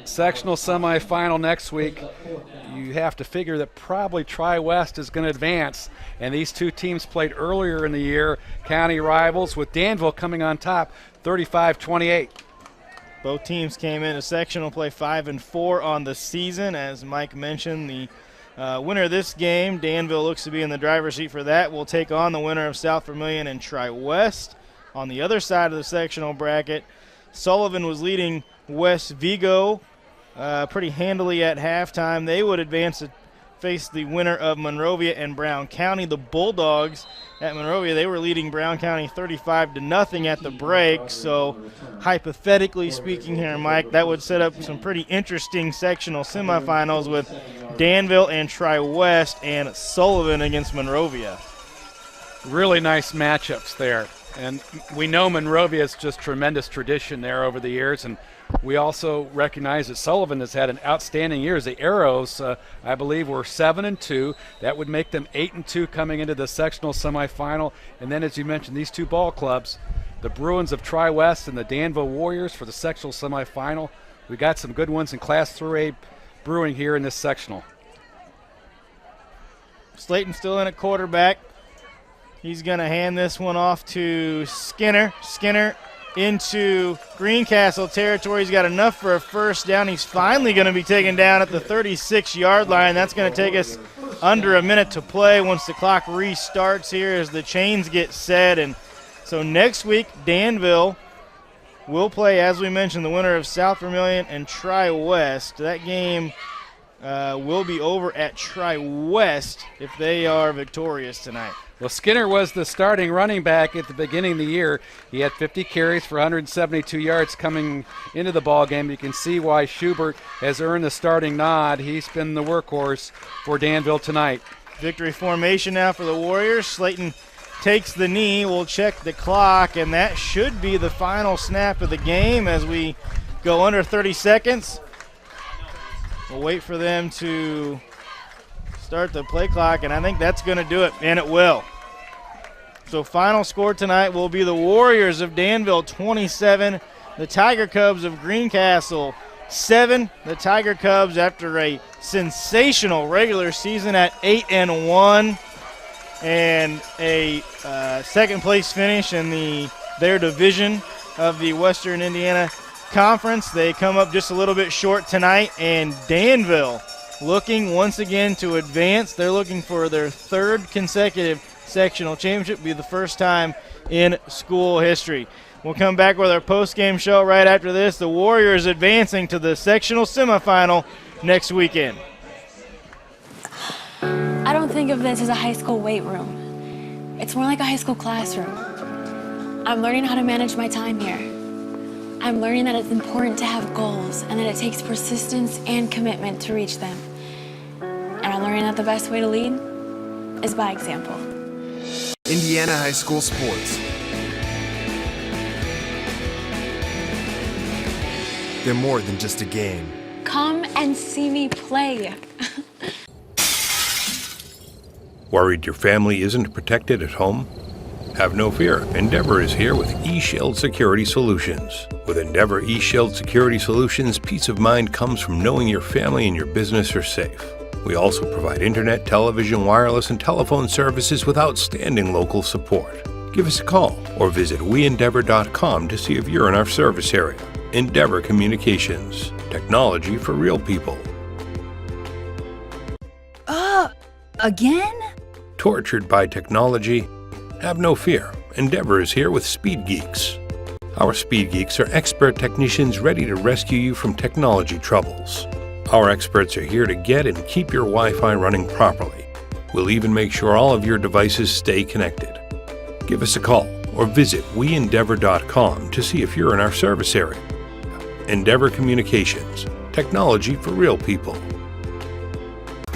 sectional semifinal next week. You have to figure that probably Tri-West is going to advance, and these two teams played earlier in the year, county rivals, with Danville coming on top 35-28. Both teams came into sectional play 5-4 on the season. As Mike mentioned, the winner of this game, Danville looks to be in the driver's seat for that, will take on the winner of South Vermilion and Tri-West. On the other side of the sectional bracket, Sullivan was leading West Vigo pretty handily at halftime. They would advance to face the winner of Monrovia and Brown County. The Bulldogs at Monrovia, they were leading Brown County 35-0 at the break. So hypothetically speaking here, Mike, that would set up some pretty interesting sectional semifinals with Danville and Tri-West and Sullivan against Monrovia. Really nice matchups there. And we know Monrovia's just tremendous tradition there over the years, and we also recognize that Sullivan has had an outstanding year. The Arrows, I believe, were 7-2. That would make them 8-2 coming into the sectional semifinal. And then, as you mentioned, these two ball clubs, the Bruins of Tri-West and the Danville Warriors for the sectional semifinal. We got some good ones in Class 3A brewing here in this sectional. Slayton still in at quarterback. He's going to hand this one off to Skinner. Skinner into Greencastle territory. He's got enough for a first down. He's finally going to be taken down at the 36-yard line. That's going to take us under a minute to play once the clock restarts here as the chains get set. And so next week, Danville will play, as we mentioned, the winner of South Vermilion and Tri-West. That game will be over at Tri-West if they are victorious tonight. Well, Skinner was the starting running back at the beginning of the year. He had 50 carries for 172 yards coming into the ball game. You can see why Schubert has earned the starting nod. He's been the workhorse for Danville tonight. Victory formation now for the Warriors. Slayton takes the knee. We'll check the clock, and that should be the final snap of the game as we go under 30 seconds. We'll wait for them to start the play clock, and I think that's going to do it, and it will. So final score tonight will be the Warriors of Danville 27, the Tiger Cubs of Greencastle 7. The Tiger Cubs, after a sensational regular season at 8-1 and a second place finish in their division of the Western Indiana Conference, they come up just a little bit short tonight, and Danville looking once again to advance. They're looking for their third consecutive sectional championship, be the first time in school history. We'll come back with our post-game show right after this. The Warriors advancing to the sectional semifinal next weekend. I don't think of this as a high school weight room. It's more like a high school classroom. I'm learning how to manage my time here. I'm learning that it's important to have goals and that it takes persistence and commitment to reach them. And I'm learning that the best way to lead is by example. Indiana high school sports. They're more than just a game. Come and see me play. Worried your family isn't protected at home? Have no fear. Endeavor is here with eShield Security Solutions. With Endeavor eShield Security Solutions, peace of mind comes from knowing your family and your business are safe. We also provide internet, television, wireless, and telephone services with outstanding local support. Give us a call or visit weendeavor.com to see if you're in our service area. Endeavor Communications. Technology for real people. Again? Tortured by technology? Have no fear. Endeavor is here with Speed Geeks. Our Speed Geeks are expert technicians ready to rescue you from technology troubles. Our experts are here to get and keep your Wi-Fi running properly. We'll even make sure all of your devices stay connected. Give us a call or visit weendeavor.com to see if you're in our service area. Endeavor Communications. Technology for real people.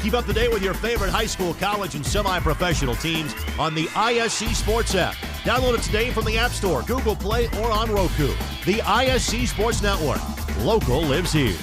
Keep up to date with your favorite high school, college, and semi-professional teams on the ISC Sports app. Download it today from the App Store, Google Play, or on Roku. The ISC Sports Network. Local lives here.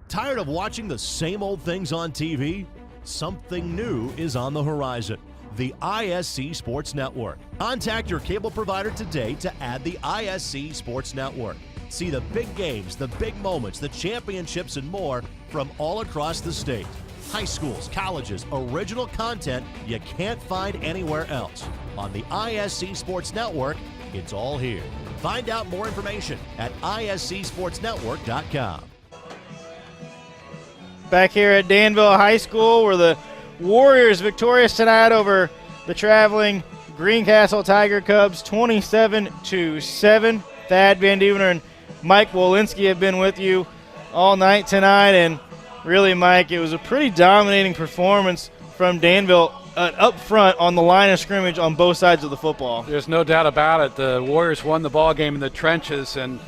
Tired of watching the same old things on TV? Something new is on the horizon. The ISC Sports Network. Contact your cable provider today to add the ISC Sports Network. See the big games, the big moments, the championships, and more from all across the state. High schools, colleges, original content you can't find anywhere else. On the ISC Sports Network, it's all here. Find out more information at iscsportsnetwork.com. Back here at Danville High School, where the Warriors victorious tonight over the traveling Greencastle Tiger Cubs 27-7. Thad Van Duvener and Mike Wolinski have been with you all night tonight, and really, Mike, it was a pretty dominating performance from Danville up front on the line of scrimmage on both sides of the football. There's no doubt about it. The Warriors won the ball game in the trenches, and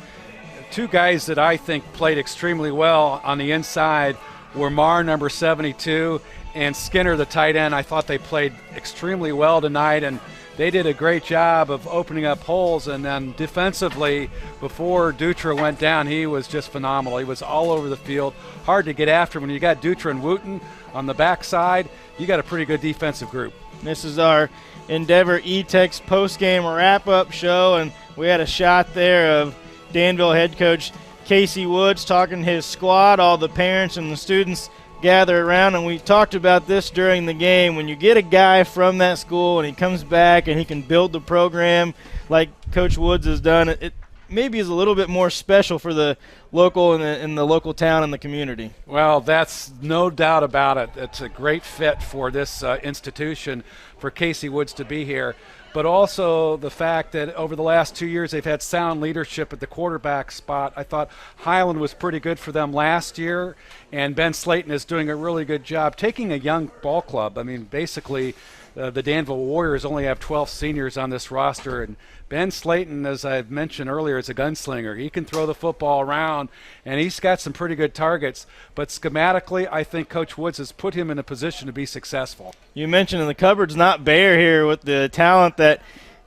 two guys that I think played extremely well on the inside were Marr, number 72, and Skinner, the tight end. I thought they played extremely well tonight, and they did a great job of opening up holes. And then defensively, before Dutra went down, he was just phenomenal. He was all over the field. Hard to get after when you got Dutra and Wooten on the backside. You got a pretty good defensive group. This is our Endeavor E-Tex post-game wrap-up show, and we had a shot there of Danville head coach Casey Woods talking to his squad, all the parents and the students gather around, and we talked about this during the game. When you get a guy from that school and he comes back and he can build the program like Coach Woods has done, it maybe is a little bit more special for the local and the local town and the community. Well, that's no doubt about it. It's a great fit for this institution, for Casey Woods to be here. But also the fact that over the last 2 years they've had sound leadership at the quarterback spot. I thought Highland was pretty good for them last year, and Ben Slayton is doing a really good job taking a young ball club. I mean, basically the Danville Warriors only have 12 seniors on this roster, and Ben Slayton, as I've mentioned earlier, is a gunslinger. He can throw the football around, and he's got some pretty good targets. But schematically, I think Coach Woods has put him in a position to be successful. You mentioned the cupboard's not bare here with the talent that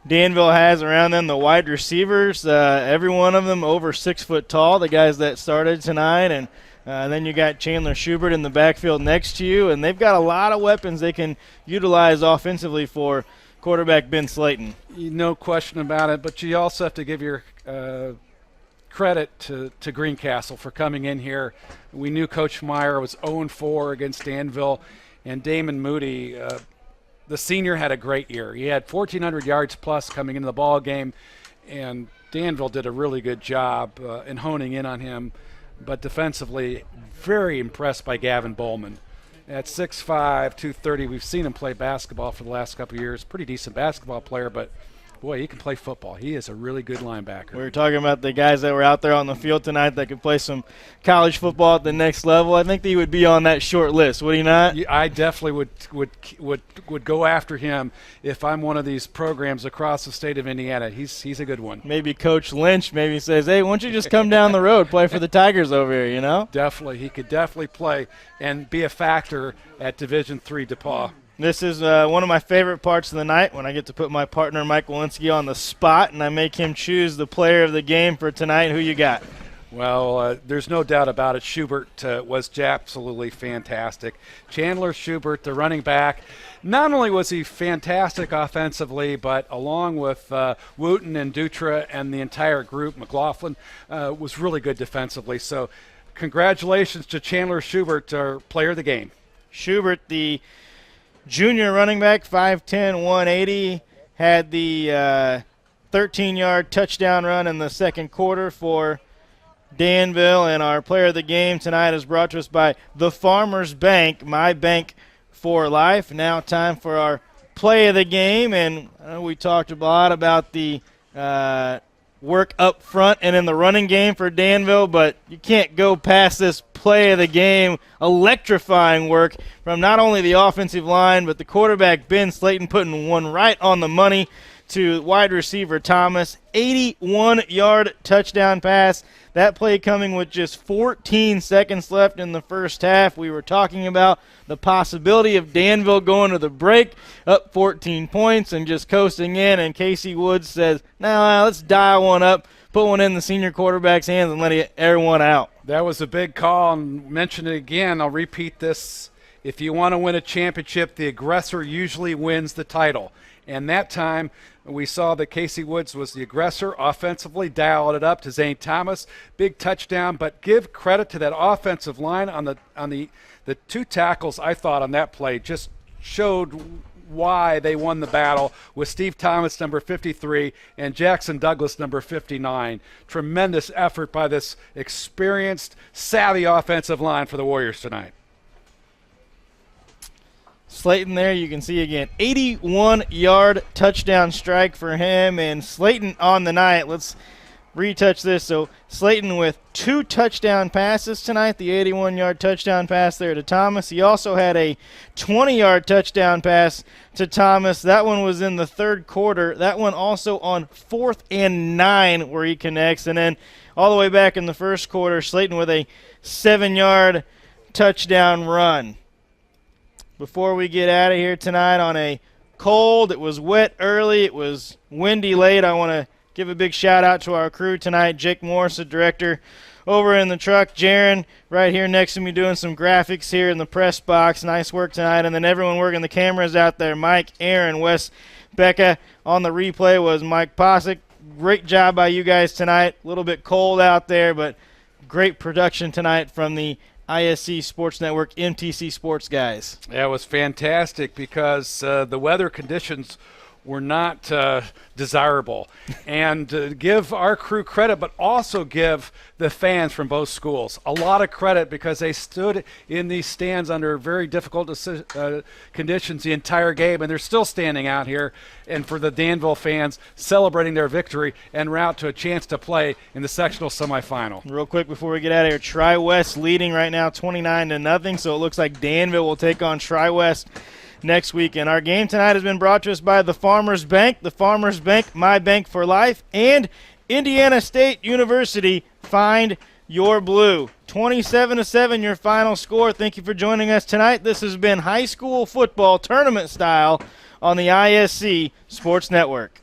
Danville has around them. The wide receivers, every one of them over 6 foot tall, the guys that started tonight. And then you got Chandler Schubert in the backfield next to you. And they've got a lot of weapons they can utilize offensively for quarterback Ben Slayton. No question about it, but you also have to give your credit to Greencastle for coming in here. We knew Coach Meyer was 0-4 against Danville, and Damon Moody, the senior, had a great year. He had 1,400 yards plus coming into the ball game, and Danville did a really good job in honing in on him. But defensively, very impressed by Gavin Bowman. At 6'5", 230, we've seen him play basketball for the last couple of years. Pretty decent basketball player, but boy, he can play football. He is a really good linebacker. We were talking about the guys that were out there on the field tonight that could play some college football at the next level. I think that he would be on that short list, would he not? I definitely would go after him if I'm one of these programs across the state of Indiana. He's a good one. Maybe Coach Lynch maybe says, hey, why don't you just come down the road, play for the Tigers over here, you know? Definitely. He could definitely play and be a factor at Division III DePauw. This is one of my favorite parts of the night, when I get to put my partner Mike Walensky on the spot and I make him choose the player of the game for tonight. Who you got? Well, there's no doubt about it. Schubert was absolutely fantastic. Chandler Schubert, the running back, not only was he fantastic offensively, but along with Wooten and Dutra and the entire group, McLaughlin, was really good defensively. So congratulations to Chandler Schubert, our player of the game. Schubert, the junior running back, 5'10", 180, had the 13-yard touchdown run in the second quarter for Danville. And our player of the game tonight is brought to us by the Farmers Bank, my bank for life. Now time for our play of the game. And we talked a lot about the work up front and in the running game for Danville, but you can't go past this play of the game. Electrifying work from not only the offensive line, but the quarterback Ben Slayton putting one right on the money to wide receiver Thomas. 81-yard touchdown pass. That play coming with just 14 seconds left in the first half. We were talking about the possibility of Danville going to the break, up 14 points and just coasting in, and Casey Woods says, nah, let's dial one up, put one in the senior quarterback's hands and let it air one out. That was a big call, and mention it again. I'll repeat this. If you want to win a championship, the aggressor usually wins the title. And that time, we saw that Casey Woods was the aggressor offensively, dialed it up to Zane Thomas. Big touchdown, but give credit to that offensive line on the two tackles. I thought on that play just showed why they won the battle, with Steve Thomas, number 53, and Jackson Douglas, number 59. Tremendous effort by this experienced, savvy offensive line for the Warriors tonight. Slayton there, you can see again, 81-yard touchdown strike for him. And Slayton on the night, let's retouch this. So Slayton with 2 touchdown passes tonight, the 81-yard touchdown pass there to Thomas. He also had a 20-yard touchdown pass to Thomas. That one was in the third quarter. That one also on 4th and 9 where he connects. And then all the way back in the first quarter, Slayton with a 7-yard touchdown run. Before we get out of here tonight on a cold, it was wet early, it was windy late, I want to give a big shout out to our crew tonight. Jake Morris, the director, over in the truck. Jaron right here next to me doing some graphics here in the press box. Nice work tonight. And then everyone working the cameras out there, Mike, Aaron, Wes, Becca. On the replay was Mike Posick. Great job by you guys tonight. A little bit cold out there, but great production tonight from the ISC Sports Network MTC Sports guys? Yeah, it was fantastic because the weather conditions were not desirable. And give our crew credit, but also give the fans from both schools a lot of credit because they stood in these stands under very difficult conditions the entire game, and they're still standing out here. And for the Danville fans, celebrating their victory en route to a chance to play in the sectional semifinal. Real quick before we get out of here, Tri-West leading right now 29-0, so it looks like Danville will take on Tri-West next week. And our game tonight has been brought to us by the Farmers Bank. The Farmers Bank, my bank for life, and Indiana State University, find your blue. 27-7 your final score. Thank you for joining us tonight. This has been high school football tournament style on the ISC Sports Network.